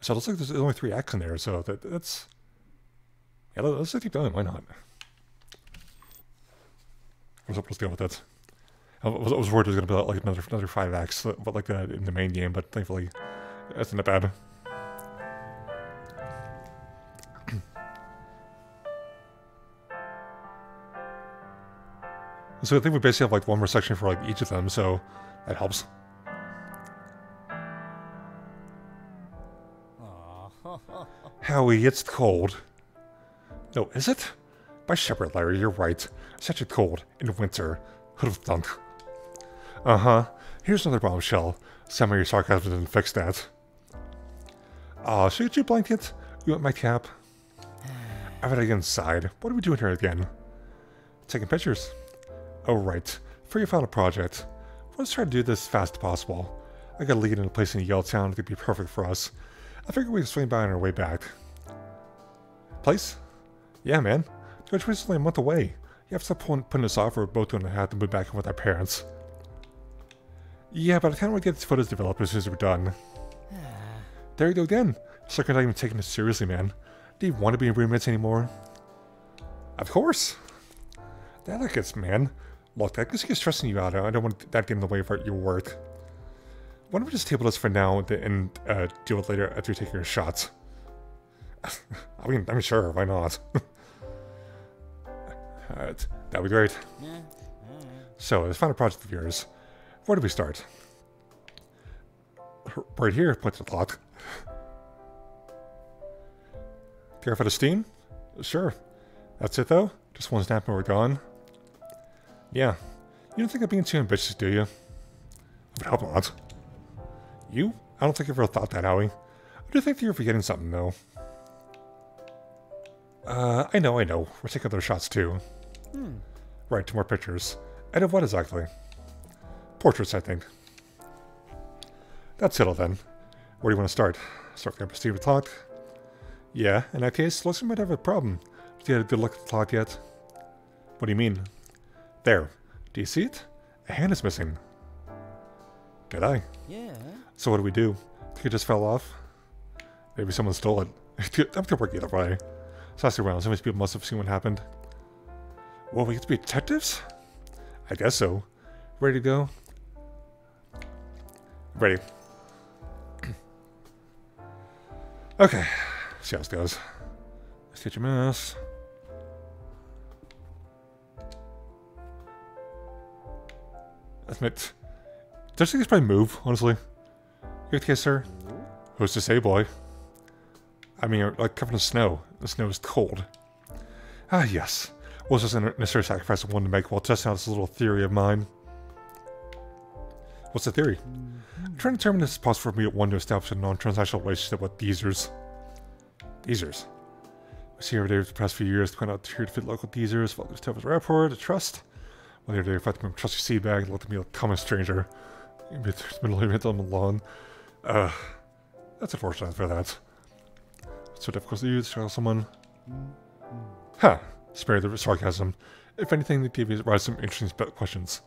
it looks like there's only 3 acts in there, so that's yeah. Let's keep going. Why not? Let's deal with it. I was worried it was going to be like another 5 acts, but like in the main game. But thankfully, that's not bad. So I think we basically have like one more section for like each of them, so that helps. Howie, it's cold. No, is it? By Shepard, Larry, you're right. Such a cold in winter. Who'd have thunk? Uh-huh. Here's another bombshell. Some of your sarcasm didn't fix that. Aw, should I get you a blanket? You want my cap? I gotta get inside. What are we doing here again? Taking pictures. Oh, right. For your final project. Let's try to do this as fast as possible. I got a lead in a place in Yellowtown that could be perfect for us. I figured we could swing by on our way back. Place? Yeah, man. Graduation's only a month away. You have to stop putting us off, or we're both going to have to move back in with our parents. Yeah, but I kind of want to get this footage developed as soon as we're done. There you go again. It's like you're not even taking it seriously, man. Do you want to be in roommates anymore? Of course. That gets, man. Look, that gets stressing you out. I don't want that getting in the way of your work. Why don't we just table this for now and deal with it later after you take your shots? I mean, sure, why not? Alright, that'd be great. So, this final project of yours. Where do we start? Right here, point to the clock. Care for the steam? Sure. That's it, though? Just one snap and we're gone? Yeah. You don't think I'm being too ambitious, do you? I would hope not. You? I don't think I've ever thought that, Howie. I do think you're forgetting something, though. I know. We're taking other shots, too. Right, 2 more pictures. And of what exactly? Portraits, I think. That's settled then. Where do you want to start? Start with proceed with talk? Yeah, in that case, looks like we might have a problem. Did you have a good look at the talk yet? What do you mean? There. Do you see it? A hand is missing. Did I? Yeah. So what do we do? Think it just fell off? Maybe someone stole it. I'm gonna work either way. So ask around. Some of these people must have seen what happened. Well, we get to be detectives? I guess so. Ready to go? Ready. Okay. See how this goes. Let's get your mouse. Admit. Does things probably move, honestly? Good case, sir. Who's to say, boy? I mean, like covered in snow. The snow is cold. Ah, yes. Was this a necessary sacrifice I wanted to make while testing out this little theory of mine? What's the theory? I'm trying to determine if it's possible for me at one to establish a non-transactional relationship with Deezers. Deezers? I see every day for the past few years to point out here to fit local Deezers, follow their with rapport, to trust. Well, the other day, if I had to trust your sea bag, looked at me like a common stranger. Middle of it on the lawn. That's unfortunate for that. It's so difficult to use to tell someone. Huh. Spare the sarcasm. If anything, the TV raised some interesting questions.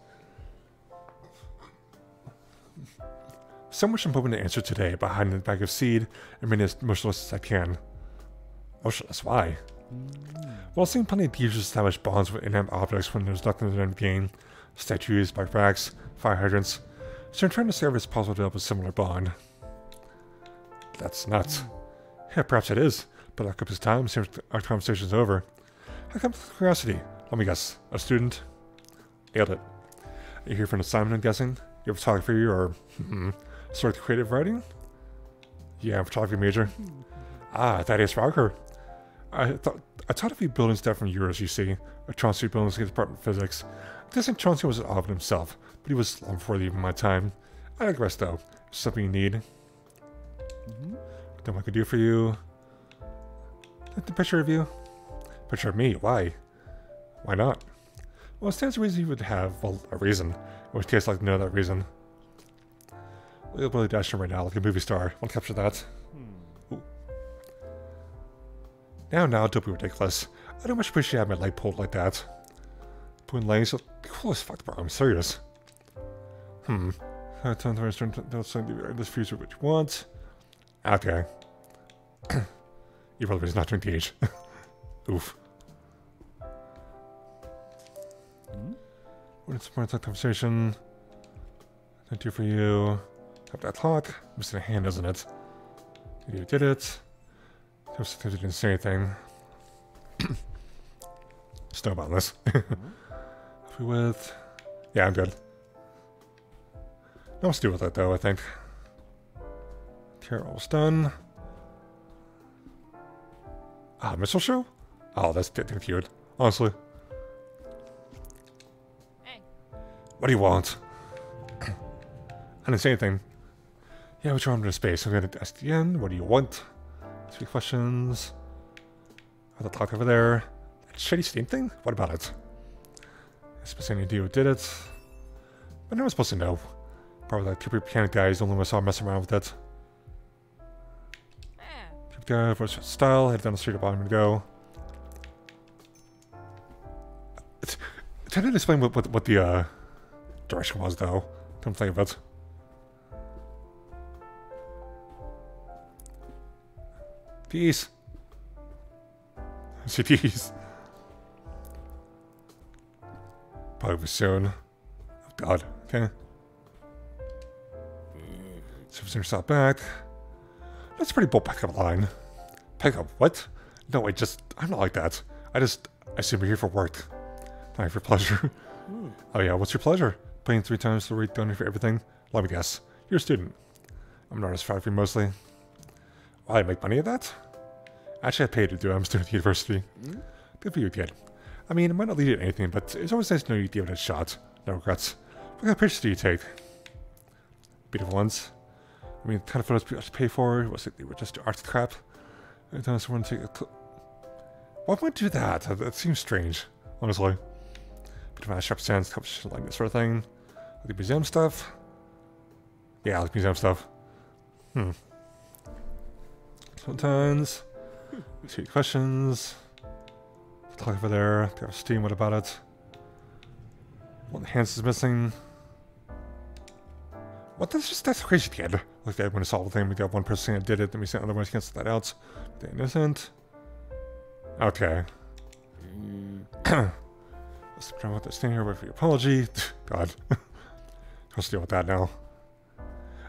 So much I'm hoping to answer today about hiding the bag of seed and remain as motionless as I can. Motionless? Why? Well, I've seen plenty of teachers establish bonds with inanimate objects when there's nothing to gain. Statues, backpacks, fire hydrants. So I'm trying to see if it's possible to develop a similar bond. That's nuts. Yeah, perhaps it is. But like up his time, since our conversation's over. How come curiosity? Let me guess. A student? Nailed it. Are you here for an assignment, I'm guessing? You're a photography or sort of creative writing? Yeah, I'm a photography major. Ah, that is Rocker. I taught a few building stuff from yours, you see. A Chauncey building in the Department of Physics. I guess Chauncey was an odd himself, but he was long before even my time. I digress though. Is something you need? Then what I could do for you? The picture of you? Picture of me? Why? Why not? Well, it stands to reason you would have, well, a reason. In which case, I'd like to know that reason. We'll really dash in right now like a movie star. Want to capture that? Ooh. Now, don't be ridiculous. I don't much appreciate having my light pulled like that. Pulling legs, cool as fuck, bro. I'm serious. Time to this future what you want. Okay. You probably is not to engage. Oof. What is the conversation? I do for you. Have that talk. I'm missing a hand, isn't it? You did it. Sometimes you didn't say anything. Just about this. Happy with. Yeah, I'm good. No one's to do with it though, I think. Here, all's done. Ah, missile show? Oh, that's getting cute, honestly. Hey. What do you want? I didn't say anything. Yeah, what's wrong with space? I'm gonna ask the end. What do you want? 3 questions. I'll talk over there. That shitty Steam thing? What about it? I suppose any idea who did it. But no one's supposed to know. Probably like 2 mechanic guys, the only one I saw messing around with it. Keep going for style, head down the street about him to go. I didn't explain what the direction was though. Don't think of it. Peace. See peace. Probably soon. Oh god. Okay. So if yourself back. That's a pretty bold pickup line. Pickup? What? No, I'm not like that. I assume you're here for work. Not for pleasure. Oh yeah, what's your pleasure? Playing 3 times the rate down for everything? Let me guess. You're a student. I'm an artist photography mostly. Why, I make money at that? Actually, I paid to do it. I'm a student at university. Good for you, kid. I mean, it might not lead to anything, but it's always nice to know you gave it a shot. No regrets. What kind of pictures do you take? Beautiful ones. I mean, kind of photos people have to pay for. Was it they were just art crap? I don't know, someone take a. Why would I do that? That seems strange, honestly. Device represents like this sort of thing. The museum stuff. Yeah, like museum stuff. Sometimes. See questions. Talk over there. They have Steam. What about it? One hands is missing. What? That's crazy, kid. Like that when to solve the thing, we got one person that did it, then we sent other ones cancel that out. They're innocent. Okay. Let's try with this thing here. Wait for your apology. God. Let's deal with that now.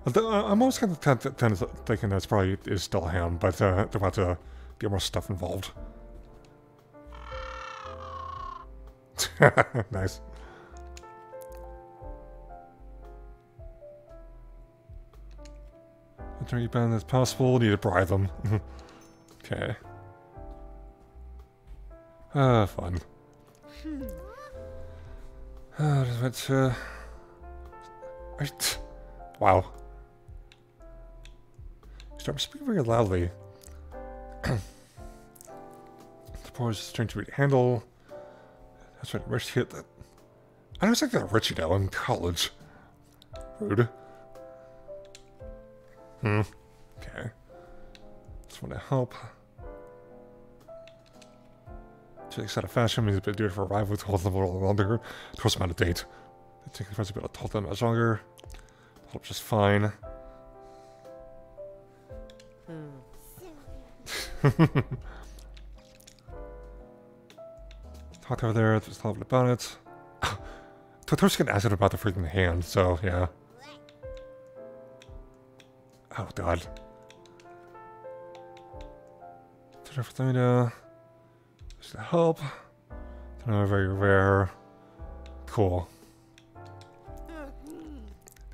I'm always kind of thinking that's probably is still him, but there about to be more stuff involved. Nice. As bad as possible. Need to bribe them. Okay. Fun. Just went to... Wow. Start speaking very loudly. The poor is strange to handle. That's right, Rich hit that. I was like that Richie though in college. Rude. Okay. Just want to help. To set a fashion means a bit due for arrival to hold them a little longer. Of course, I'm out of date. I think the friends will be able to hold them much longer. Hold up just fine. Talked over there, just a little bit about it. Totor's gonna ask it about the freaking hand, so yeah. Oh god. Everything just to help. Don't know, very rare. Cool.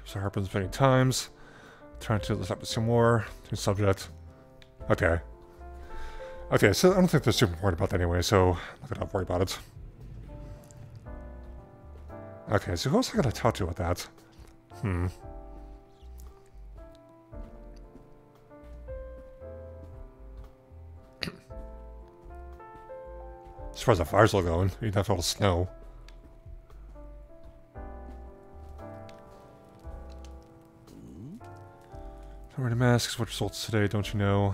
So happens many times. Trying to look up some more. New subject. Okay. Okay, so I don't think they're super important about that anyway, so I'm not gonna worry about it. Okay, so who else I gotta talk to with that? As far as the fire's still going, you'd have all the snow. Don't wear the masks. What results today? Don't you know?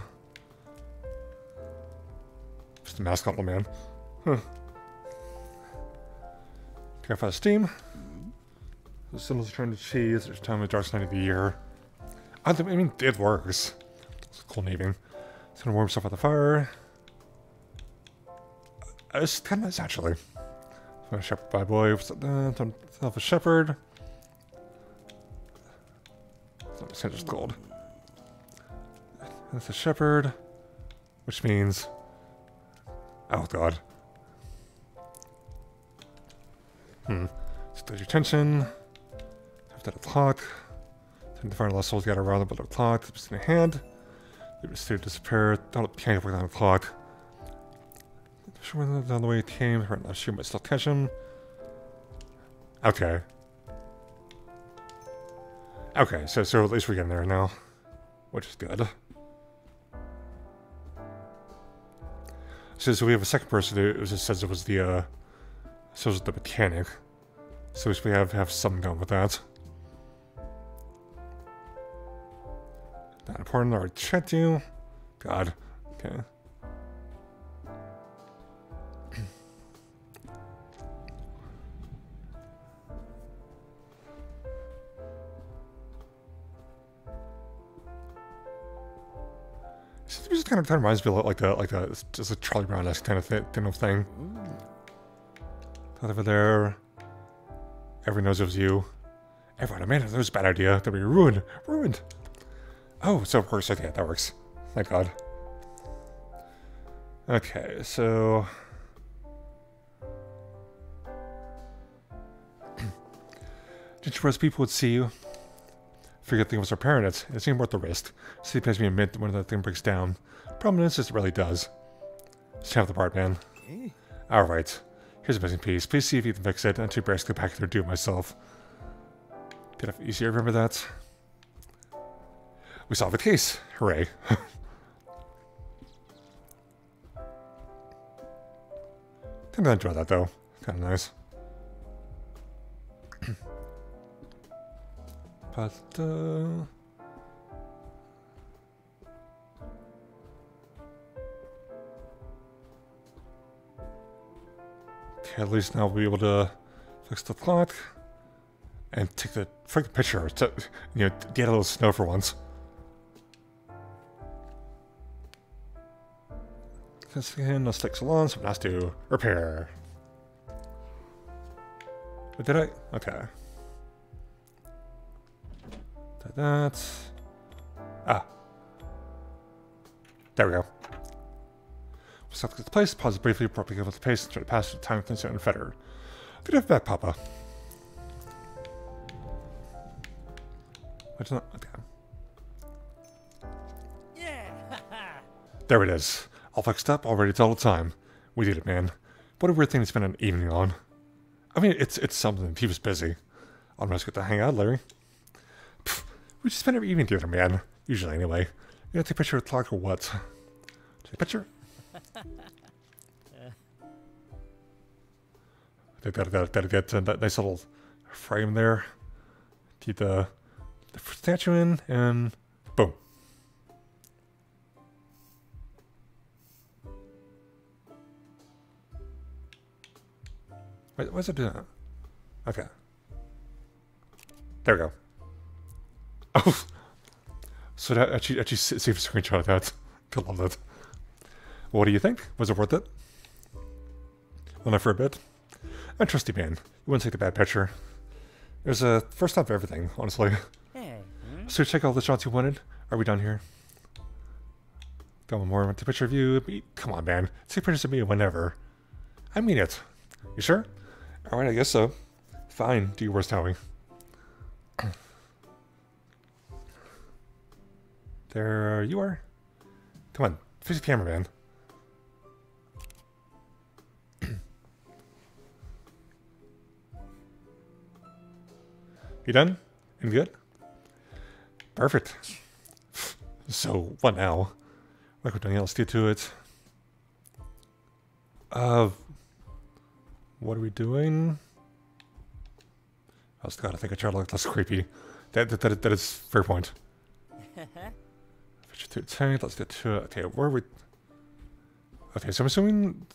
Just a mascot, little man. Huh. Can I find Steam? The symbols are trying to cheese. There's time of the dark night of the year. I mean, it works. It's a cool naming. It's gonna warm stuff at the fire. It's kind of nice, actually. So, shepherd by boy. Self a shepherd. It's just gold. That's a shepherd. Which means... Oh, God. Just your attention. Have that o'clock. Time to find the lost souls got around about the clock. It's in the hand. It was to disappear. Don't can't work on the clock. Sure, down the way it came. Right now, she might still catch him. Okay. Okay, so at least we're getting there now, which is good. So we have a second person who just says it was the mechanic. So at least we have something going with that. Not important. I already checked you. God. Okay. It just kind of reminds me of like just a Charlie Brown-esque kind of thing. Over there. Everyone knows it was you. Everyone, man, that was a bad idea. That would be ruined. Ruined. Oh, so it works. Okay, that works. Thank God. Okay, so... Did you trust people would see you? Figured thing was repairing it. It seemed worth the risk. City pays me a mint when the thing breaks down. Problem is, it really does. Just have the part, man. Alright. Here's a missing piece. Please see if you can fix it. I'm too embarrassed to go back there and do it myself. Did it easier? Remember that? We solved the case. Hooray. Kinda enjoy that, though. Kinda nice. But, okay, at least now we'll be able to fix the clock and take the freaking picture to, you know, get a little snow for once. This again, let's take so long, so let's do repair. But did I? Okay. Did that. Ah. There we go. We'll get the place, pause briefly, properly give it the pace, and try to pass the time consent and fetter. Good have back, Papa. What's not? Okay. Yeah. There it is. All fixed up, all ready to all the time. We did it, man. What a weird thing to spend an evening on. I mean, it's something. He was busy. I'm just going to hang out, Larry. Pfft, we just spend every evening together, man. Usually, anyway. You gonna take a picture of the clock or what? Take a picture? Gotta get that nice little frame there. Keep the statue in, and boom. Wait, why is it doing that? Okay. There we go. Oh! So that actually save a screenshot of that. I love that. What do you think? Was it worth it? Well, not for a bit. I trust you, man. You wouldn't take a bad picture. It was a first time for everything, honestly. Hey. So check all the shots you wanted. Are we done here? Got one more. Want the picture of you? Come on, man. Take pictures of me whenever. I mean it. You sure? Alright, I guess so. Fine. Do your worst, Howie. There you are. Come on. Face the camera, man. You done? And good? Perfect. So, what now? Like we're doing, let's get to it. What are we doing? Oh, God, I think I tried to look less creepy. That is fair point. Let's get to it. Okay, where are we? Okay, so I'm assuming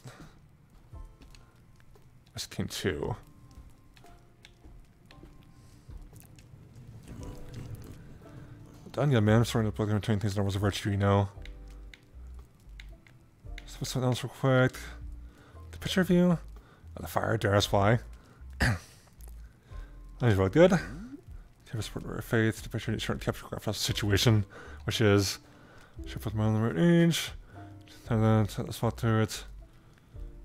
this came 2. Done, yeah, man. I'm starting to plug in things that was a virtue, you know. So something else real quick. The picture of you. Oh, the fire, that's why. That is really good. Have a support of faith. The picture needs to capture the situation, which is should put them on the right age. And then set the spot to it.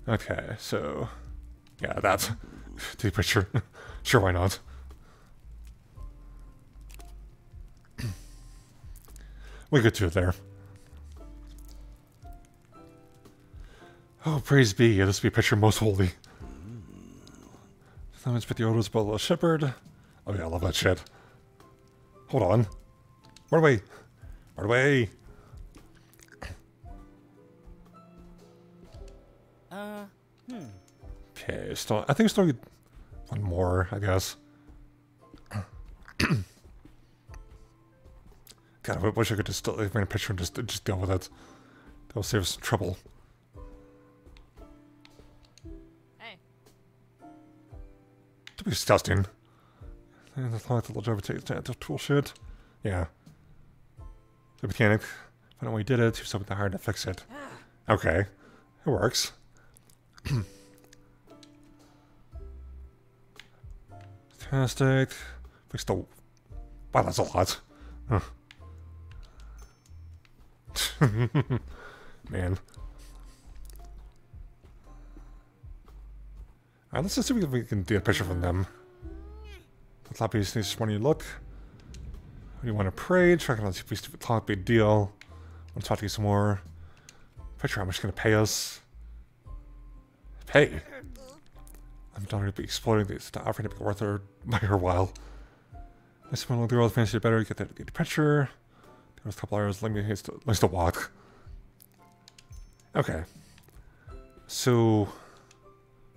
Okay, so yeah, that's the picture. Sure, why not? We get to it there. Oh, praise be, this be a picture most holy. Let's put the odors about the shepherd. Oh yeah, I love that shit. Hold on. Run away. Run away. Okay, still, I think still one more, I guess. God, I wish I could just still bring a picture and just deal with it. That'll save us trouble. Hey. To be disgusting. And the little driver takes the tool shit. Yeah. The mechanic. I don't know why he did it. He was something hard to fix it. Okay. It works. Fantastic. Fix the. Wow, that's a lot. Huh. Man. Alright, let's just see if we can get a picture from them. The top piece needs just one you look. You want to pray, check on see if we talk big deal. Want to talk to you some more. Picture how much gonna pay us. Pay. I'm done to be exploiting this to offering to be worth her by her while. Nice one, the world fancy better, get the picture. There was a couple hours, let me nice to walk. Okay. So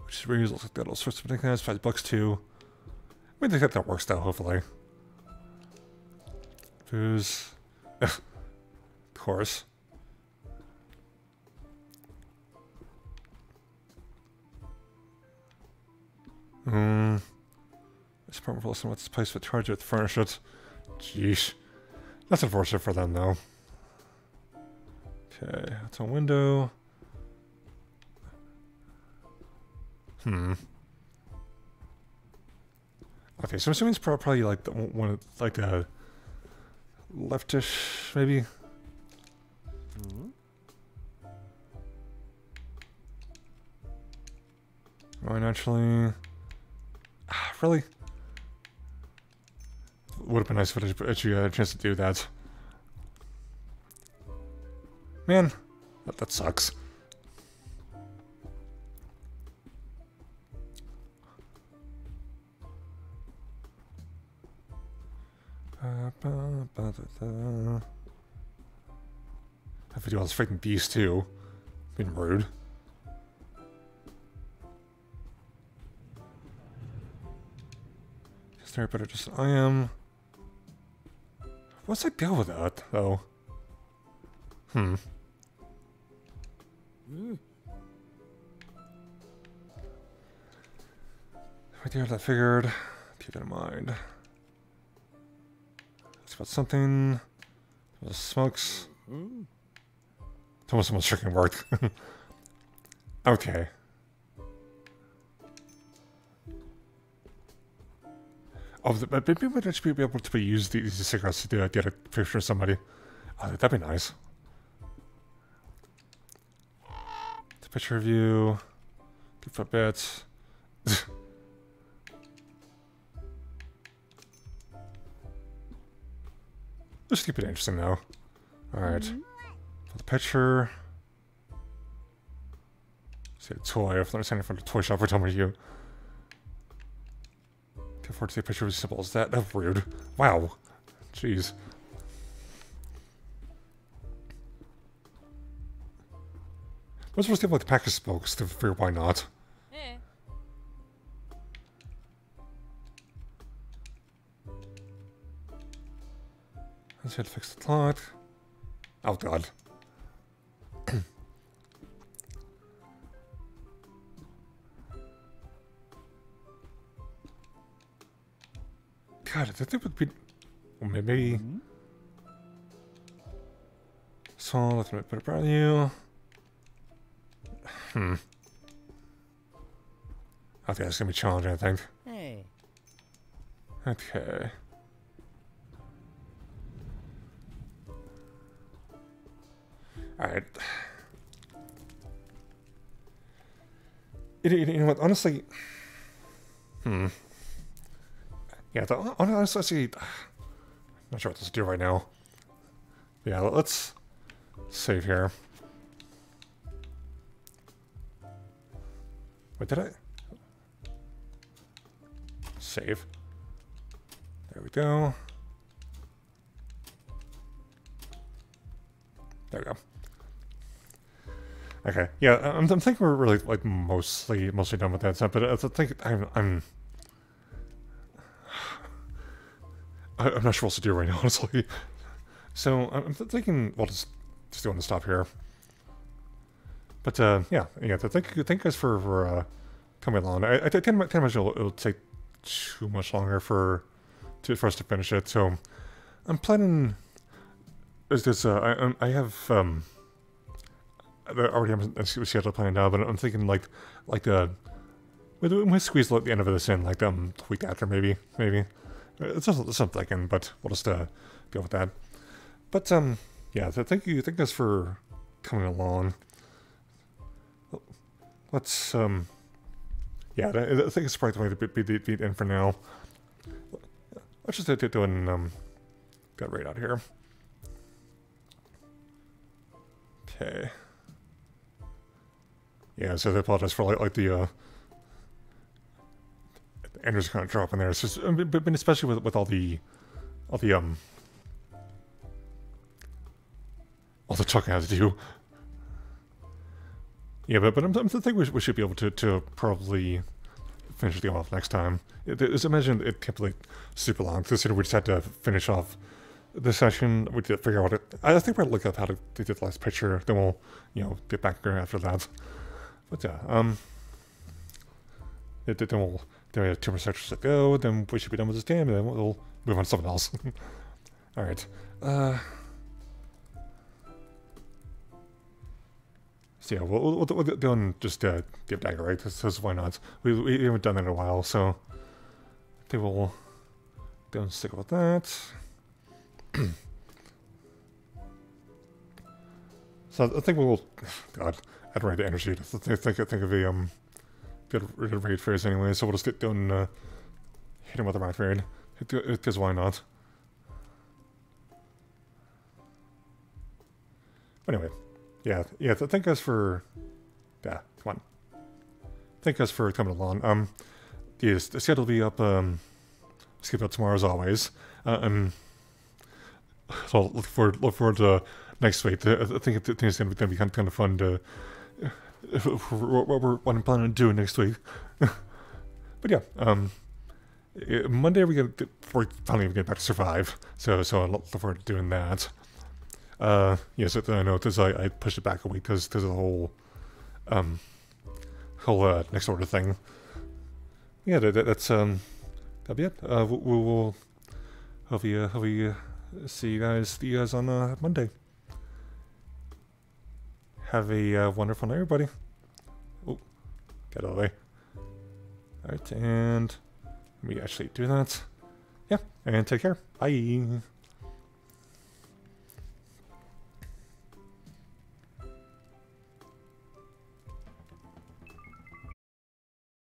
which is reusable, like that all sorts of things, $5 too. I mean, I think that works though, hopefully. Booze. Of course. This apartment will listen what's the place for charge it to furnish it. Jeez. That's unfortunate for them though. Okay, that's a window. Okay, so I'm assuming it's probably like the one of like the leftish, maybe. Right, naturally. Really? Would have been nice if I actually had a chance to do that. Man, that sucks. I have to do all this freaking beast too. Being rude. Just there, better just I am. What's the deal with that, though? Right there, that figured. Keep that in mind. It's about something. There's smokes. It's almost freaking worked. Okay. Oh, maybe we might actually be able to use these cigarettes to get a picture of somebody. Oh, that'd be nice. It's a picture of you. Good for bits. Just keep it interesting though. Alright. For the picture. See a toy. If I'm standing in front of a toy shop, we're talking about you. Can't afford to see a picture of as simple as that. That's rude. Wow. Jeez. I was supposed to have like the pack of smokes to figure why not. Let's hit fix the clock. Oh god. God, I think it would be... Well, maybe... So, let's put it brand new. I think that's gonna be challenging, I think. Hey. Okay. Alright. You know what, honestly... Yeah, honestly... I'm not sure what to do right now. Yeah, let's... save here. Wait, did I... Save. There we go. There we go. Okay, yeah, I'm thinking we're really like mostly done with that stuff, but I think I'm not sure what to do right now, honestly. So I'm thinking we'll just want to stop here. But yeah, thank you guys for coming along. I can't imagine it'll take too much longer for us to finish it. So I'm planning. Is this I have I already have a schedule planned out, but I'm thinking like we might squeeze the end of this in like the week after maybe. It's just I'm thinking, but we'll just deal with that. But yeah, thank you guys for coming along. Let's yeah, I think it's probably the way to be in for now. Let's just do an get right out here. Okay. Yeah, so I apologize for like the energy's kind of dropping there. It's just, but especially with all the talking I have to do. Yeah, but I think we should be able to probably finish the game off next time. As I mentioned, it kept like super long. Considering we just had to finish off this session, we did figure out it. I think we're gonna look up how to do the last picture. Then we'll, get back after that. But yeah, then then we have 2 more sections to go. Then we should be done with this game, and then we'll move on to something else. All right. So yeah, we'll do just give dagger, right? This why not? We haven't done that in a while, so I think we'll don't stick with that. So I think we'll, God, I don't have the energy to think of a good raid phase anyway. So we'll just get doing hit him with a rat raid, because why not? Anyway, yeah. Thank us for, come on. Thank us for coming along. Yes, the schedule will be up. Skip out tomorrow as always. So look forward to next week. I think it's going to be kind of fun to what I'm planning to do next week. But yeah, Monday we're finally get back to Survive. So I look forward to doing that. Yes, I know because I pushed it back a week because of the whole next order thing. Yeah, that's that'll be it. We'll hopefully see you guys on Monday. Have a wonderful night, everybody. Oh, get out of the way. Alright, and let me actually do that. Yeah, and take care. Bye.